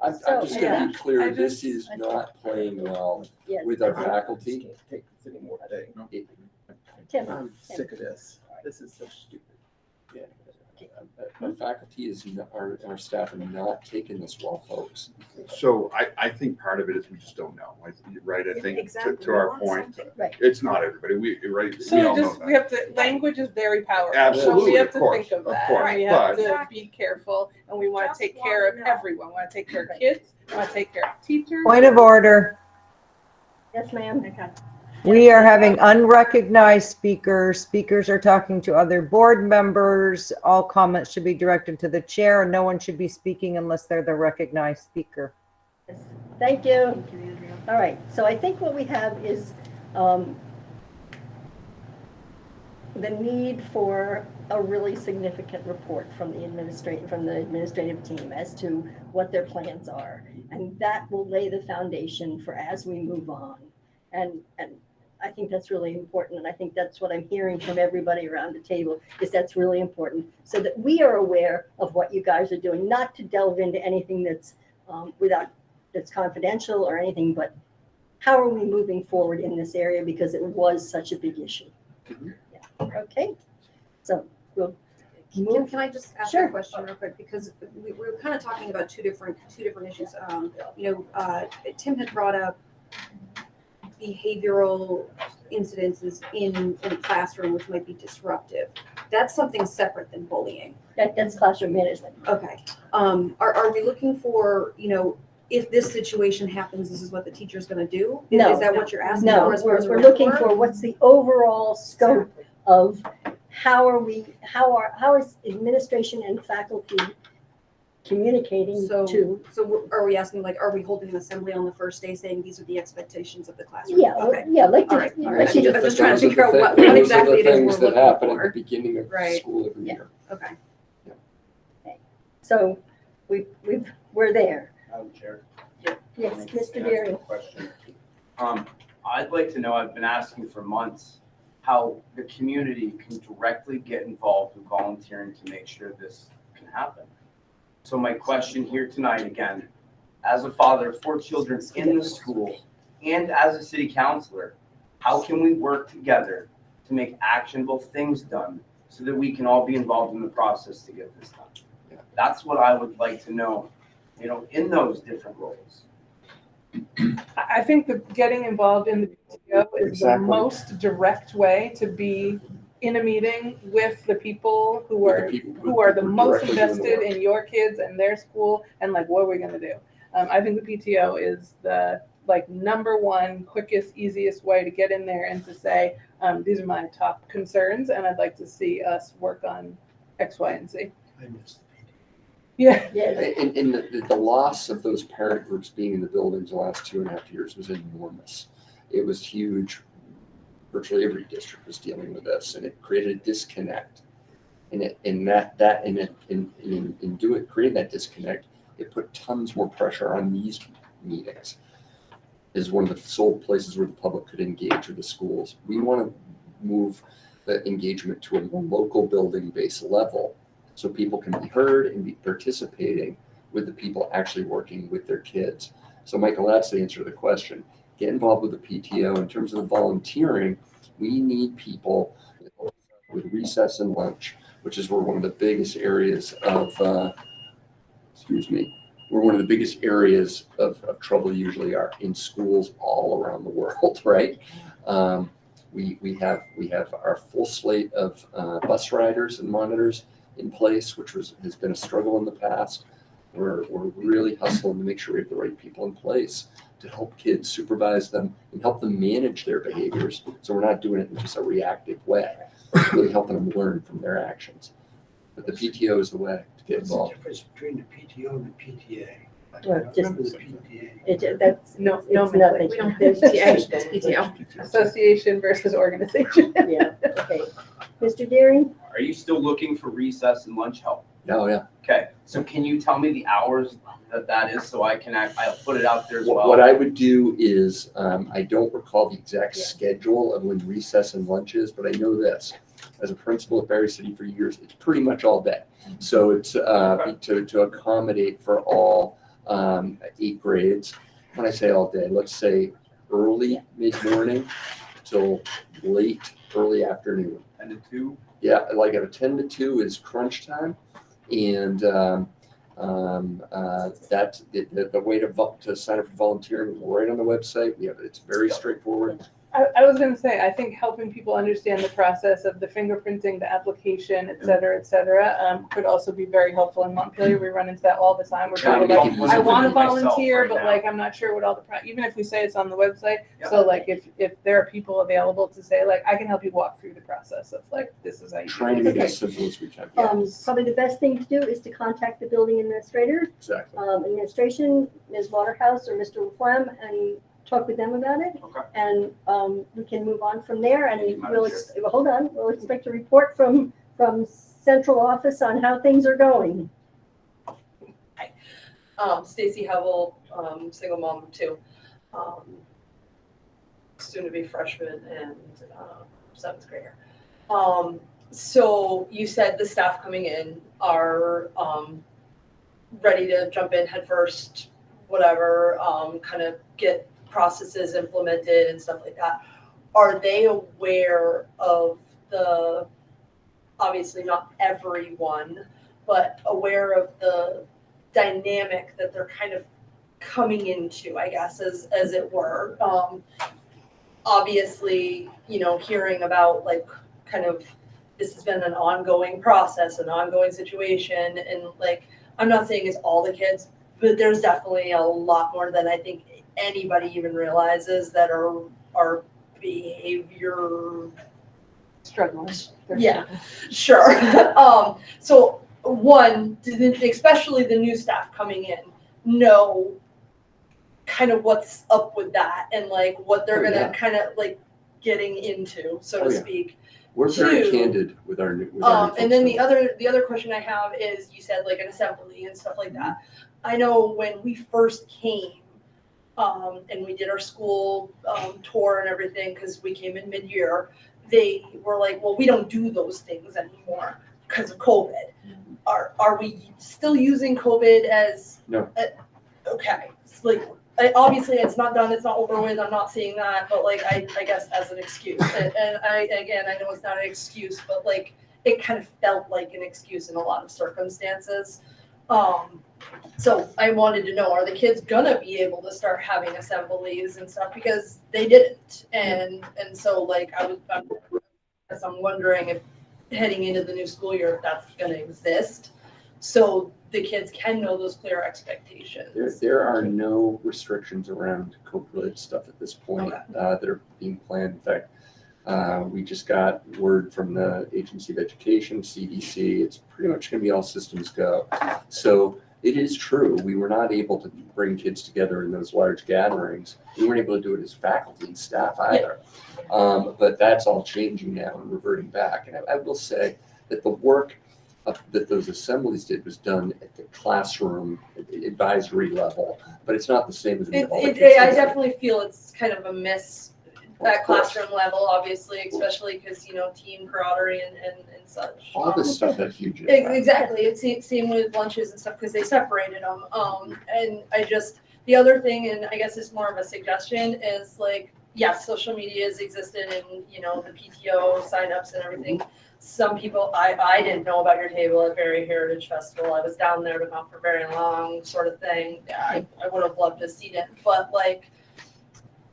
I'm just going to yeah, be clear. I This just- is not playing well Yes. with our faculty. Can't take this anymore today. Tim, I'm sick of this. This is so stupid. Yeah. Our faculty our staff are not taking this well, folks. So I think part of it is we just don't know, right? I think Exactly. to our point, Right. it's not everybody. Right? We So all know just, that. we have to, language is very powerful. So Absolutely, we have of to course, think of of that. course, We have but- to be careful and we want Just to take care of wanna know. everyone. We want to take care of kids, we want to take care of teachers. Point of order. Yes, ma'am. Okay. We are having unrecognized speakers. Speakers are talking to other board members. All comments should be directed to the chair and no one should be speaking unless they're the recognized speaker. Thank you. All right, so I think what we have is the need for a really significant report from the administrative team as to what their plans are. And that will lay the foundation for as we move on. And I think that's really important. And I think that's what I'm hearing from everybody around the table is that's really important so that we are aware of what you guys are doing, not to delve into anything that's that's confidential or anything, but how are we moving forward in this area because it was such a big issue. Yeah. Okay, so we'll move. Can I just ask Sure. a question real quick? Because we were kind of talking about two different issues. Tim had brought up behavioral incidences in the classroom, which might be disruptive. That's something separate than bullying. That's classroom management. Okay. Are we looking for, if this situation happens, this is what the teacher's gonna do? No. Is that what you're asking No, for as far as we're looking report? for what's the overall scope of how is administration and faculty communicating to. So are we asking, are we holding an assembly on the first day saying these are the expectations of the classroom? Yeah, Okay. yeah, like. All right. to- All right. like to- I'm just trying to figure out what Those are exactly the it is things we're that looking happen at for. the beginning of Right. school every Yeah. year. Okay. So we're there. Madam Chair. Yes, Can I Mr. ask a Deering. question? I'd like to know, I've been asking for months, how the community can directly get involved with volunteering to make sure this can happen. So my question here tonight, again, as a father of 4 children in the school and as a city councilor, how can we work together to make actionable things done so that we can all be involved in the process to get this done? That's what I would like to know, in those different roles. I think that getting involved in the PTO is Exactly. the most direct way to be in a meeting with the people who With the are, people who are the who most directly doing the invested work. in your kids and their school, and like, what are we gonna do? I think the PTO is the like number one, quickest, easiest way to get in there and to say, these are my top concerns, and I'd like to see us work on X, Y, and Z. I missed Yeah. Yes. And the loss of those parent groups being in the buildings the last 2.5 years was enormous. It was huge. Virtually every district was dealing with this, and it created a disconnect. And creating that disconnect, it put tons more pressure on these meetings. Is one of the sole places where the public could engage with the schools. We want to move the engagement to a more local building-based level, so people can be heard and be participating with the people actually working with their kids. So Michael, that's the answer to the question. Get involved with the PTO. In terms of the volunteering, we need people with recess and lunch, which is where one of the biggest areas of, where one of the biggest areas of trouble usually are in schools all around the world, right? We have our full slate of bus riders and monitors in place, which has been a struggle in the past. We're really hustling to make sure we have the right people in place to help kids, supervise them, and help them manage their behaviors. So we're not doing it in just a reactive way, really helping them learn from their actions. But the PTO is the way to get What's the involved. difference between the PTO and the PTA? I Well, just- remember the PTA. That's, No, it's no, nothing. We don't There's PTA, just- it's PTO. association versus organization. Yeah, okay. Mr. Deering? Are you still looking for recess and lunch help? Oh, yeah. Okay, so can you tell me the hours that is so I'll put it out there as well? What I would do is, I don't recall the exact schedule of when recess and lunch is, but I know this. As a principal at Berry City for years, it's pretty much all day. So it's to accommodate for all 8 grades. When I say all day, let's say early mid-morning till early afternoon. 10 to 2? Yeah, like a 10 to 2 is crunch time, and that's the way to sign up for volunteering right on the website. It's very straightforward. I was gonna say, I think helping people understand the process of the fingerprinting, the application, et cetera, could also be very helpful in Montpelier. We run into that all the time. We're Trying kind to of make like, it I easy want to for myself volunteer, right but now. like, I'm not sure what all the, even if we say it's on the website. Yeah. So like, if there are people available to say like, I can help you walk through the process of like, this is how you. Trying to make it as simple as we can. Probably the best thing to do is to contact the building administrator, Exactly. administration, Ms. Waterhouse or Mr. Laflamme, and talk with them about it. Okay. And we can move on from there, and Thank you, Madam we'll, Chair. hold on, we'll expect a report from central office on how things are going. Stacy Hevel, single mom of 2, soon to be freshman and 7th grader. So you said the staff coming in are ready to jump in head first, whatever, kind of get processes implemented and stuff like that. Are they aware of obviously not everyone, but aware of the dynamic that they're kind of coming into, I guess, as it were? Obviously, hearing about like kind of this has been an ongoing process, an ongoing situation, and like I'm not saying it's all the kids, but there's definitely a lot more than I think anybody even realizes that are behavior Struggling. Yeah, sure. So one, especially the new staff coming in, know kind of what's up with that and like what they're gonna kind of like getting into, so to speak. We're very 2, with our new and then folks. the other question I have is, you said like an assembly and stuff like that. I know when we first came, and we did our school tour and everything, because we came in mid-year, they were like, well, we don't do those things anymore because of COVID. Are we still using COVID as? No. Okay, it's like, obviously it's not done, it's not over with, I'm not seeing that, but like, I guess as an excuse. And I know it's not an excuse, but like, it kind of felt like an excuse in a lot of circumstances. So I wanted to know, are the kids gonna be able to start having assemblies and stuff, because they didn't, and so like I'm Because I'm wondering if heading into the new school year, if that's gonna exist. So the kids can know those clear expectations. There are no restrictions around COVID stuff at this point that are being planned. In fact, we just got word from the Agency of Education, CDC, it's pretty much going to be all systems go. So it is true, we were not able to bring kids together in those large gatherings. We weren't able to do it as faculty and staff either. But that's all changing now and reverting back. And I will say that the work that those assemblies did was done at the classroom advisory level, but it's not the same as. I definitely feel it's kind of a miss at classroom level, obviously, especially because, team camaraderie and such. All this stuff had huge impact. Exactly. It's same with lunches and stuff because they separated them. And the other thing, and I guess it's more of a suggestion, is like, yes, social media has existed and, the PTO signups and everything. Some people, I didn't know about your table at Berry Heritage Festival. I was down there, but not for very long, sort of thing. I would have loved to see it, but like,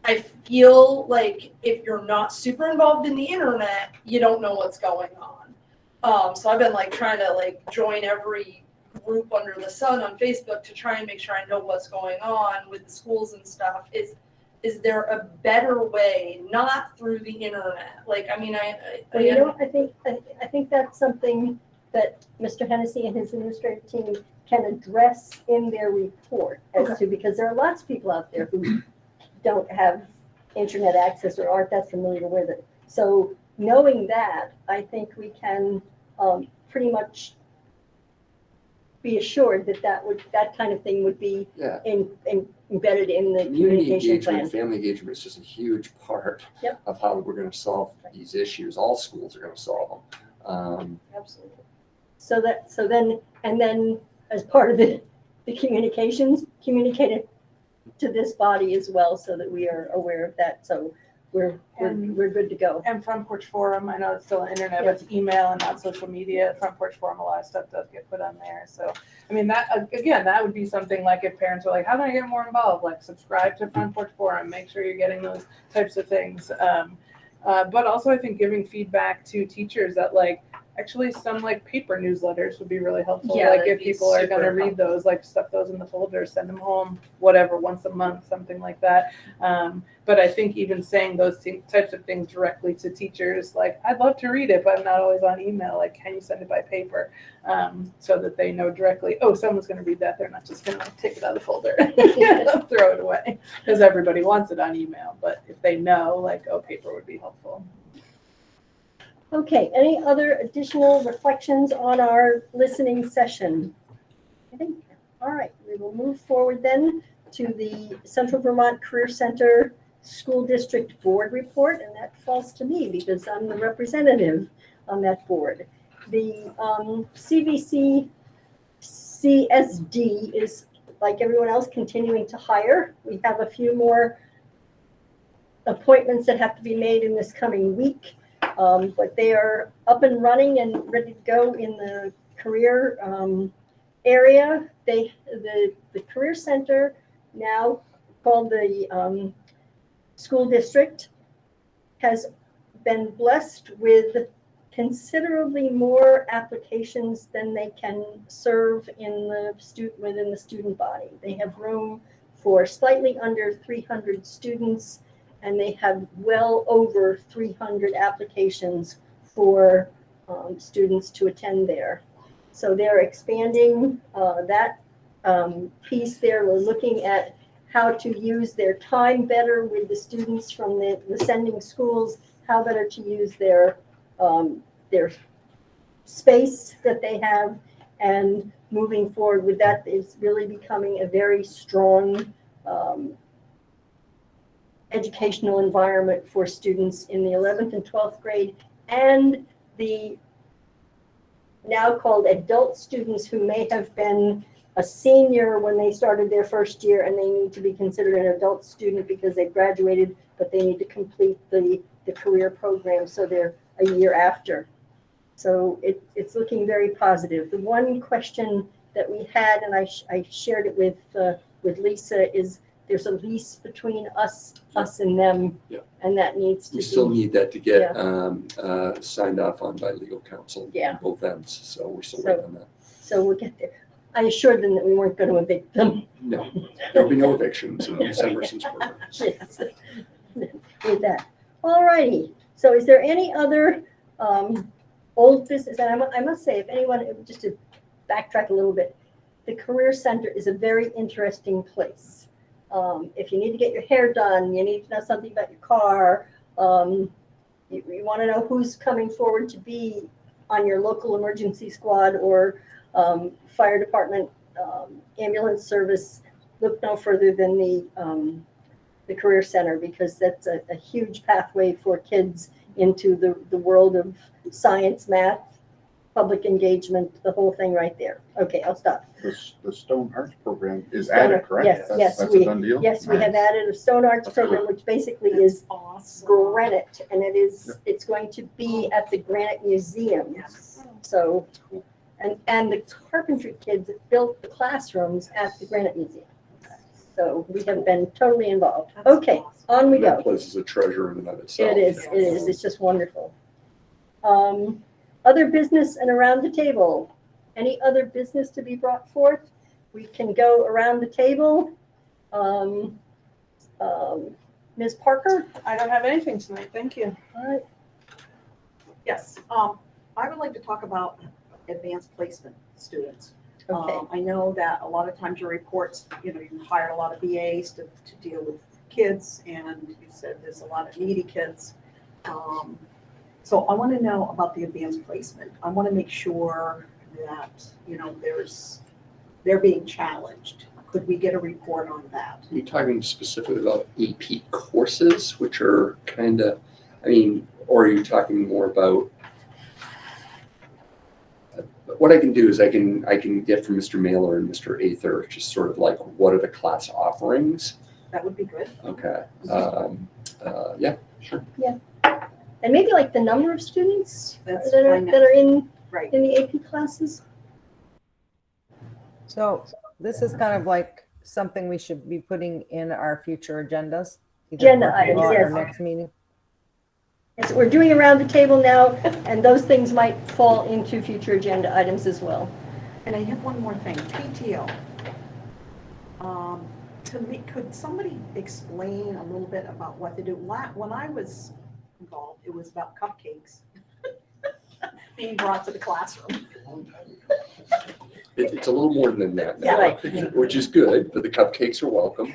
I feel like if you're not super involved in the internet, you don't know what's going on. So I've been like trying to like join every group under the sun on Facebook to try and make sure I know what's going on with the schools and stuff. Is there a better way, not through the internet? Like, I mean, I think that's something that Mr. Hennessy and his administrative team can address in their report as to, because there are lots of people out there who don't have internet access or aren't that familiar with it. So knowing that, I think we can pretty much be assured that that kind of thing would be embedded in the communication plan. Family engagement is just a huge part of how we're going to solve these issues. All schools are going to solve them. Absolutely. So then as part of the communications, communicate it to this body as well, so that we are aware of that. So we're good to go. And Front Porch Forum, I know it's still internet, but it's email and not social media. Front Porch Forum, a lot of stuff does get put on there. So, I mean, that would be something like if parents are like, how can I get more involved? Like, subscribe to Front Porch Forum, make sure you're getting those types of things. But also, I think giving feedback to teachers that actually some paper newsletters would be really helpful. If people are going to read those, stuff those in the folder, send them home, whatever, once a month, something like that. But I think even saying those types of things directly to teachers, I'd love to read it, but I'm not always on email. Can you send it by paper? So that they know directly, oh, someone's going to read that. They're not just going to take it out of the folder and throw it away, because everybody wants it on email. But if they know, oh, paper would be helpful. Okay, any other additional reflections on our listening session? I think, all right, we will move forward then to the Central Vermont Career Center School District Board Report, and that falls to me because I'm the representative on that board. The CVC CSD is, like everyone else, continuing to hire. We have a few more appointments that have to be made in this coming week. But they are up and running and ready to go in the career area. The Career Center, now called the school district, has been blessed with considerably more applications than they can serve within the student body. They have room for slightly under 300 students, and they have well over 300 applications for students to attend there. So they're expanding that piece there. We're looking at how to use their time better with the students from the sending schools, how better to use their space that they have, and moving forward with that is really becoming a very strong educational environment for students in the 11th and 12th grade, and the now called adult students who may have been a senior when they started their first year, and they need to be considered an adult student because they graduated, but they need to complete the career program, so they're a year after. So it's looking very positive. The one question that we had, and I shared it with Lisa, is there's a lease between us and them. Yeah. And that needs to We be. still need that to get signed off on by legal counsel. Yeah. On both ends, so we're still So- waiting on that. So we'll get there. I assured them that we weren't going to evict them. No, there'll be no evictions in December since we're. Yes. With that. All righty. So is there any other old business? And I must say, if anyone, just to backtrack a little bit, the Career Center is a very interesting place. If you need to get your hair done, you need to know something about your car, you want to know who's coming forward to be on your local emergency squad or fire department, ambulance service, look no further than the Career Center, because that's a huge pathway for kids into the world of science, math, public engagement, the whole thing right there. Okay, I'll stop. The Stone Arts program is Stone added, Arts, correct? yes, yes, That's we- a done deal? Yes, we have Nice. added a Stone Arts That's program, cool. which basically is Awesome. granite, and it's going to be at the Granite Museum. Yes. So, and the carpentry kids built the classrooms at the Granite Museum. So we have been totally involved. That's Okay, awesome. on we That go. place is a treasure in and of itself. It is, it's just wonderful. Other business and around the table. Any other business to be brought forth? We can go around the table. Ms. Parker? I don't have anything tonight, thank you. All right. Yes, I would like to talk about advanced placement students. Okay. I know that a lot of times your reports, you hire a lot of BAs to deal with kids, and you said there's a lot of needy kids. So I want to know about the advanced placement. I want to make sure that, they're being challenged. Could we get a report on that? Are you talking specifically about AP courses, which are or are you talking more about? What I can do is I can get from Mr. Mailer and Mr. Ather just sort of like what are the class offerings? That would be good. Okay. Yeah, sure. And maybe like the number of students That's that are in Right. the AP classes? So this is kind of like something we should be putting in our future agendas. either Agenda for items, our yes. Next meeting. Yes, we're doing around the table now, and those things might fall into future agenda items as well. And I have one more thing, PTO. To me, could somebody explain a little bit about what they do? When I was involved, it was about cupcakes being brought to the classroom. It's a little more than that now, Right. which is good, but the cupcakes are welcome.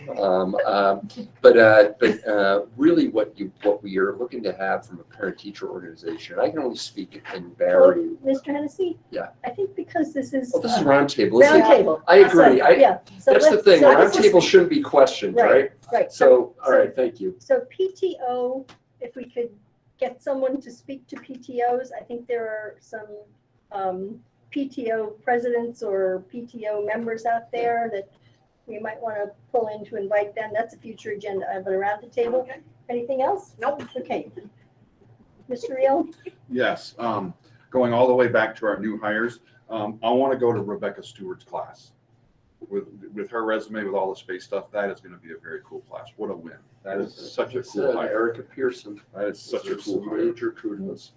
But really what we are looking to have from a parent-teacher organization, I can only speak in Barry. Mr. Hennessy? Yeah. I think because this is. Oh, this is roundtable. Round table. I agree. So, yeah. So That's the let's- thing, so let's just- roundtable shouldn't be questioned, right? Right. So, all right, thank you. So PTO, if we could get someone to speak to PTOs, I think there are some PTO presidents or PTO members out there that we might want to pull in to invite them. That's a future agenda, but around the table. Okay. Anything else? Nope. Okay. Mr. Reel? Yes, going all the way back to our new hires, I want to go to Rebecca Stewart's class. With her resume, with all the space stuff, that is going to be a very cool class. What a win. That is such a cool hire. Erica Pearson. That is such a cool Some hire. major kudos.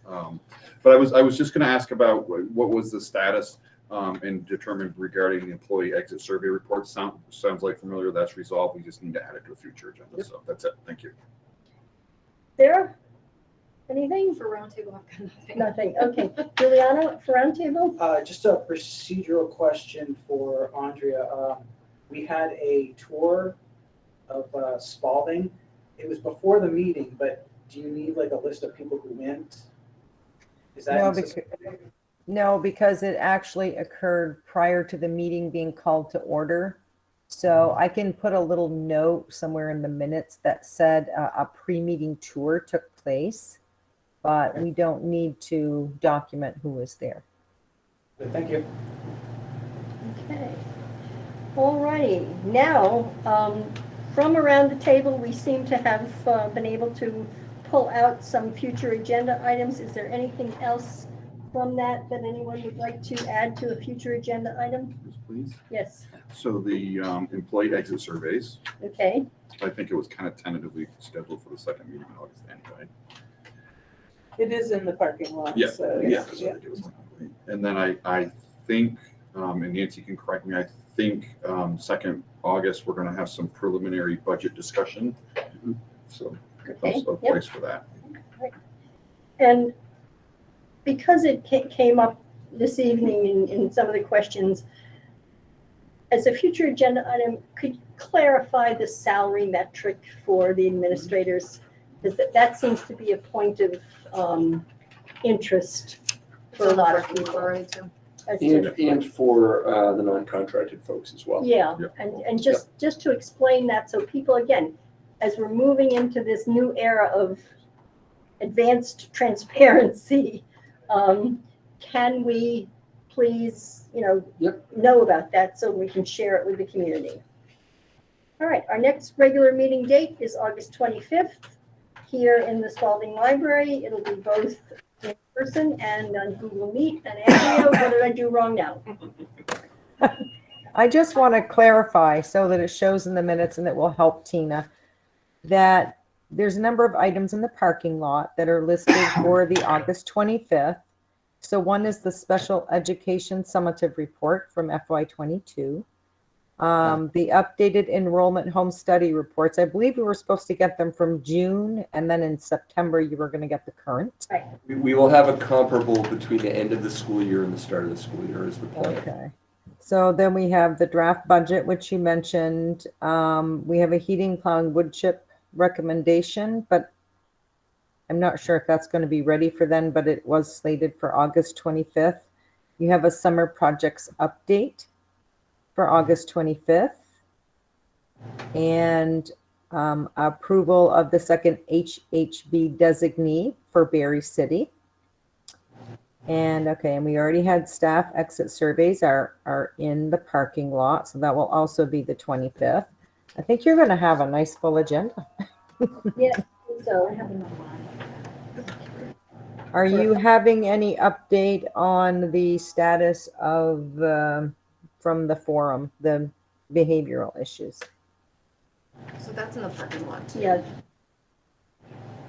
But I was just going to ask about what was the status and determined regarding the employee exit survey report. Sounds like familiar. That's resolved. We just need to add it to a future agenda. So that's it. Thank you. Sarah? Anything? For roundtable, I've got nothing. Nothing. Okay. Juliana, for roundtable? Just a procedural question for Andrea. We had a tour of Spalding. It was before the meeting, but do you need like a list of people who went? Is that No, necessary? No, because it actually occurred prior to the meeting being called to order. So I can put a little note somewhere in the minutes that said a pre-meeting tour took place, but we don't need to document who was there. Thank you. Okay. All righty. Now, from around the table, we seem to have been able to pull out some future agenda items. Is there anything else from that anyone would like to add to a future agenda item? Please. Yes, So the employee exit surveys, okay, I think it was kind of tentatively scheduled for the second meeting in August anyway. It is in the parking lot, Yeah, so. yeah. And then I think, and Nancy can correct me, I think 2nd August, we're gonna have some preliminary budget discussion. So okay, also a yep. place for that. And because it came up this evening in some of the questions, as a future agenda item, could you clarify the salary metric for the administrators? Because that seems to be a point of interest for a lot of people. As to- And for the non-contracted folks as well. Yeah, Yep. and just to explain that, so people, again, as we're moving into this new era of advanced transparency, can we please, know about that so we can share it with the community? All right, our next regular meeting date is August 25th here in the Spalding Library. It'll be both in person and on Google Meet. And Andrea, what did I do wrong now? I just want to clarify so that it shows in the minutes and it will help Tina that there's a number of items in the parking lot that are listed for the August 25th. So one is the Special Education Summative Report from FY22. The updated enrollment home study reports. I believe we were supposed to get them from June, and then in September you were going to get the current. We will have a comparable between the end of the school year and the start of the school year is the plan. Okay. So then we have the draft budget, which you mentioned. We have a heating, plowing, wood chip recommendation, but I'm not sure if that's going to be ready for then, but it was slated for August 25th. You have a summer projects update for August 25th. And approval of the second HHB designee for Berry City. And okay, and we already had staff exit surveys are in the parking lot, so that will also be the 25th. I think you're going to have a nice full agenda. Yeah, so Are you having any update on the status of from the forum, the behavioral issues? So that's in the parking lot too. yeah.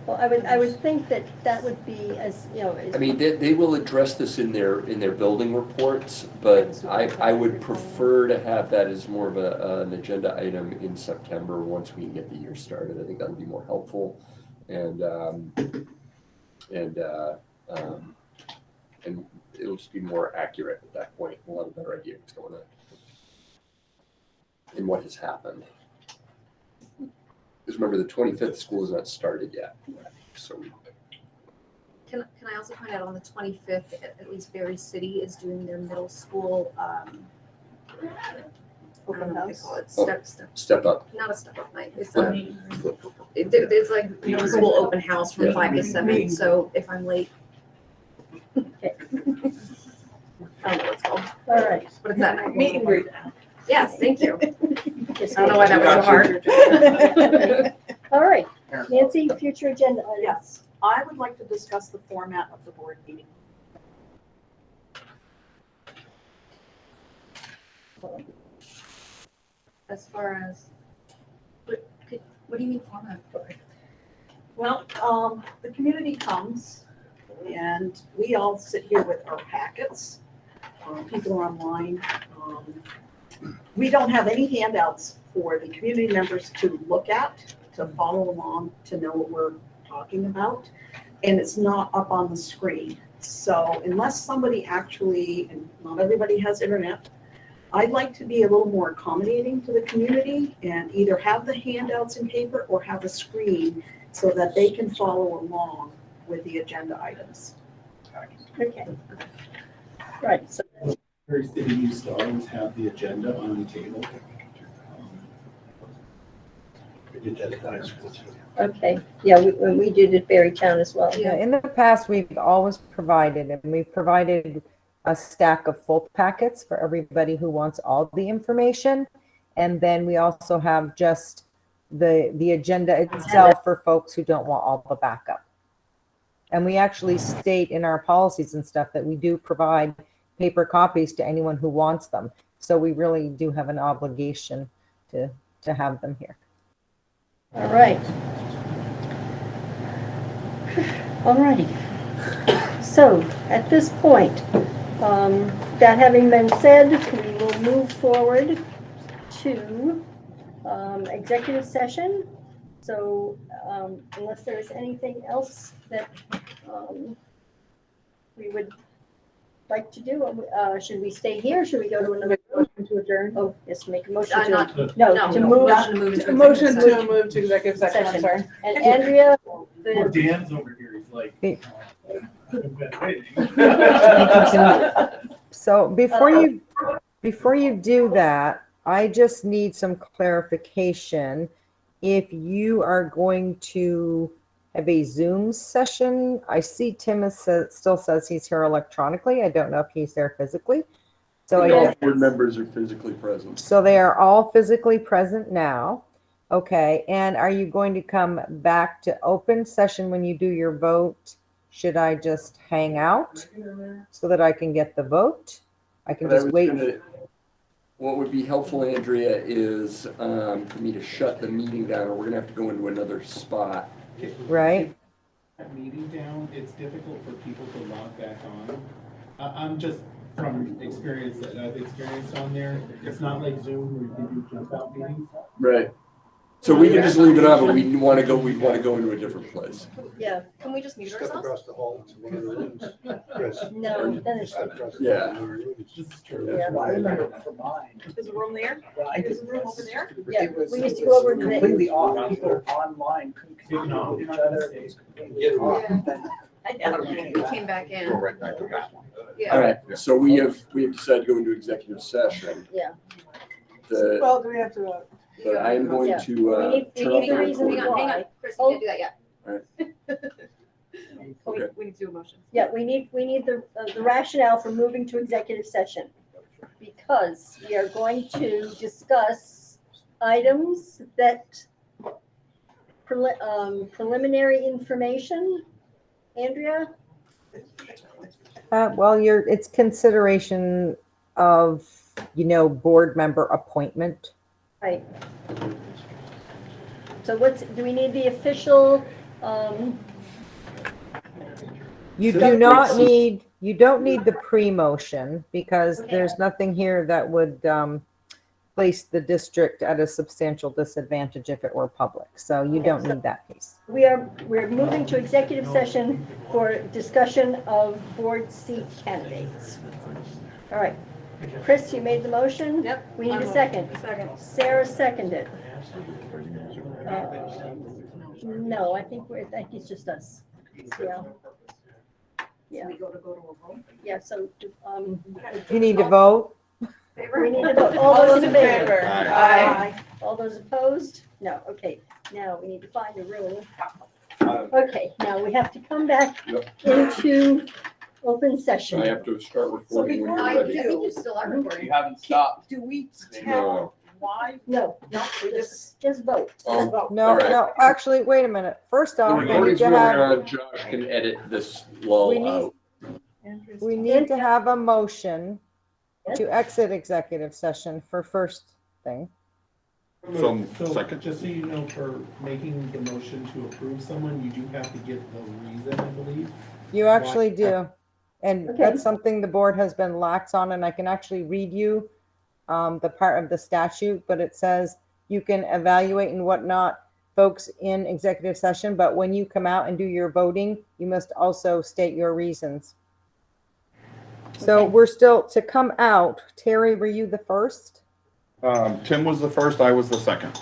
Well, I would think that would be as, I mean, they will address this in their building reports, but I would prefer to have that as more of an agenda item in September once we get the year started. I think that would be more helpful, and it'll just be more accurate at that point. We'll have a better idea what's going on and what has happened. Because remember, the 25th school is not started yet, so. Can I also point out on the 25th, at least Berry City is doing their middle school, open house. Step up. Not a step up night. It's it's like middle school open house from 5 to 7. So if I'm late, Okay. I don't know what it's called, All right. but it's that night. Meet and greet. Yes, thank you. Just- I don't know why that was so hard. All right, Nancy, future agenda items. Yes, I would like to discuss the format of the board meeting. As far as, what do you mean format? Well, the community comes and we all sit here with our packets. People are online. We don't have any handouts for the community members to look at, to follow along, to know what we're talking about. And it's not up on the screen. So unless somebody actually, and not everybody has internet, I'd like to be a little more accommodating to the community and either have the handouts in paper or have a screen so that they can follow along with the agenda items. Okay. Right, so Berry City used to always have the agenda on the table. We did that at high school too. okay, yeah, we did at Berrytown as well. Yeah, in the past, we've always provided, and we've provided a stack of full packets for everybody who wants all the information. And then we also have just the agenda itself for folks who don't want all the backup. And we actually state in our policies and stuff that we do provide paper copies to anyone who wants them. So we really do have an obligation to have them here. All right. All righty. So at this point, that having been said, we will move forward to executive session. So unless there is anything else that we would like to do, should we stay here? Should we go to another? To adjourn. Oh, yes, make a motion Not- to, no, to move. Motion to move into Motion executive to session. move to executive session, I'm sorry. And Andrea, Poor the, Dan's over here, he's like. Hey. I've been waiting. So before you do that, I just need some clarification. If you are going to have a Zoom session, I see Tim still says he's here electronically. I don't know if he's there physically. So I All guess, board members are physically present. so they are all physically present now. Okay, and are you going to come back to open session when you do your vote? Should I just hang out so that I can get the vote? I can But I just was wait. gonna- What would be helpful, Andrea, is for me to shut the meeting down, or we're gonna have to go into another spot. Right. That meeting down, it's difficult for people to log back on. I'm just from experience that I've experienced on there, it's not like Zoom where you can do jump out meetings. Right. So we can just leave it on, but we'd want to go into a different place. yeah, Can we just mute Step ourselves? across the hall to one of the rooms. Chris. no, then it's, Step across the Yeah. hall to one of the rooms. This is true. Yeah. Well, I remember for mine, Is the room there? I Is did the room over there? yeah, it was, we used to it go over was to the, completely off. People online couldn't communicate with each other. It was completely off. Then We came back in. Go right back to that one. Yeah. All right, so we have decided to go into executive session. yeah. The- Well, do we have to, But I am going Yeah. to We need turn the off the reason Hang recording. on, hang on, Chris, you can't do that yet. Okay. We need to do a motion. Yeah, we need the rationale for moving to executive session. Because we are going to discuss items that preliminary information. Andrea? Well, it's consideration of, board member appointment. Right. So do we need the official, You don't need the pre-motion because there's nothing here that would place the district at a substantial disadvantage if it were public. So you don't need that piece. we're moving to executive session for discussion of board seat candidates. All right. Chris, you made the motion? Yep. We need a second. Second. Sarah seconded. No, I think it's just us. Yeah. Yeah. We go to a vote? Yeah, so, You need to vote. we need to vote. All those in favor? Aye. All those opposed? No, okay. Now we need to find a room. Okay, now we have to come back Yep. into open I session. have to start recording when before you're I ready. think you still are recording. You haven't stopped. Do we No. tell why? No, We just just vote. Oh, vote. No, All right. no, actually, wait a minute. First The off, we need recording's to going have, on, Josh can edit this lull we need, out. we need to have a motion to exit executive session for first thing. So, So second. just so you know, for making the motion to approve someone, you do have to give the reason, I believe. You actually do. And Okay. that's something the board has been lax on, and I can actually read you the part of the statute, but it says you can evaluate and whatnot folks in executive session, but when you come out and do your voting, you must also state your reasons. So Okay. we're still, to come out, Terry, were you the first? Tim was the first, I was the second.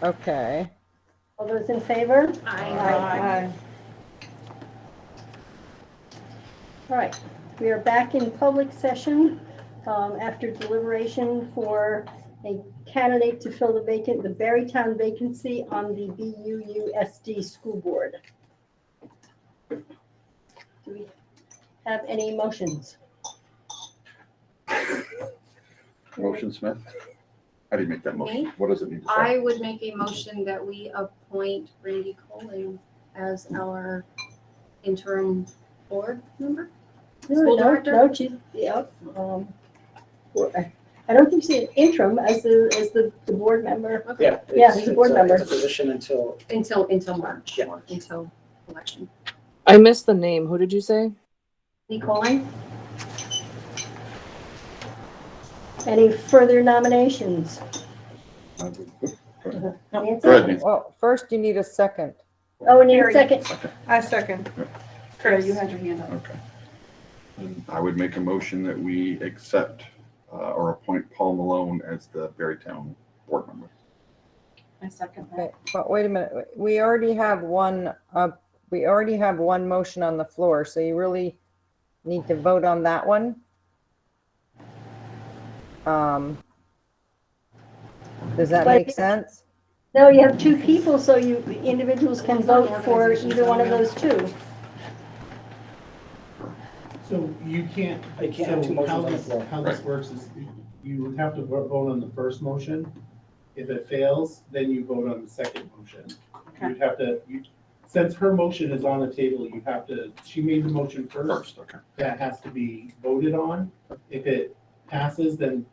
Okay. All those in favor? Aye. All right, we are back in public session after deliberation for a candidate to fill the Berrytown vacancy on the BUUSD school board. Do we have any motions? Motion, Smith? How do you make that motion? Me? What does it need to say? I would make a motion that we appoint Randy Colling as our interim board member? No, School no, director? No, she's, yeah, I don't think she's an interim as the board member. Okay. Yeah. Yeah, it's- he's a board it's member. It's a position Until March. Yeah. Until election. I missed the name. Who did you say? Lee Cohen? Any further nominations? Nancy? Go ahead, Nancy. Well, first you need a second. Oh, we need a second. I second. Chris, you had your hand up. Okay. And I would make a motion that we accept or appoint Paul Malone as the Berrytown board member. I second that. Okay, but wait a minute. We already have one motion on the floor, so you really need to vote on that one. Does that make sense? No, you have two people, so individuals can vote for either one of those two. So you can't, I can't have two so motions how on the this, floor. how this works is you would have to vote on the first motion. If it fails, then you vote on the second motion. You'd have to, since her motion is on the table, you have to, she made the motion first. Okay. That has to be voted on. If it passes, then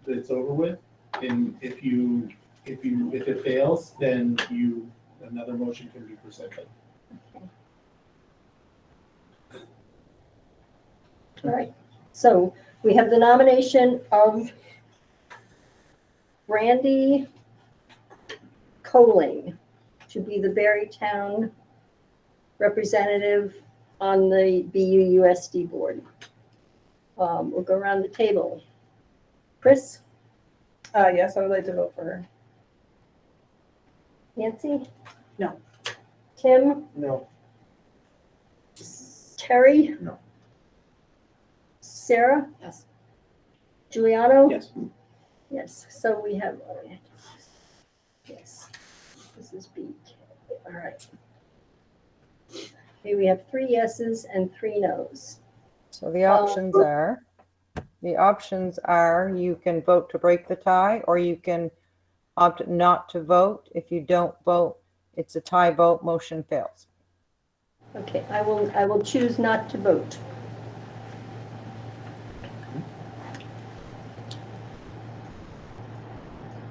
it's over with. And if it fails, then another motion can be presented. All right, so we have the nomination of Brandy Coling to be the Berrytown representative on the BUUSD board. We'll go around the table. Chris? Yes, I would like to vote for her. Nancy? No. Tim? No. Terry? No. Sarah? Yes. Giuliano? Yes. Yes, so we have, yes, this is B. All right. Okay, we have 3 yeses and 3 nos. So the options are you can vote to break the tie, or you can opt not to vote. If you don't vote, it's a tie vote, motion fails. Okay, I will choose not to vote.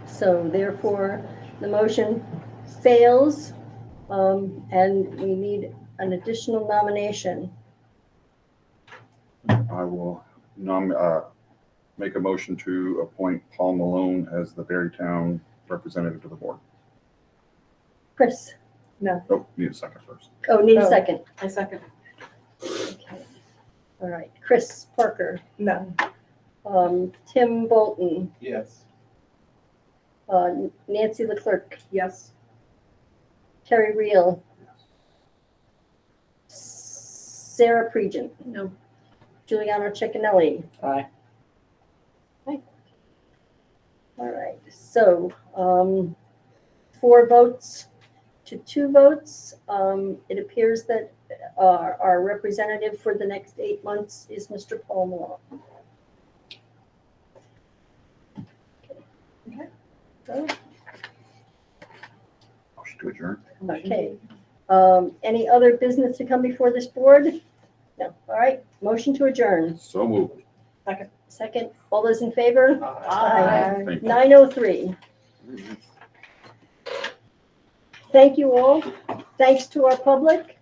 So therefore, the motion fails, and we need an additional nomination. I will make a motion to appoint Paul Malone as the Berrytown representative to the board. Chris? Oh, need a second first. Oh, need a second. I second. Okay. All right, Chris Parker, No. Tim Bolton, Yes. Nancy Leclerc, Yes. Terry Reel, Sarah Pregent, No. Giuliano Ceccanelli. Aye. All right, so 4 votes to 2 votes. It appears that our representative for the next 8 months is Mr. Paul Malone. Okay. So, Motion to adjourn. okay. Any other business to come before this board? No. All right, motion to adjourn. So moved. Second, all those in favor? Aye. Thank you. 9:03. Thank you all. Thanks to our public.